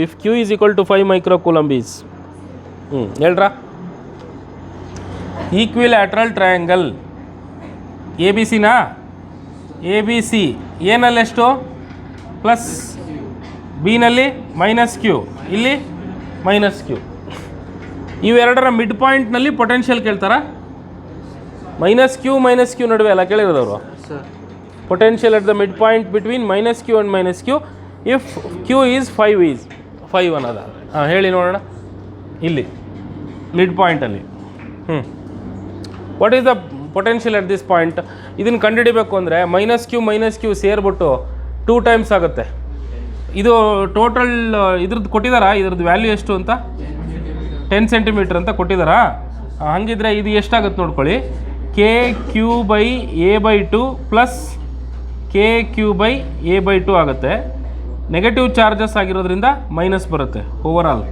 if q is equal to 5 microcoulomb is ಹೇಳ್ರಾ? Equilateral triangle A B ಸಿನಾ? A B C ಎನಲ್ಲಿ ಎಷ್ಟು? Plus, ಬಿನಲ್ಲಿ minus Q, ಇಲ್ಲಿ minus Q. ಇವೆರಡರ mid ಪಾಯಿಂಟ್ನಲ್ಲಿ potential ಕೇಳ್ತಾರಾ? Minus Q ನಡುವೆ ಅಲ್ಲ ಕೇಳಿರೋದವರು. Sir potential at the mid point between minus Q and minus Q if Q is 5 ಅನ್ನೋದಾದರೆ. ಹೇಳಿ ನೋಡೋಣ. ಇಲ್ಲಿ ಮಿಡ್ ಪಾಯಿಂಟಲ್ಲಿ what is the potential at this point? ಇದನ್ನು ಕಂಡುಹಿಡಿಬೇಕು ಅಂದರೆ ಮೈನಸ್ ಕ್ಯೂ ಸೇರಿಬಿಟ್ಟು 2 ಟೈಮ್ಸ್ ಆಗುತ್ತೆ. ಇದು ಟೋಟಲ್ ಇದ್ರದ್ದು ಕೊಟ್ಟಿದ್ದಾರಾ? ಇದ್ರದ್ದು ವ್ಯಾಲ್ಯೂ ಎಷ್ಟು ಅಂತ? 10 ಸೆಂಟಿಮೀಟ್ರ್ ಅಂತ ಕೊಟ್ಟಿದ್ದಾರಾ? ಹಾಗಿದ್ರೆ ಇದು ಎಷ್ಟಾಗುತ್ತೆ ನೋಡ್ಕೊಳ್ಳಿ. KQ/A/2 ಪ್ಲಸ್ KQ/A/2 ಆಗುತ್ತೆ. ನೆಗೆಟಿವ್ ಚಾರ್ಜಸ್ ಆಗಿರೋದ್ರಿಂದ ಮೈನಸ್ ಬರುತ್ತೆ ಓವರಾಲ್.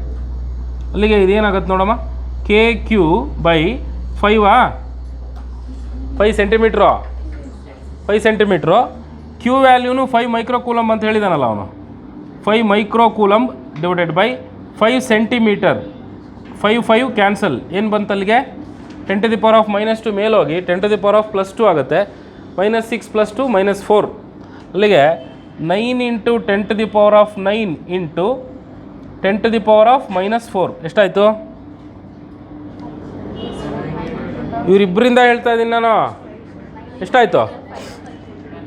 ಅಲ್ಲಿಗೆ ಇದೇನಾಗುತ್ತೆ ನೋಡಮ್ಮ. KQ/5 5 centimetre 5 centimetre. ಕ್ಯೂ ವ್ಯಾಲ್ಯೂನು 5 ಮೈಕ್ರೋಕೂಲಮ್ ಅಂತ ಹೇಳಿದಾನಲ್ಲ ಅವನು. 5 microcoulomb divided by 5 centimetre. 5 cancel. ಏನು ಬಂತು ಅಲ್ಲಿಗೆ? 10⁻⁻² ಮೇಲೋಗಿ 10⁻+2 ಆಗುತ್ತೆ. -6 + 2 -4. ಅಲ್ಲಿಗೆ 9 × 10⁻9 × 10⁻⁻4 ಎಷ್ಟಾಯಿತು? ಇವರಿಬ್ಬರಿಂದ ಹೇಳ್ತಾ ಇದ್ದೀನಿ ನಾನು. ಎಷ್ಟಾಯಿತು?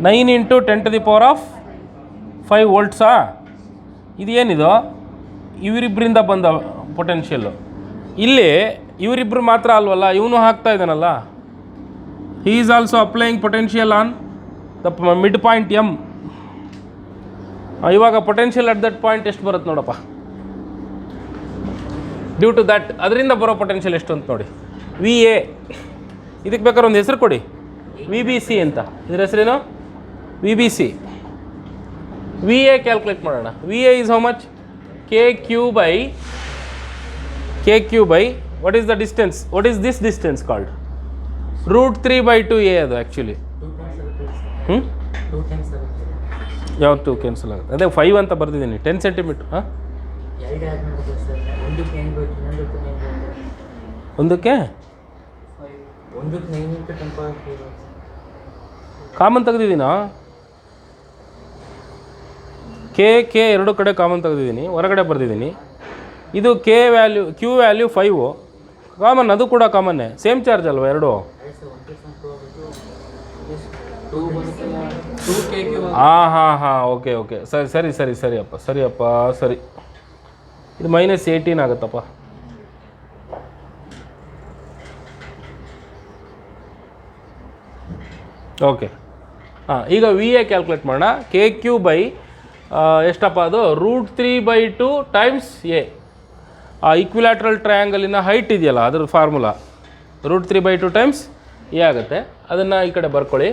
9 × 10⁻5 ವೋಲ್ಟ್ಸಾ? ಇದು ಏನಿದು? ಇವರಿಬ್ಬರಿಂದ ಬಂದ ಪೊಟೆನ್ಷಿಯಲ್ಲು. ಇಲ್ಲಿ ಇವರಿಬ್ಬರು ಮಾತ್ರ ಅಲ್ವಲ್ಲ, ಇವನು ಹಾಕ್ತಾ ಇದ್ದಾನಲ್ಲ. He is also applying potential on the mid point M. ಇವಾಗ ಪೊಟೆನ್ಷಿಯಲ್ ಅಟ್ ದಟ್ ಪಾಯಿಂಟ್ ಎಷ್ಟು ಬರುತ್ತೆ ನೋಡಪ್ಪ. ಡ್ಯೂ ಟು ದಟ್ ಅದರಿಂದ ಬರೋ ಪೊಟೆನ್ಷಿಯಲ್ ಎಷ್ಟು ಅಂತ ನೋಡಿ. V A. ಇದಕ್ಕೆ ಬೇಕಾದ್ರೆ ಒಂದು ಹೆಸರು ಕೊಡಿ, ವಿ ಬಿ ಸಿ ಅಂತ. ಇದ್ರ ಹೆಸರೇನು? V B C. V A calculate ಮಾಡೋಣ. V A is how much? KQ by what is the distance? What is this distance called? √3/2a ಅದು ಆ್ಯಕ್ಚುಲಿ. ಯಾವ್ದು 2 ಕ್ಯಾನ್ಸಲ್ ಆಗುತ್ತೆ? ಅದೇ 5 ಅಂತ ಬರ್ತಿದ್ದೀನಿ. 10 ಸೆಂಟಿಮೀಟ್ರ್. ಹಾಂ, ಒಂದಕ್ಕೆ ಕಾಮನ್ ತೆಗೆದಿದ್ದೀನಾ? ಕೆ ಎರಡು ಕಡೆ ಕಾಮನ್ ತೆಗೆದಿದ್ದೀನಿ, ಹೊರಗಡೆ ಬರ್ದಿದ್ದೀನಿ. ಇದು K value Q value 5 common, ಅದು ಕೂಡ ಕಾಮನ್ನೇ, ಸೇಮ್ ಚಾರ್ಜ್ ಅಲ್ವಾ ಎರಡು? ಹಾಂ ಓಕೆ ಓಕೆ, ಸರಿಯಪ್ಪ. ಇದು -18 ಆಗುತ್ತಪ್ಪ. ಓಕೆ, ಈಗ ವಿ ಎ ಕ್ಯಾಲ್ಕುಲೇಟ್ ಮಾಡೋಣ. ಕೆ ಕ್ಯೂ ಬೈ ಎಷ್ಟಪ್ಪ ಅದು? √3/2 ಟೈಮ್ಸ್ ಎ. ಆ ಈಕ್ವಿಲ್ಯಾಟ್ರಲ್ ಟ್ರಯಾಂಗಲಿನ ಹೈಟ್ ಇದೆಯಲ್ಲ ಅದ್ರ ಫಾರ್ಮುಲಾ √3/2 ಟೈಮ್ಸ್ ಎ ಆಗುತ್ತೆ. ಅದನ್ನು ಈ ಕಡೆ ಬರ್ಕೊಳ್ಳಿ.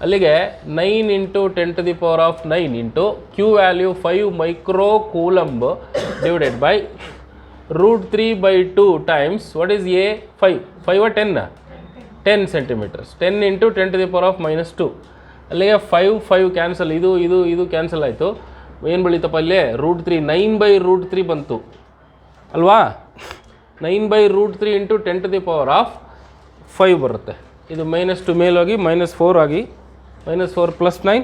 ಅಲ್ಲಿಗೆ 9 × 10⁹ into Q value 5 micro coulomb divided by √3/2 times what is A? 10 centimetres. 10 × 10⁻². ಅಲ್ಲಿಗೆ 5 ಕ್ಯಾನ್ಸಲ್, ಇದು ಕ್ಯಾನ್ಸಲ್ ಆಯಿತು. ಏನು ಬೆಳೀತಪ್ಪ ಅಲ್ಲೇ? √3, 9/√3 ಬಂತು ಅಲ್ವಾ? 9/√3 × 10⁻5 ಬರುತ್ತೆ. ಇದು -2 ಮೇಲೋಗಿ -4 ಆಗಿ -4 + 9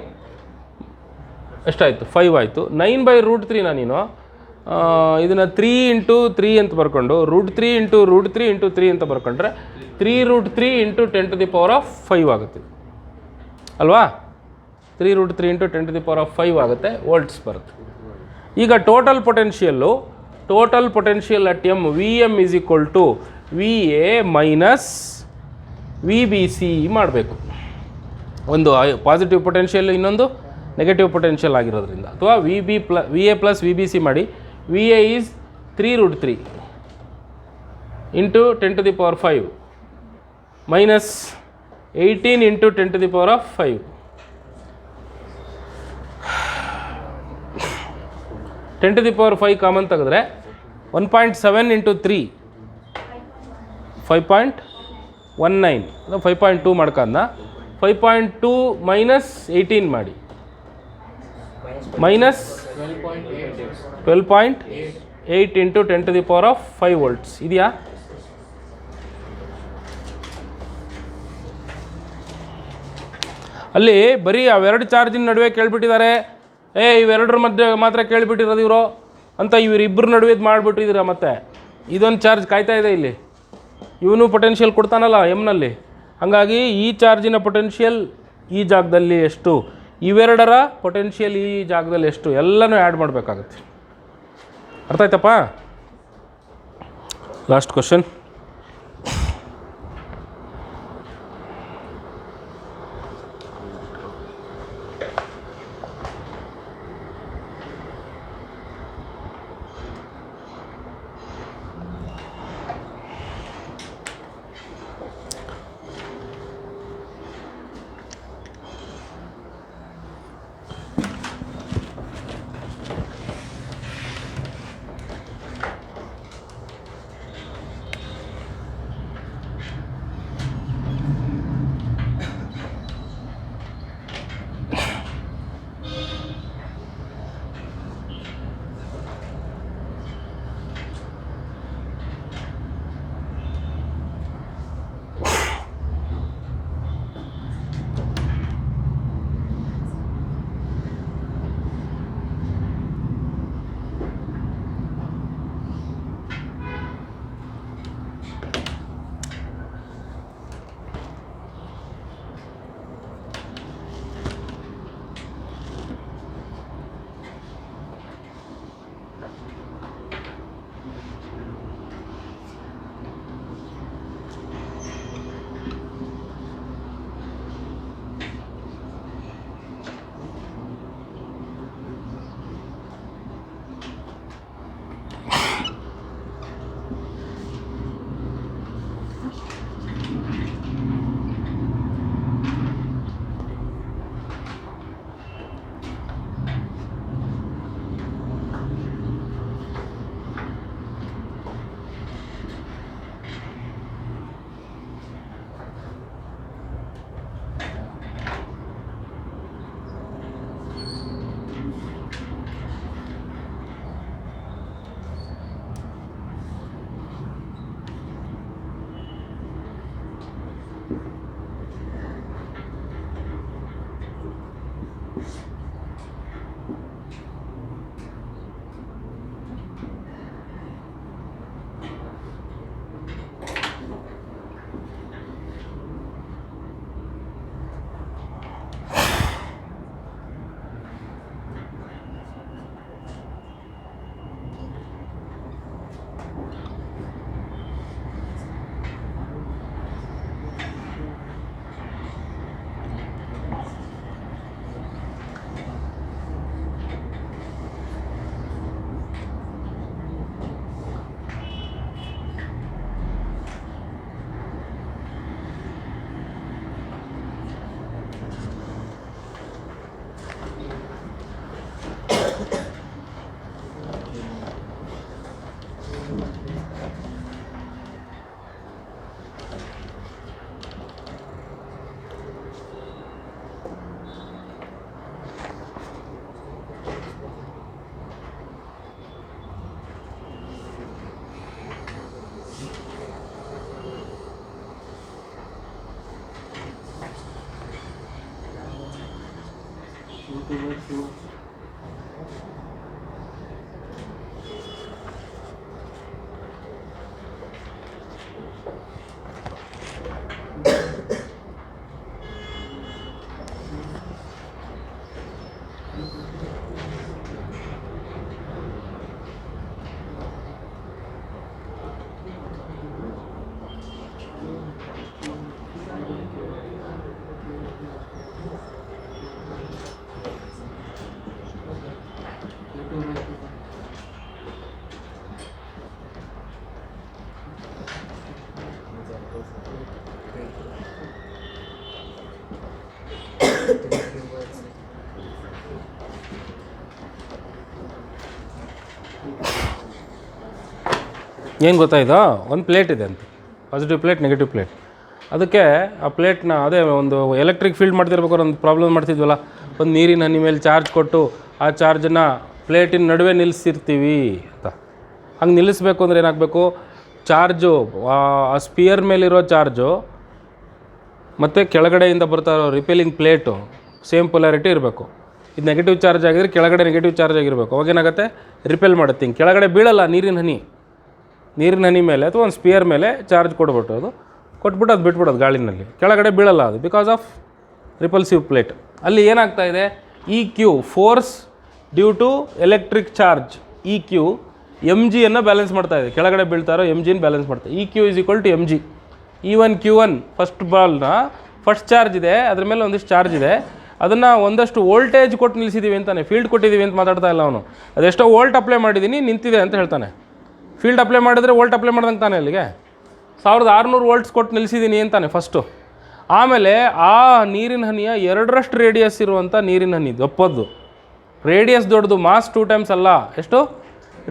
ಎಷ್ಟಾಯಿತು? 5 ಆಯಿತು. 9/√3 ನೀನು ಇದನ್ನು 3 × 3 ಅಂತ ಬರ್ಕೊಂಡು √3 × √3 × 3 ಅಂತ ಬರ್ಕೊಂಡ್ರೆ 3√3 × 10⁻5 ಆಗುತ್ತೆ ಅಲ್ವಾ? 3√3 × 10⁻5 ಆಗುತ್ತೆ, ವೋಲ್ಟ್ಸ್ ಬರುತ್ತೆ. ಈಗ total potential at M V M is equal to V A minus V B C ಮಾಡಬೇಕು. ಒಂದು ಪಾಸಿಟಿವ್ ಪೊಟೆನ್ಷಿಯಲ್, ಇನ್ನೊಂದು ನೆಗೆಟಿವ್ ಪೊಟೆನ್ಷಿಯಲ್ ಆಗಿರೋದ್ರಿಂದ, ಅಥವಾ V A plus V B C ಮಾಡಿ. V A is 3√3 × 10⁻5 minus 18 × 10⁻5. 10⁻5 common ತೆಗೆದ್ರೆ 1.7 × 3 5.19, 5.2 ಮಾಡ್ಕೊಂಡ 5.2 ಮೈನಸ್ 18 ಮಾಡಿ, minus 12.8 × 10⁻5 volts ಇದೆಯಾ? ಅಲ್ಲಿ ಬರೀ ಅವೆರಡು ಚಾರ್ಜಿನ ನಡುವೆ ಕೇಳಿಬಿಟ್ಟಿದ್ದಾರೆ. ಇವೆರಡರ ಮಧ್ಯೆ ಮಾತ್ರ ಕೇಳಿಬಿಟ್ಟಿರೋದು ಇವರು ಅಂತ, ಇವರಿಬ್ಬರ ನಡುವೆ ಇದು ಮಾಡಿಬಿಟ್ಟಿದ್ದೀರ. ಮತ್ತೆ ಇದೊಂದು ಚಾರ್ಜ್ ಕಾಯ್ತಾ ಇದೆ ಇಲ್ಲಿ, ಇವನು ಪೊಟೆನ್ಷಿಯಲ್ ಕೊಡ್ತಾನಲ್ಲ ಎಮ್ನಲ್ಲಿ. ಹಾಗಾಗಿ ಈ ಚಾರ್ಜಿನ ಪೊಟೆನ್ಷಿಯಲ್ ಈ ಜಾಗದಲ್ಲಿ ಎಷ್ಟು, ಇವೆರಡರ ಪೊಟೆನ್ಷಿಯಲ್ ಈ ಜಾಗದಲ್ಲಿ ಎಷ್ಟು, ಎಲ್ಲನೂ ಆ್ಯಡ್ ಮಾಡಬೇಕಾಗತ್ತೆ. ಅರ್ಥ ಆಯ್ತಪ್ಪ? Last question. ಏನು ಗೊತ್ತಾಯ್ತಾ, ಒಂದು ಪ್ಲೇಟ್ ಇದೆ ಅಂತ, ಪಾಸಿಟಿವ್ ಪ್ಲೇಟ್ ನೆಗೆಟಿವ್ ಪ್ಲೇಟ್. ಅದಕ್ಕೆ ಆ ಪ್ಲೇಟ್ನ ಅದೇ ಒಂದು ಎಲೆಕ್ಟ್ರಿಕ್ ಫೀಲ್ಡ್ ಮಾಡ್ತಿರ್ಬೇಕಾದ್ರೆ ಒಂದು ಪ್ರಾಬ್ಲಮ್ ಮಾಡ್ತಿದ್ವಲ್ಲ, ಒಂದು ನೀರಿನ ಹನಿ ಮೇಲೆ ಚಾರ್ಜ್ ಕೊಟ್ಟು ಆ ಚಾರ್ಜನ್ನು ಪ್ಲೇಟಿನ ನಡುವೆ ನಿಲ್ಲಿಸಿರ್ತೀವಿ ಅಂತ. ಹಂಗೆ ನಿಲ್ಲಿಸ್ಬೇಕು ಅಂದರೆ ಏನಾಗಬೇಕು, ಚಾರ್ಜು ಆ ಸ್ಪಿಯರ್ ಮೇಲಿರೋ ಚಾರ್ಜು ಮತ್ತು ಕೆಳಗಡೆಯಿಂದ ಬರ್ತಾ ಇರೋ ರಿಪೆಲಿಂಗ್ ಪ್ಲೇಟು ಸೇಮ್ ಪೊಲಾರಿಟಿ ಇರಬೇಕು. ಇದು ನೆಗೆಟಿವ್ ಚಾರ್ಜ್ ಆಗಿದ್ರೆ ಕೆಳಗಡೆ ನೆಗೆಟಿವ್ ಚಾರ್ಜ್ ಆಗಿರಬೇಕು. ಅವಾಗೇನಾಗುತ್ತೆ, ರಿಪೆಲ್ ಮಾಡುತ್ತೆ. ಹಿಂಗೆ ಕೆಳಗಡೆ ಬೀಳಲ್ಲ ನೀರಿನ ಹನಿ ಮೇಲೆ ಅಥವಾ ಒಂದು ಸ್ಪಿಯರ್ ಮೇಲೆ ಚಾರ್ಜ್ ಕೊಟ್ಬಿಟ್ಟು ಅದು ಬಿಟ್ಬಿಡೋದು ಗಾಳಿನಲ್ಲಿ, ಕೆಳಗಡೆ ಬೀಳಲ್ಲ ಅದು, ಬಿಕಾಸ್ ಆಫ್ ರಿಪಲ್ಸಿವ್ ಪ್ಲೇಟ್. ಅಲ್ಲಿ ಏನಾಗ್ತಾ ಇದೆ, E Q force due to electric charge, E Q M ಜಿಯನ್ನು ಬ್ಯಾಲೆನ್ಸ್ ಮಾಡ್ತಾ ಇದೆ. ಕೆಳಗಡೆ ಬೀಳ್ತಾ ಇರೋ ಎಮ್ ಜಿನ ಬ್ಯಾಲೆನ್ಸ್ ಮಾಡ್ತಾ ಇದೆ. E Q is equal to M G. E1 Q1 first ಬಾಲ್ನ ಫಸ್ಟ್ ಚಾರ್ಜ್ ಇದೆ, ಅದ್ರ ಮೇಲೆ ಒಂದಿಷ್ಟು ಚಾರ್ಜ್ ಇದೆ, ಅದನ್ನು ಒಂದಷ್ಟು ವೋಲ್ಟೇಜ್ ಕೊಟ್ಟು ನಿಲ್ಲಿಸಿದ್ದೀವಿ ಅಂತಾನೆ, ಫೀಲ್ಡ್ ಕೊಟ್ಟಿದ್ದೀವಿ ಅಂತ ಮಾತಾಡ್ತಾ ಇಲ್ಲ ಅವನು. ಅದೆಷ್ಟೋ ವೋಲ್ಟ್ ಅಪ್ಲೈ ಮಾಡಿದ್ದೀನಿ ನಿಂತಿದೆ ಅಂತ ಹೇಳ್ತಾನೆ. ಫೀಲ್ಡ್ ಅಪ್ಲೈ ಮಾಡಿದ್ರೆ ವೋಲ್ಟ್ ಅಪ್ಲೈ ಮಾಡ್ದಂಗೆ ತಾನೆ, ಅಲ್ಲಿಗೆ 1600 ವೋಲ್ಟ್ಸ್ ಕೊಟ್ಟು ನಿಲ್ಲಿಸಿದ್ದೀನಿ ಅಂತಾನೆ ಫಸ್ಟು. ಆಮೇಲೆ ಆ ನೀರಿನ ಹನಿಯ 2ರಷ್ಟು ರೇಡಿಯಸ್ ಇರುವಂಥ ನೀರಿನ ಹನಿ, ದಪ್ಪದ್ದು, ರೇಡಿಯಸ್ ದೊಡ್ಡದು, ಮಾಸ್ 2 ಟೈಮ್ಸ್ ಅಲ್ಲ, ಎಷ್ಟು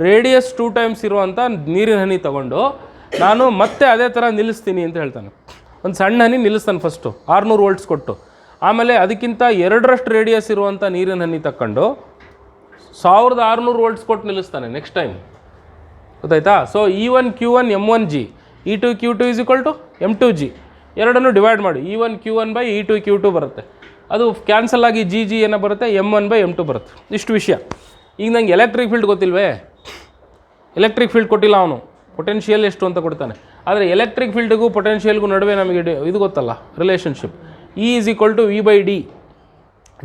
ರೇಡಿಯಸ್ 2 ಟೈಮ್ಸ್ ಇರುವಂಥ ನೀರಿನ ಹನಿ ತಗೊಂಡು ನಾನು ಮತ್ತೆ ಅದೇ ಥರ ನಿಲ್ಲಿಸ್ತೀನಿ ಅಂತ ಹೇಳ್ತಾನೆ. ಒಂದು ಸಣ್ಣ ಹನಿ ನಿಲ್ಲಿಸ್ತಾನೆ ಫಸ್ಟು 600 ವೋಲ್ಟ್ಸ್ ಕೊಟ್ಟು. ಆಮೇಲೆ ಅದಕ್ಕಿಂತ 2ರಷ್ಟು ರೇಡಿಯಸ್ ಇರುವಂಥ ನೀರಿನ ಹನಿ ತಗೊಂಡು 1600 ವೋಲ್ಟ್ಸ್ ಕೊಟ್ಟು ನಿಲ್ಲಿಸ್ತಾನೆ ನೆಕ್ಸ್ಟ್ ಟೈಮ್. ಗೊತ್ತಾಯ್ತಾ? So E1 Q1 M1G, E2 Q2 is equal to M2G. ಎರಡನ್ನು ಡಿವೈಡ್ ಮಾಡಿ, E1 Q1 by E2 Q2 ಬರುತ್ತೆ. ಅದು ಕ್ಯಾನ್ಸಲ್ ಆಗಿ G ಏನೋ ಬರುತ್ತೆ, M1 ಬೈ M2 ಬರುತ್ತೆ. ಇಷ್ಟು ವಿಷಯ. ಈಗ ನಂಗೆ ಎಲೆಕ್ಟ್ರಿಕ್ ಫೀಲ್ಡ್ ಗೊತ್ತಿಲ್ವೇ, ಎಲೆಕ್ಟ್ರಿಕ್ ಫೀಲ್ಡ್ ಕೊಟ್ಟಿಲ್ಲ ಅವನು, ಪೊಟೆನ್ಷಿಯಲ್ ಎಷ್ಟು ಅಂತ ಕೊಡ್ತಾನೆ. ಆದರೆ ಎಲೆಕ್ಟ್ರಿಕ್ ಫೀಲ್ಡ್ಗೂ ಪೊಟೆನ್ಷಿಯಲ್ಗೂ ನಡುವೆ ನಮಗೆ ಇದು ಗೊತ್ತಲ್ಲ, relationship. E is equal to V by D.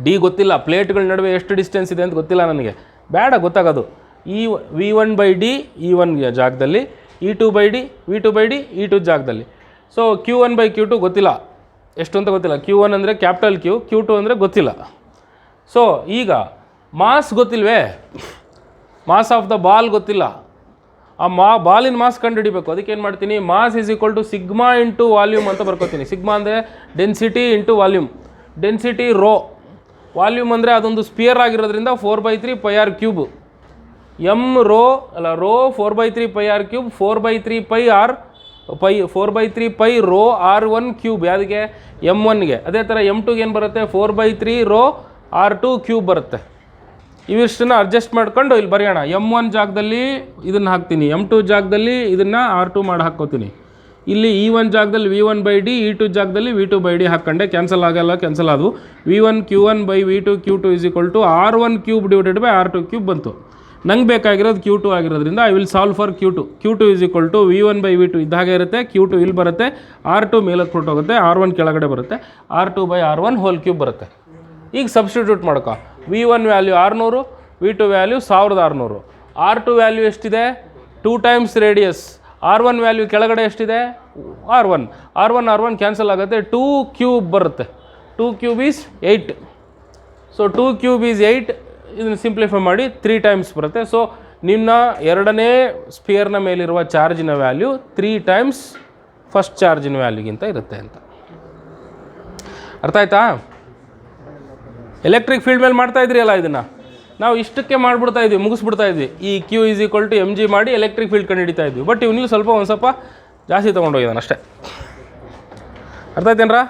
D ಗೊತ್ತಿಲ್ಲ, ಪ್ಲೇಟ್ಗಳ ನಡುವೆ ಎಷ್ಟು ಡಿಸ್ಟೆನ್ಸ್ ಇದೆ ಅಂತ ಗೊತ್ತಿಲ್ಲ ನನಗೆ, ಬೇಡ ಗೊತ್ತಾಗೋದು. V1 ಬೈ ಡಿ E1 ಜಾಗದಲ್ಲಿ, E2 by D V2 by D E2 ಜಾಗದಲ್ಲಿ. ಸೊ Q1 ಬೈ Q2 ಗೊತ್ತಿಲ್ಲ, ಎಷ್ಟು ಅಂತ ಗೊತ್ತಿಲ್ಲ. Q1 ಅಂದರೆ ಕ್ಯಾಪಿಟಲ್ Q, Q2 ಅಂದರೆ ಗೊತ್ತಿಲ್ಲ. ಸೊ ಈಗ ಮಾಸ್ ಗೊತ್ತಿಲ್ವೇ, ಮಾಸ್ ಆಫ್ ದ ಬಾಲ್ ಗೊತ್ತಿಲ್ಲ. ಆ ಬಾಲಿನ ಮಾಸ್ ಕಂಡು ಹಿಡಿಬೇಕು. ಅದಕ್ಕೆ ಏನು ಮಾಡ್ತೀನಿ, mass is equal to sigma into volume ಅಂತ ಬರ್ಕೋತೀನಿ. ಸಿಗ್ಮಾ ಅಂದರೆ density into volume. Density rho, volume ಅಂದರೆ ಅದೊಂದು ಸ್ಪಿಯರ್ ಆಗಿರೋದ್ರಿಂದ 4/3 πr ಕ್ಯೂಬ್. ಎಮ್ ರೋ ಅಲ್ಲ, rho 4/3 πr cube, 4/3 π rho R1 cube. ಯಾವುದಕ್ಕೆ, M1ಗೆ. ಅದೇ ಥರ M2ಗೆ ಏನು ಬರುತ್ತೆ, 4/3 ರೋ R2 ಕ್ಯೂಬ್ ಬರುತ್ತೆ. ಇವಿಷ್ಟನ್ನು ಅಡ್ಜಸ್ಟ್ ಮಾಡ್ಕೊಂಡು ಇಲ್ಲಿ ಬರೆಯೋಣ. M1 ಜಾಗದಲ್ಲಿ ಇದನ್ನು ಹಾಕ್ತೀನಿ, M2 ಜಾಗದಲ್ಲಿ ಇದನ್ನು R2 ಮಾಡಿ ಹಾಕ್ಕೋತೀನಿ. ಇಲ್ಲಿ E1 ಜಾಗದಲ್ಲಿ V1 ಬೈ ಡಿ, E2 ಜಾಗದಲ್ಲಿ V2 ಬೈ ಡಿ ಹಾಕ್ಕೊಂಡೆ. ಕ್ಯಾನ್ಸಲ್ ಆಗಲ್ಲ, ಕ್ಯಾನ್ಸಲ್ ಆದವು. V1 Q1 by V2 Q2 is equal to R1 cube divided by R2 cube ಬಂತು. ನಂಗೆ ಬೇಕಾಗಿರೋದು Q2 ಆಗಿರೋದ್ರಿಂದ I will solve for Q2. Q2 is equal to V1 by V2 ಇದ್ದಾಗೆ ಇರುತ್ತೆ, Q2 ಇಲ್ಲಿ ಬರುತ್ತೆ, R2 ಮೇಲಕ್ಕೆ ಹೊರಟೋಗುತ್ತೆ, R1 ಕೆಳಗಡೆ ಬರುತ್ತೆ, R2 by R1 whole cube ಬರುತ್ತೆ. ಈಗ ಸಬ್ಸ್ಟಿಟ್ಯೂಟ್ ಮಾಡ್ಕೊ. V1 value 600, V2 value 1600. R2 value ಎಷ್ಟಿದೆ, 2 ಟೈಮ್ಸ್ ರೇಡಿಯಸ್. R1 ವ್ಯಾಲ್ಯೂ ಕೆಳಗಡೆ ಎಷ್ಟಿದೆ, R1 ಕ್ಯಾನ್ಸಲ್ ಆಗುತ್ತೆ, 2 ಕ್ಯೂಬ್ ಬರುತ್ತೆ. 2 cube is 8. So 2 cube is 8. ಇದನ್ನು ಸಿಂಪ್ಲಿಫೈ ಮಾಡಿ 3 ಟೈಮ್ಸ್ ಬರುತ್ತೆ. ಸೊ ನಿಮ್ಮ ಎರಡನೇ ಸ್ಪಿಯರ್ನ ಮೇಲಿರುವ ಚಾರ್ಜಿನ ವ್ಯಾಲ್ಯೂ 3 ಟೈಮ್ಸ್ ಫಸ್ಟ್ ಚಾರ್ಜಿನ ವ್ಯಾಲ್ಯೂಗಿಂತ ಇರುತ್ತೆ ಅಂತ. ಅರ್ಥ ಆಯ್ತಾ? ಎಲೆಕ್ಟ್ರಿಕ್ ಫೀಲ್ಡ್ ಮೇಲೆ ಮಾಡ್ತಾ ಇದ್ರಿ ಅಲ್ಲ, ಇದನ್ನು ನಾವು ಇಷ್ಟಕ್ಕೆ ಮಾಡಿಬಿಡ್ತಾ ಇದ್ವಿ, ಮುಗಿಸ್ಬಿಡ್ತಾ ಇದ್ವಿ. ಈ Q is equal to MG ಮಾಡಿ ಎಲೆಕ್ಟ್ರಿಕ್ ಫೀಲ್ಡ್ ಕಂಡು ಹಿಡಿತಾ ಇದ್ವಿ. ಬಟ್ ಇವನಿಗೆ ಒಂದು ಸ್ವಲ್ಪ ಜಾಸ್ತಿ ತೊಗೊಂಡೋಗಿದ್ದಾನೆ ಅಷ್ಟೇ. ಅರ್ಥ ಆಯ್ತೇನ್ರಾ?